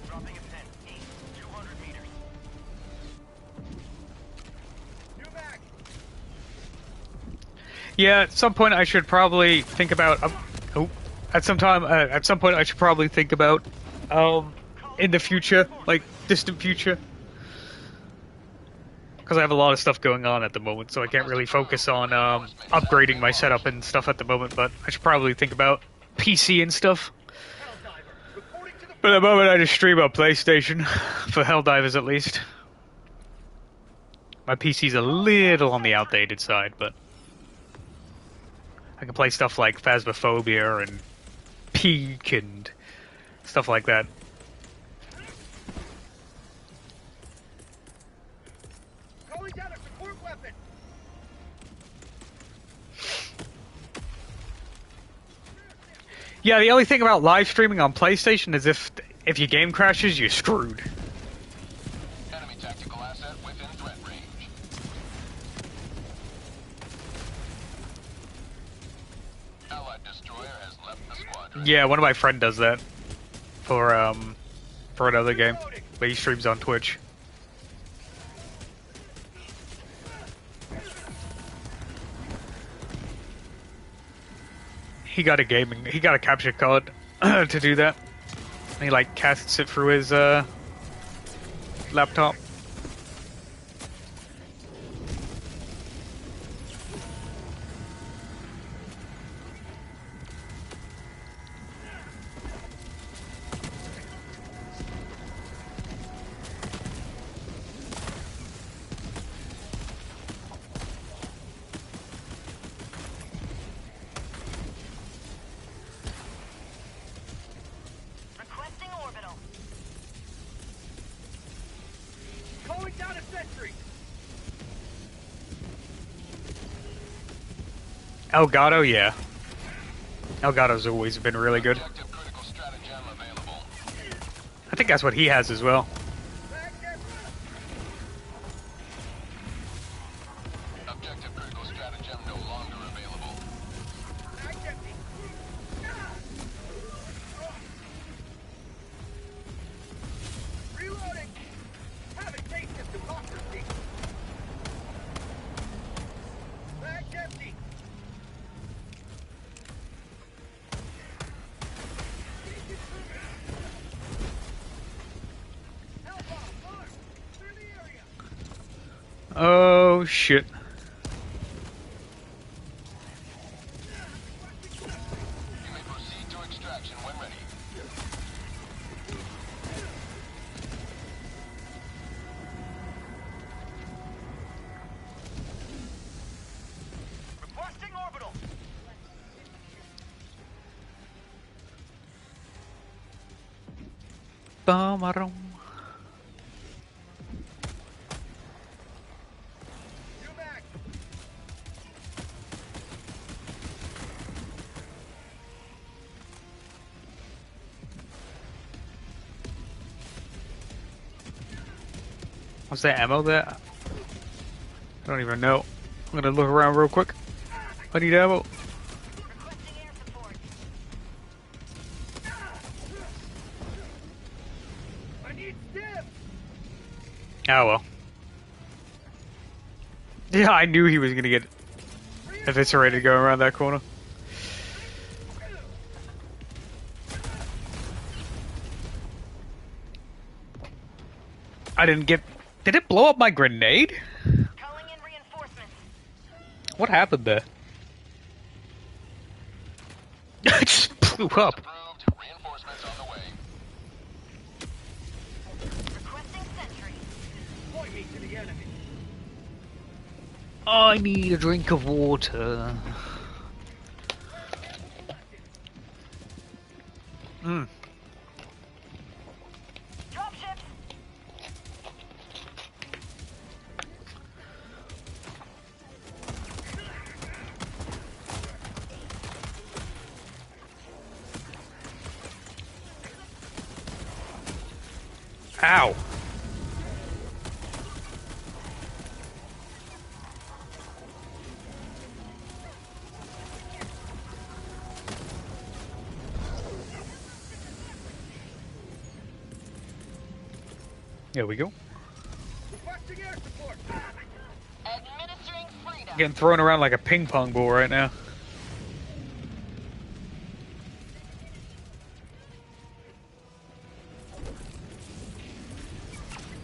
Dropping a pin. East, 200 meters. New mag. Yeah, at some point I should probably think about. At some point I should probably think about, in the future, like distant future, because I have a lot of stuff going on at the moment, so I can't really focus on upgrading my setup and stuff at the moment. But I should probably think about PC and stuff. Helldiver. Reporting to the But at the moment I just stream on PlayStation for Helldivers at least. My PC's a little on the outdated side, but I can play stuff like Phasmophobia and Peak and stuff like that. calling down a support weapon. Yeah, the only thing about live streaming on PlayStation is if your game crashes, you're screwed. Enemy tactical asset within threat range. Allied destroyer has left the squadron. Yeah, one of my friend does that for another game, but he streams on Twitch. He got a capture card to do that. And he like casts it through his laptop. Requesting orbital. Calling down a sentry. Elgato, yeah. Elgato's always been really good. Objective critical stratagem available. I think that's what he has as well. Back there. Objective critical stratagem no longer available. Back empty. Reloading. Have a taste of democracy. Back empty. Hellbomb, armed. Clear the area. Oh shit. You may proceed to extraction when ready. Requesting orbital. Bamarum. New mag. Was there ammo there? I don't even know. I'm gonna look around real quick. I need ammo. Requesting air support. I need stim. Oh well. Yeah, I knew he was gonna get eviscerated going around that corner. I didn't get... Did it blow up my grenade? Calling in reinforcements. What happened there? It just blew up. Approved. Reinforcements on the way. Requesting sentry. Point me to the enemy. I need a drink of water. Hmm. Dropships. Ow. There we go. Requesting air support. Administering freedom. Getting thrown around like a ping pong ball right now.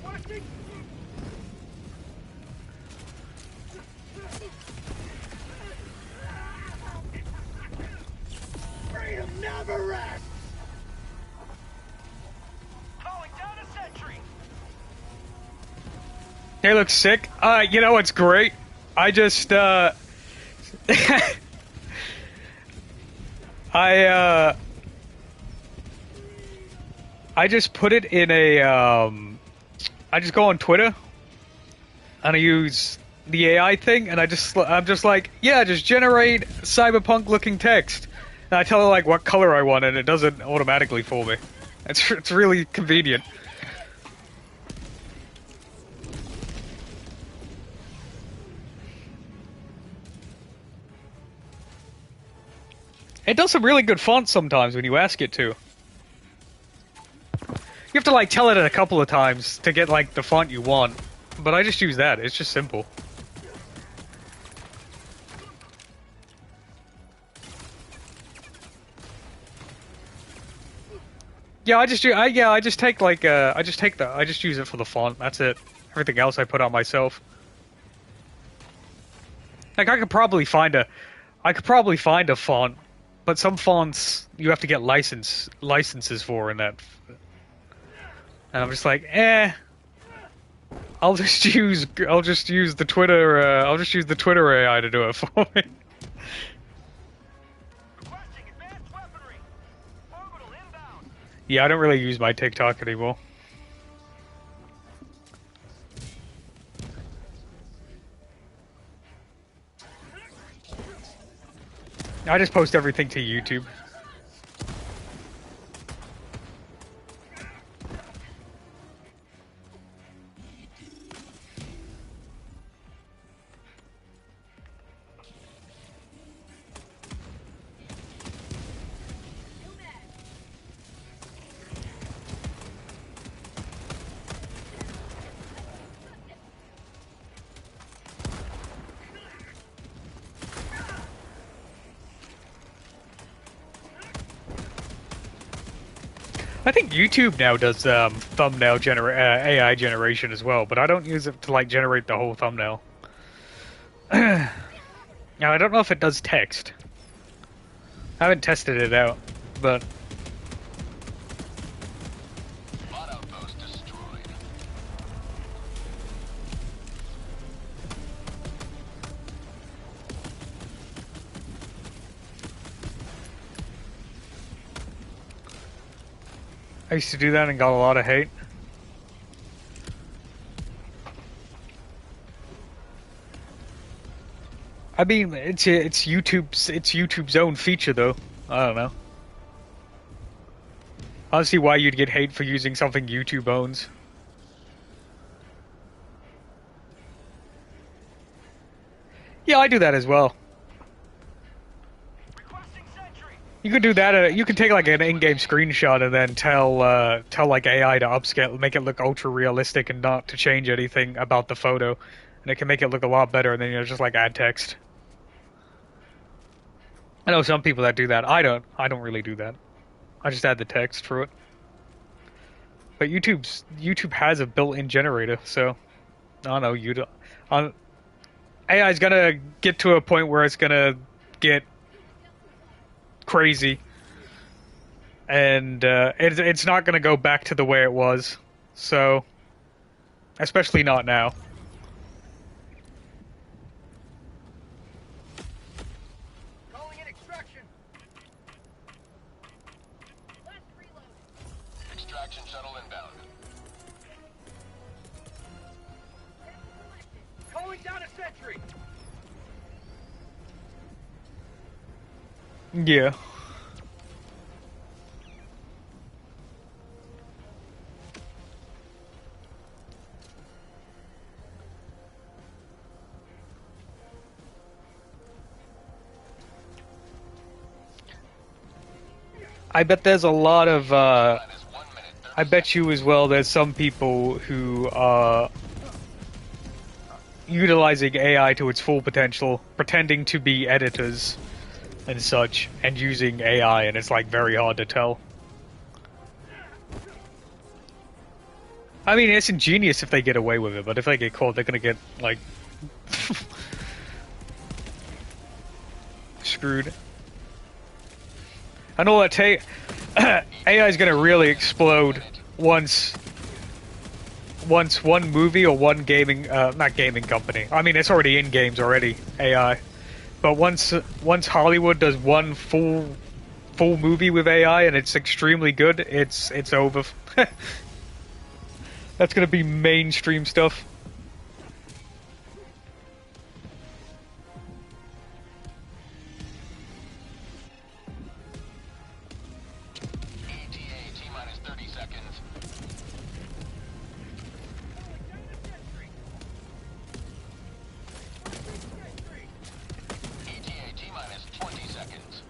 Requesting. Freedom never rests. Calling down a sentry. They look sick. You know what's great? I just, I just put it in a, I just go on Twitter, and I use the AI thing, and I'm just like, yeah, just generate cyberpunk-looking text. And I tell it, like, what color I want, and it does it automatically for me. It's really convenient. It does some really good fonts sometimes when you ask it to. You have to like tell it a couple of times to get like the font you want, but I just use that. It's just simple. Yeah, I just use it for the font. That's it. Everything else I put on myself. Like I could probably find a font, but some fonts you have to get licenses for in that. And I'm just like, I'll just use the Twitter AI to do it for me. Requesting advanced weaponry. Orbital inbound. Yeah, I don't really use my TikTok anymore. I just post everything to YouTube. I think YouTube now does thumbnail AI generation as well, but I don't use it to like generate the whole thumbnail. Now I don't know if it does text. I haven't tested it out, but Bot outpost destroyed. I used to do that and got a lot of hate. I mean, it's YouTube's own feature though. I don't know. I don't see why you'd get hate for using something YouTube owns. Yeah, I do that as well. Requesting sentry. You could do that. You could take like an in-game screenshot and then tell like AI to upscale, make it look ultra realistic, and not to change anything about the photo, and it can make it look a lot better. And then just like add text. I know some people that do that. I don't. I don't really do that. I just add the text through it. But YouTube has a built-in generator, so I don't know. AI is gonna get to a point where it's gonna get crazy, and it's not gonna go back to the way it was. So, especially not now. Calling in extraction. Last reload. Extraction shuttle inbound. Calling down a sentry. Yeah. I bet there's a lot of, Minus 1 minute, 30 I bet you as well there's some people who are utilizing AI to its full potential, pretending to be editors and such, and using AI, and it's like very hard to tell. I mean, it's ingenious if they get away with it, but if they get caught, they're gonna get, like, screwed. I know that AI is gonna really explode once one movie or one gaming, not gaming company. I mean, it's already in games already, AI. But once Hollywood does one full movie with AI and it's extremely good, it's over. That's gonna be mainstream stuff. ETA T minus 30 seconds. ETA T minus 20 seconds.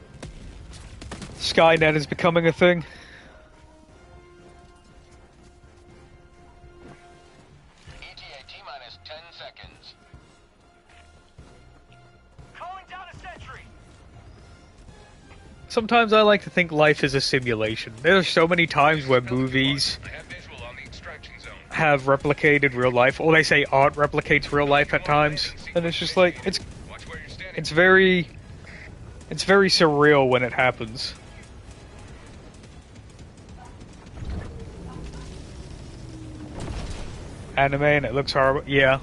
Skynet is becoming a thing. ETA T minus 10 seconds. Calling down a sentry. Sometimes I like to think life is a simulation. There are so many times where movies I have visual on the extraction zone. have replicated real life, or they say art replicates real life at times, and it's just like Watch where you're standing. it's very surreal when it happens. Anime and it looks horrible. Yeah,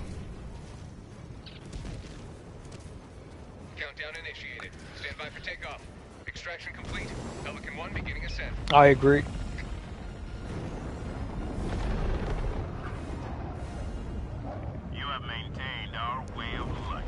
Countdown initiated. Stand by for takeoff. Extraction complete. Pelican 1 beginning ascent. I agree. You have maintained our way of life.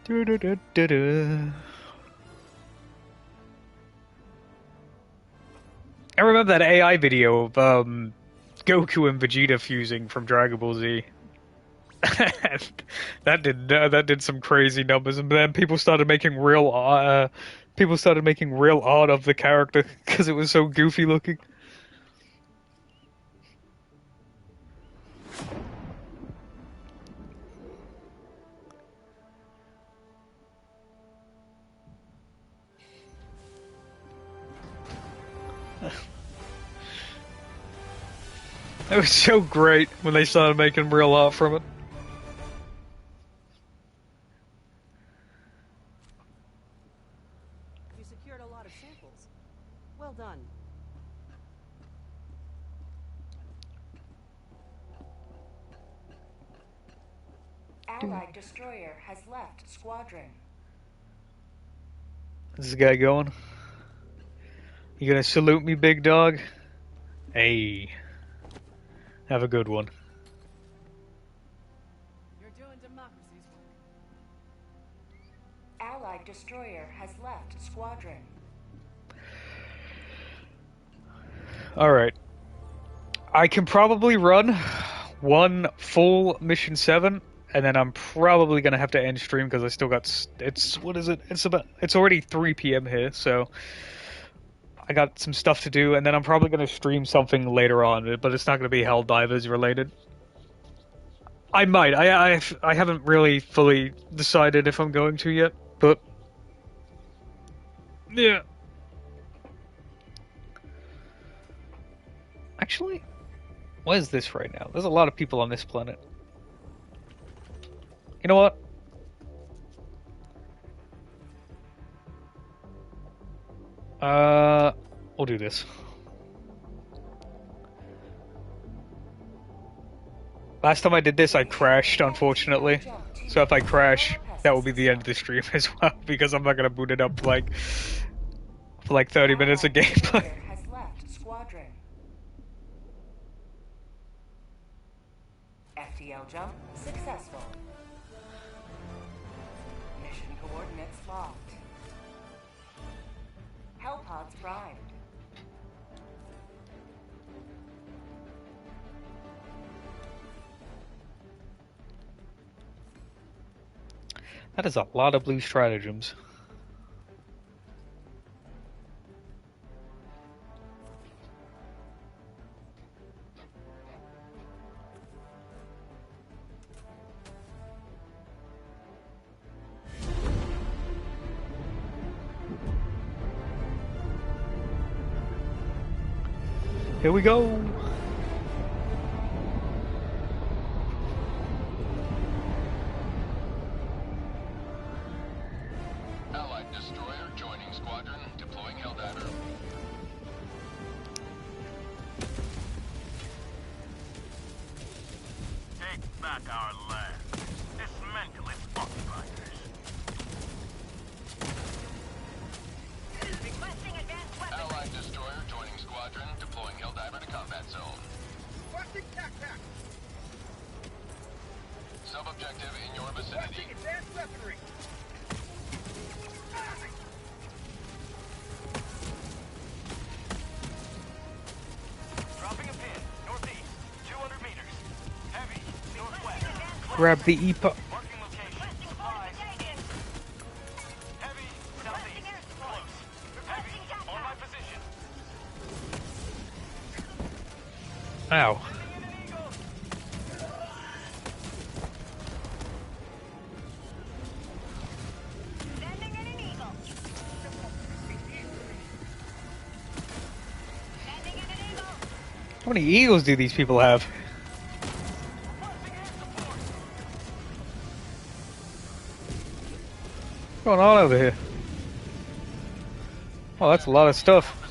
Do-do-do-do-do. I remember that AI video of Goku and Vegeta fusing from Dragon Ball Z. that did some crazy numbers, and then people started making real art of the character because it was so goofy looking. It was so great when they started making real art from it. You secured a lot of samples. Well done. Allied destroyer has left squadron. Is this guy going? You gonna salute me, big dog? Hey. Have a good one. You're doing democracy's work. Allied destroyer has left squadron. Alright. I can probably run one full mission 7, and then I'm probably gonna have to end stream because I still got. It's what is it? It's already 3 p.m. here, so I got some stuff to do, and then I'm probably gonna stream something later on, but it's not gonna be Helldivers related. I might. I haven't really fully decided if I'm going to yet, but yeah. Actually, what is this right now? There's a lot of people on this planet. You know what? We'll do this. Last time I did this, I crashed, unfortunately. So if I crash, that will be the end of the stream as well, because I'm not gonna boot it up for like 30 minutes of gameplay. Has left squadron. FTL jump successful. Mission coordinates locked. Hellpods primed. That is a lot of blue stratagems. Here we go. Allied destroyer joining squadron, deploying Helldiver. Take back our land. Dismantle its occupiers. Requesting advanced weapons. Allied destroyer joining squadron, deploying Helldiver to combat zone. Requesting tac-tac. Sub-objective in your vicinity. Requesting advanced weaponry. Dropping a pin. Northeast. 200 meters. Heavy. Northwest. Grab the EPA. Marking location. Supplies. Heavy. Southeast. Close. Heavy. On my position. Ow. Sending in an eagle. Sending in an eagle. How many eagles do these people have? What's going on over here? Oh, that's a lot of stuff.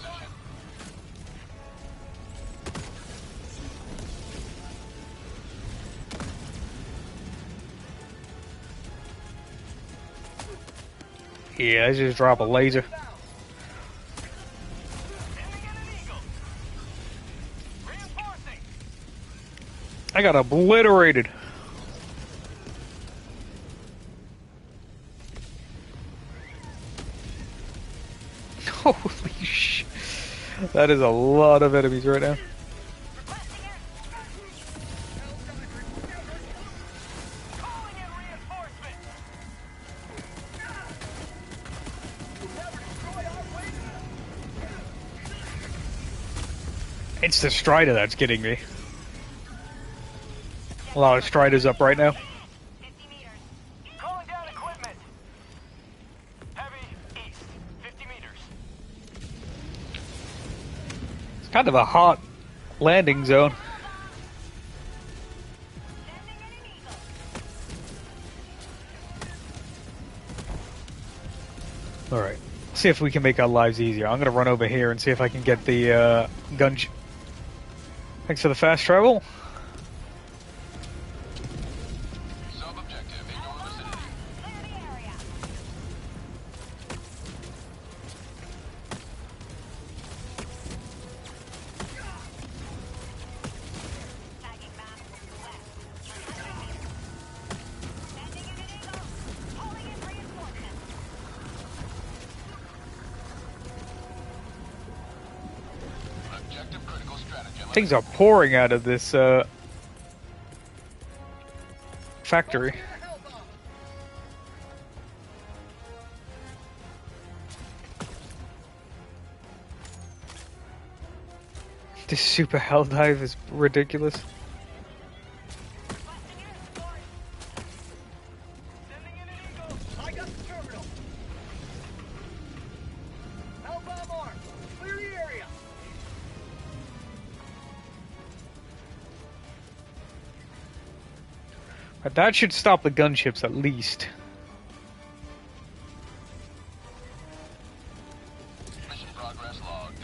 Yeah, let's just drop a laser. Reinforcing. I got obliterated. Holy sh! That is a lot of enemies right now. Calling in reinforcement. It's the Strider that's getting me. A lot of Striders up right now. 50 meters. Calling down equipment. Heavy. East. 50 meters. It's kind of a hot landing zone. Sending in an eagle. Alright. See if we can make our lives easier. I'm gonna run over here and see if I can get the gun. Thanks for the fast travel. Sub-objective in your vicinity. Clear the area. Tagging map. West. Sending in an eagle. Calling in reinforcements. Objective critical. Things are pouring out of this factory. This super hell dive is ridiculous. Sending in an eagle. I got the terminal. Hellbomb arm. Clear the area. But that should stop the gunships at least. Mission progress logged.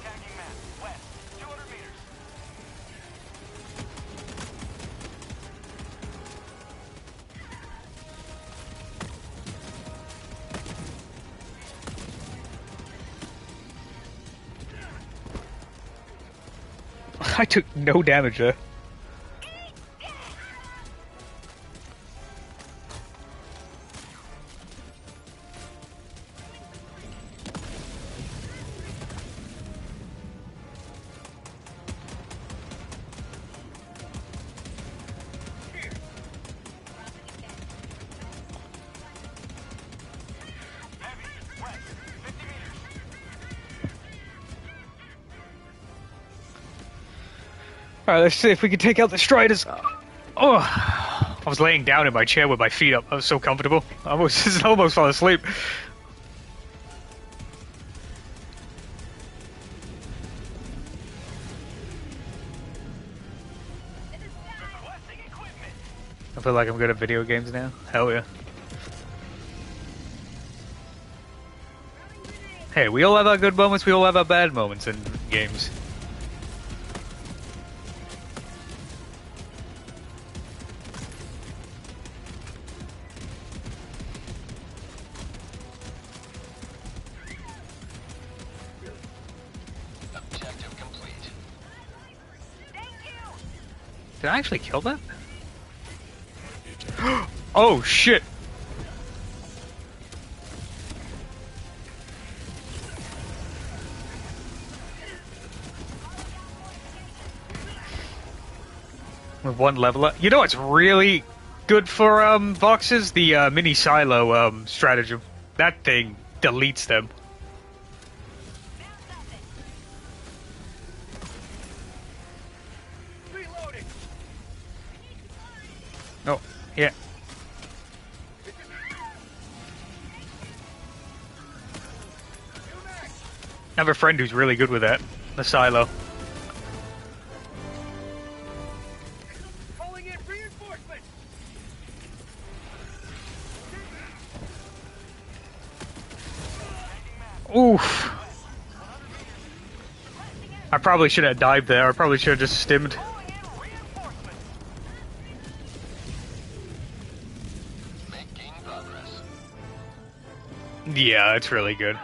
Tagging map. West. 200 meters. I took no damage there. Heavy. West. 50 meters. Alright, let's see if we can take out the Striders. Oh, I was laying down in my chair with my feet up. I was so comfortable. I almost fell asleep. Requesting equipment. I feel like I'm good at video games now. Hell yeah. Hey, we all have our good moments, we all have our bad moments in games. Objective complete. Did I actually kill that? Oh shit! With one leveler. You know what's really good for boxes? The mini silo stratagem. That thing deletes them. Reloading. Oh, yeah. I have a friend who's really good with that. The silo. Calling in reinforcements. Oof. I probably should have dived there. I probably should have just stimmed. Calling in reinforcements. Making progress. Yeah, it's really good.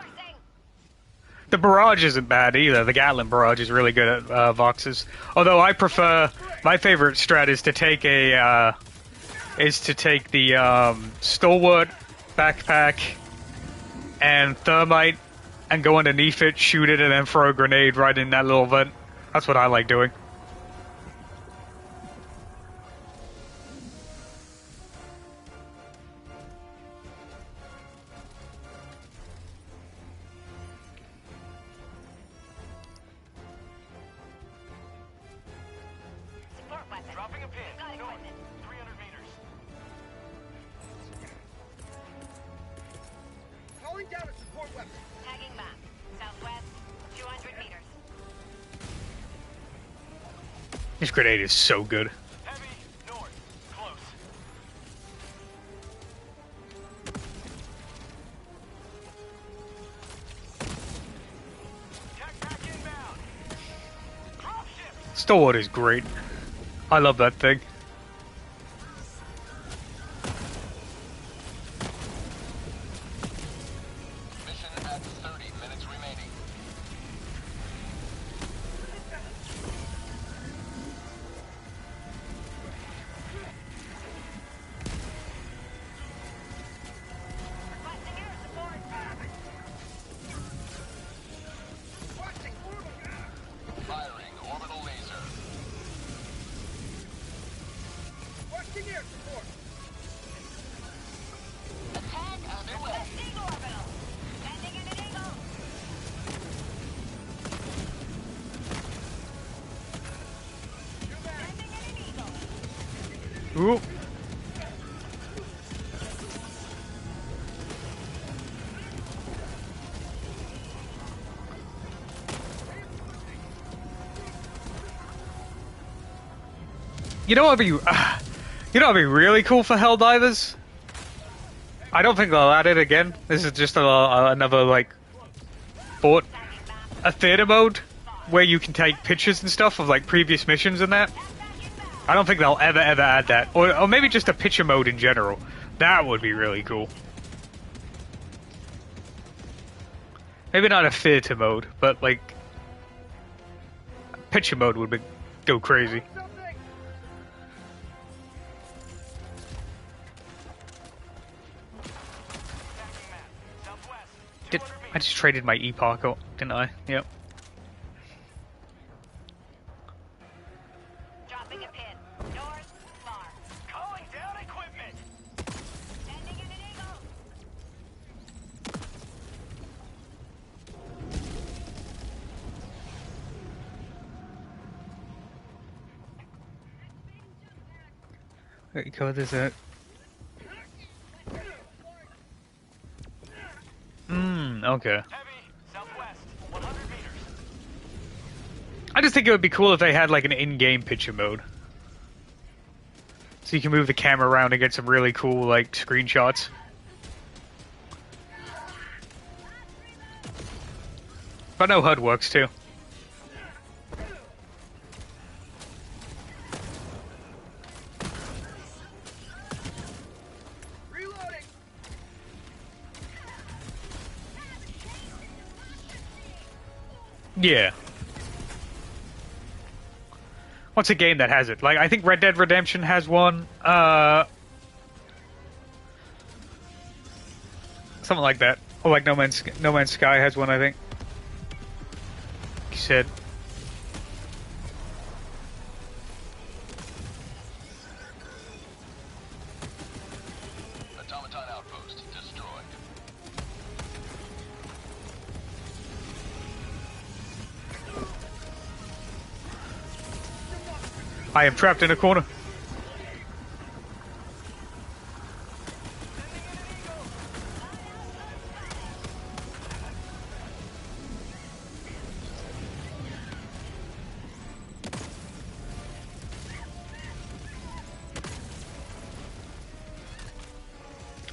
The barrage isn't bad either. The Gatlin barrage is really good at Voxes. Although I prefer, my favorite strat is to take the stalwart backpack and thermite and go underneath it, shoot it, and then throw a grenade right in that little vent. That's what I like doing. Support weapon. Dropping a pin. Got North. equipment. 300 meters. Calling down a support weapon. Tagging map. Southwest, 200 meters. This grenade is so good. Heavy. North. Close. Tech pack inbound. Drop ships. Stalwart is great. I love that thing. Mission at 30 minutes remaining. Ooh. You know what'd be, you know what'd be really cool for Helldivers? I don't think they'll add it again. This is just another, like, thought. A theater mode where you can take pictures and stuff of, like, previous missions and that. I don't think they'll ever add that. Or maybe just a picture mode in general. That would be really cool. Maybe not a theater mode, but, like, picture mode would go crazy. I just traded my epoch, didn't I? Yep. Dropping a pin. North, far. Calling down equipment. Sending in an eagle. What code is that? Okay. Heavy, southwest, 100 meters. I just think it would be cool if they had like an in-game picture mode. So you can move the camera around and get some really cool like screenshots. But no HUD works too. Reloading. Yeah. What's a game that has it? Like, I think Red Dead Redemption has one. Something like that. Or like No Man's Sky has one, I think. He said. Automaton outpost destroyed. I am trapped in a corner.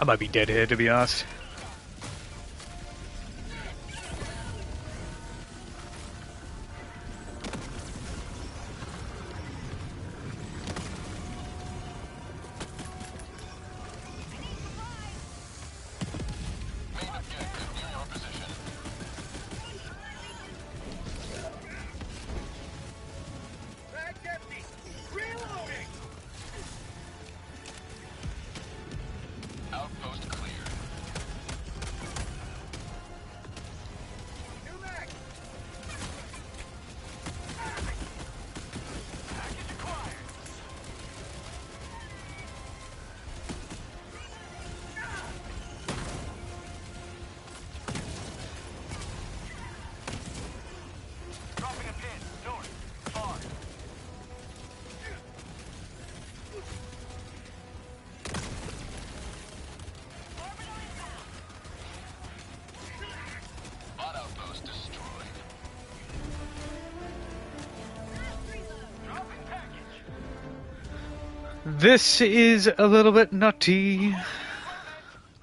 I might be dead here, to be honest. Main objective near your position. Bag's empty. Reloading. Outpost cleared. New mag. Package acquired. Dropping a pin. North. Far. Bot outpost destroyed. Dropping package. This is a little bit nutty.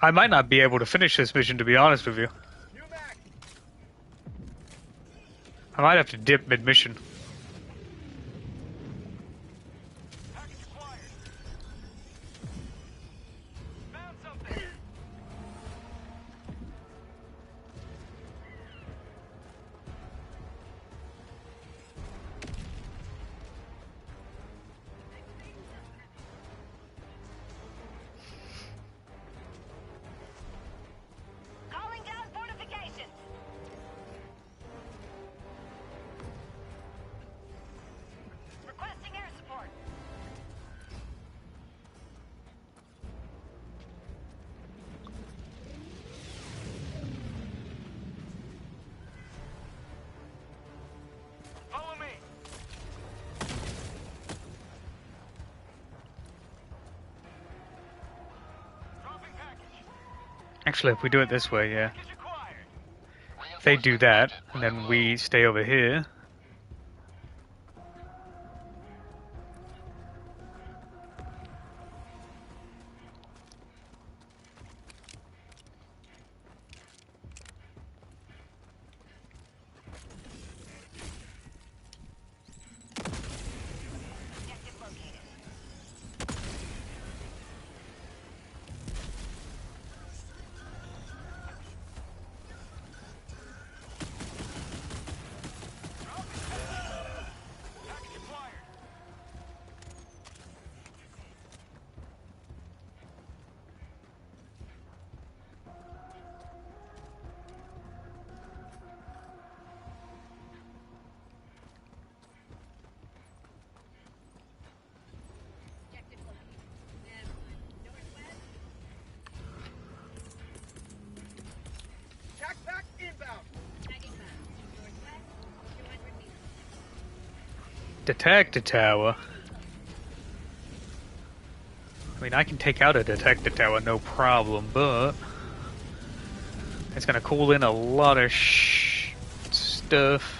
I might not be able to finish this mission, to be honest with you. New mag. I might have to dip mid-mission. Package acquired. Found something. Calling down fortifications. Actually, if we do it this way, yeah. Package acquired. If they do that, and then we stay over here. Objective located. Package acquired. Objective located. Never mind. Northwest. Tac pack inbound. Tagging map. Northwest. 200 meters. Detector tower. I mean, I can take out a detector tower, no problem, but it's gonna call in a lot of stuff.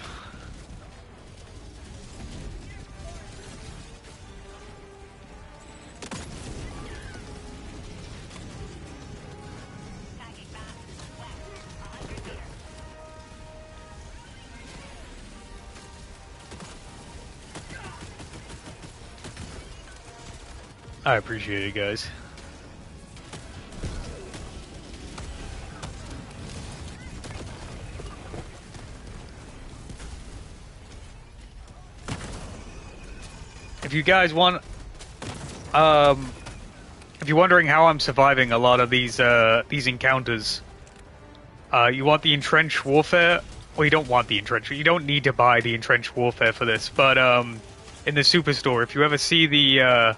Tagging map. West. 100 meters. I appreciate it, guys. If you guys want, if you're wondering how I'm surviving a lot of these encounters, you want the entrenched warfare. Well, you don't want the entrenched. You don't need to buy the entrenched warfare for this. But in the superstore, if you ever see the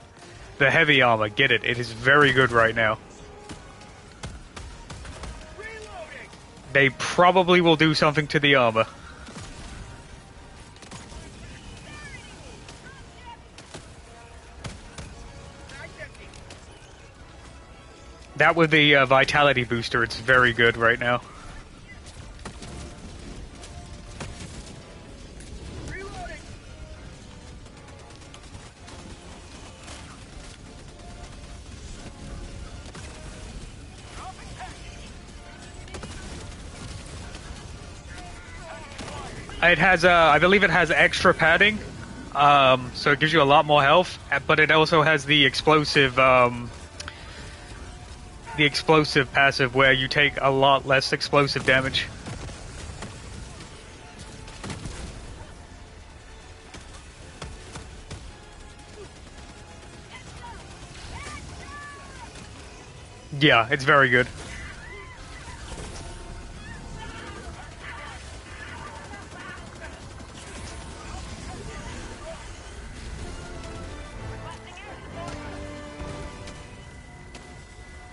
heavy armor, get it. It is very good right now. Reloading. They probably will do something to the armor. Mag's empty. That with the vitality booster, it's very good right now. Reloading. Dropping package. It has, I believe it has extra padding, so it gives you a lot more health, but it also has the explosive passive where you take a lot less explosive damage. Yeah, it's very good.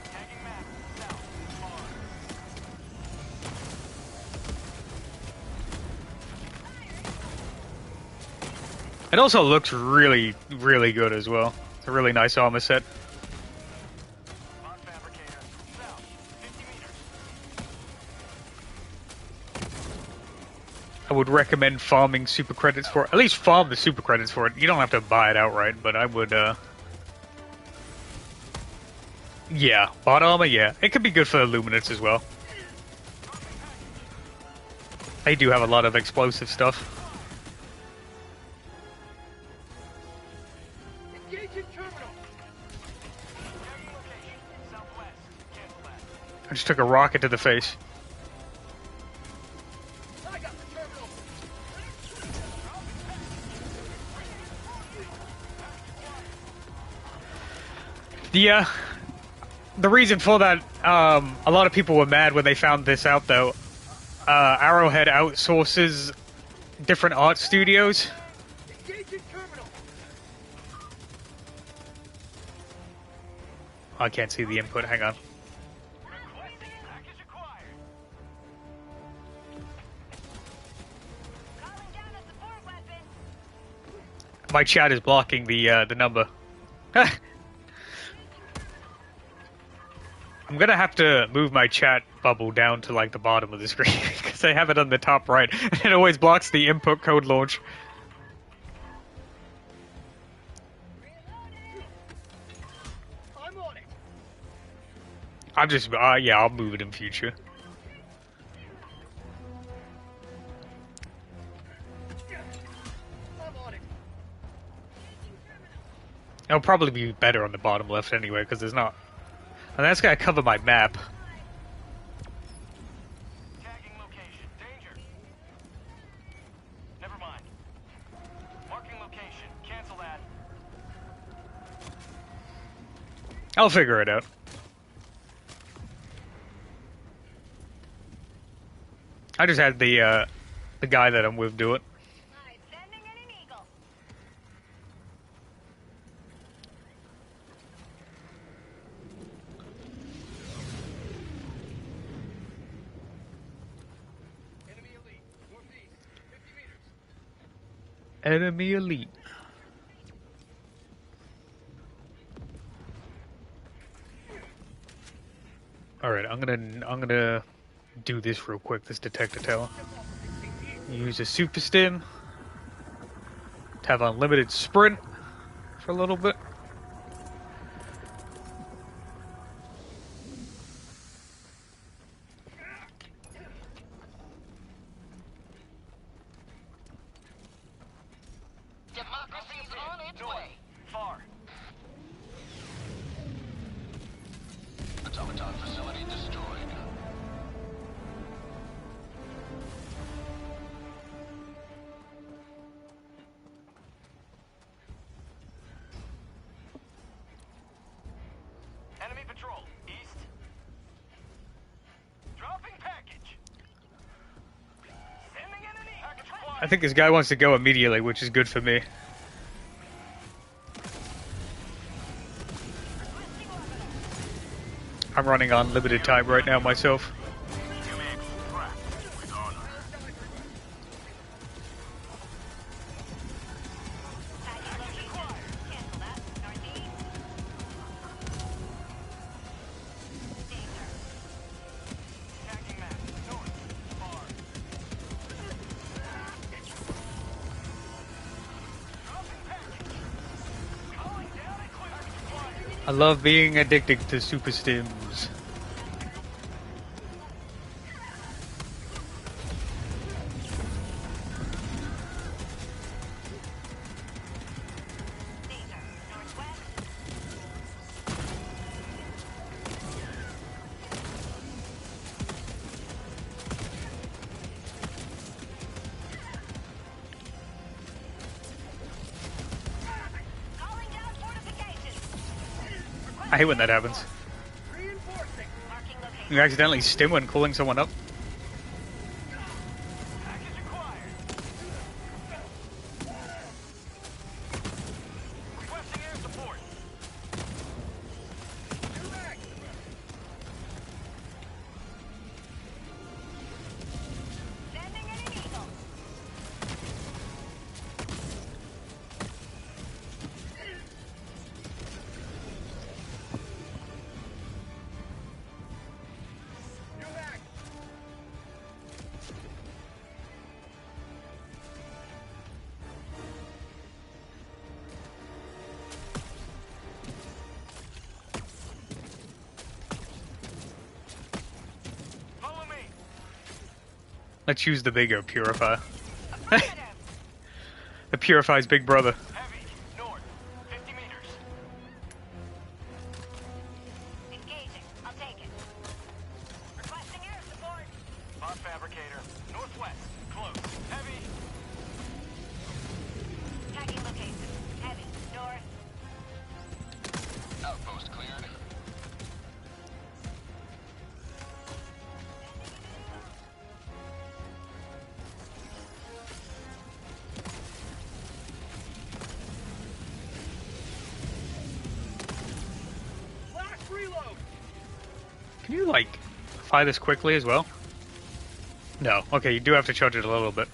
Tagging map. South. On. It also looks really, really good as well. It's a really nice armor set. On fabricator. South. 50 meters. I would recommend farming super credits for it. At least farm the super credits for it. You don't have to buy it outright, but I would, yeah, bot armor, yeah. It could be good for the Luminance as well. They do have a lot of explosive stuff. Engaging terminal. Tagging location. Southwest. Cancel that. I just took a rocket to the face. I got the terminal. The reason for that, a lot of people were mad when they found this out, though. Arrowhead outsources different art studios. Engaging terminal. I can't see the input, hang on. Requesting package acquired. Calling down a support weapon. My chat is blocking the number. I'm gonna have to move my chat bubble down to like the bottom of the screen because I have it on the top right and it always blocks the input code launch. I'm on it. I'm just, yeah, I'll move it in future. I'm on it. It'll probably be better on the bottom left anyway because there's not. And that's gonna cover my map. Tagging location. Danger. Never mind. Marking location. Cancel that. I'll figure it out. I just had the guy that I'm with do it. Sending in an eagle. Enemy elite. Northeast. 50 meters. Enemy elite. All right, I'm gonna do this real quick. This detector tower. Use a super stim to have unlimited sprint for a little bit. Democracy's on its way. Far. Automaton facility destroyed. Enemy patrol. East. Dropping package. Sending in an eagle. Package I think this guy wants to go immediately, which is good for me. I'm running on limited time right now myself. You may extract with honor. Tagging location. Cancel that. Northeast. Danger. Tagging map. North. Far. Dropping package. Calling down and clear. I love being addicted to super stims. Danger. Northwest. Calling down fortifications. I hate when that happens. Reinforcing. Marking location. You accidentally stim when calling someone up. Package acquired. Requesting air support. New mag. Sending in an eagle. New mag. Follow me. Let's use the bigger purifier. Affirmative. The purifier's big brother. Heavy. North. 50 meters. Engaging. I'll take it. Requesting air support. Bot fabricator. Northwest. Close. Heavy. Tagging location. Heavy. North. Outpost cleared. Last reload. Can you, like, fire this quickly as well? No. Okay, you do have to charge it a little bit.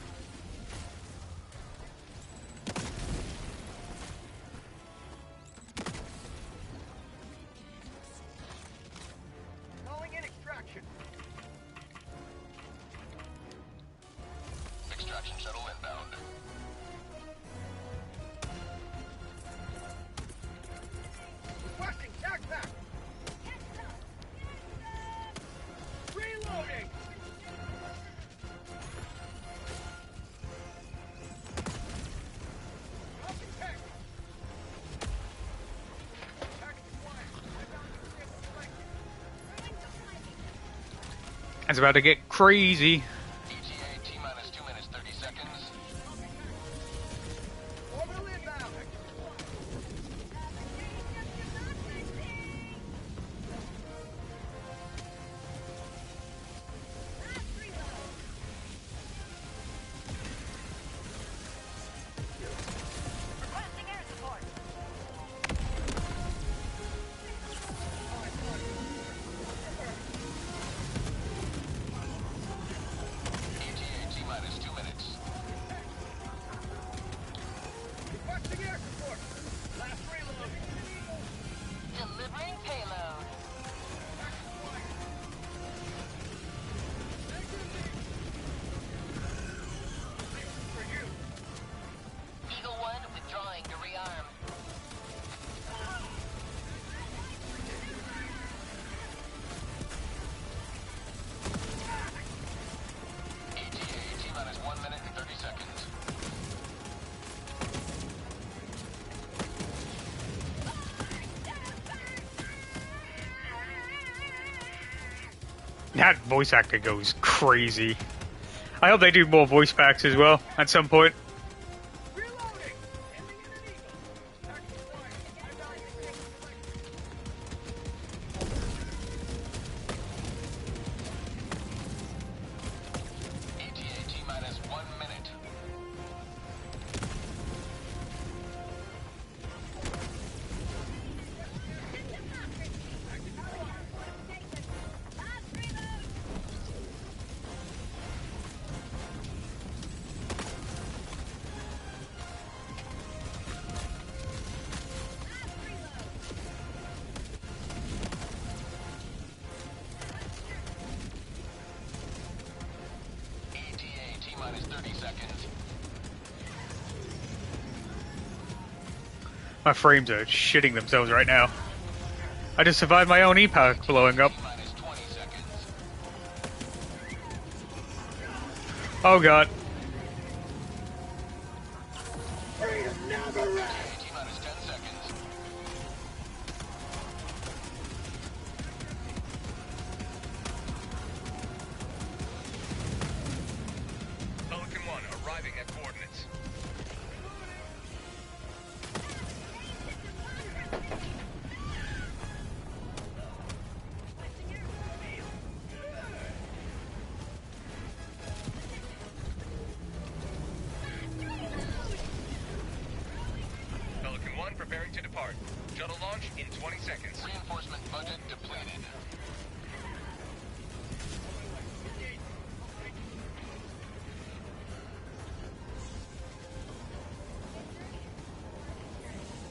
shuttle inbound. Requesting tac pack. Reloading. Dropping tech. Tac acquired. Inbound to vehicle selected. It's about to get crazy. ETA T-minus 2 minutes 30 seconds. Orbital inbound. Requesting air support. ETA T-minus 2 minutes. Requesting air support. Last reload. Delivering payload. For you. Eagle 1 withdrawing to rearm. ETA T-minus 1 minute and 30 seconds. That voice actor goes crazy. I hope they do more voice packs as well at some point. Reloading. Ending in an eagle. Tac acquired. Inbound to vehicle selected. ETA T-minus 1 minute. ETA T-minus 30 seconds. My frames are shitting themselves right now. I just survived my own epoch blowing up. T-minus 20 seconds. Oh god. ETA T-minus 10 seconds. Pelican 1 arriving at coordinates. Pelican 1 preparing to depart. Shuttle launch in 20 seconds. Reinforcement budget depleted.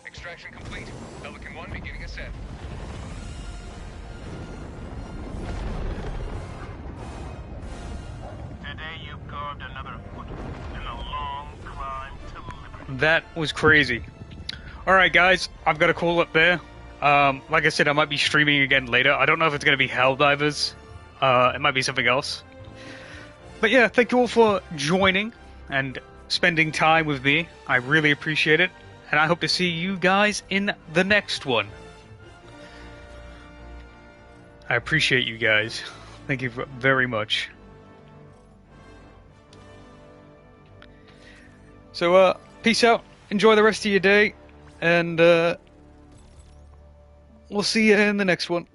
Extraction complete. Pelican 1 beginning ascent. Today you carved another foot in the long climb to liberty. That was crazy. Alright guys, I've got a call up there. Like I said, I might be streaming again later. I don't know if it's going to be Helldivers. It might be something else. But yeah, thank you all for joining and spending time with me. I really appreciate it. And I hope to see you guys in the next one. I appreciate you guys. Thank you very much. So, peace out. Enjoy the rest of your day. And, we'll see you in the next one.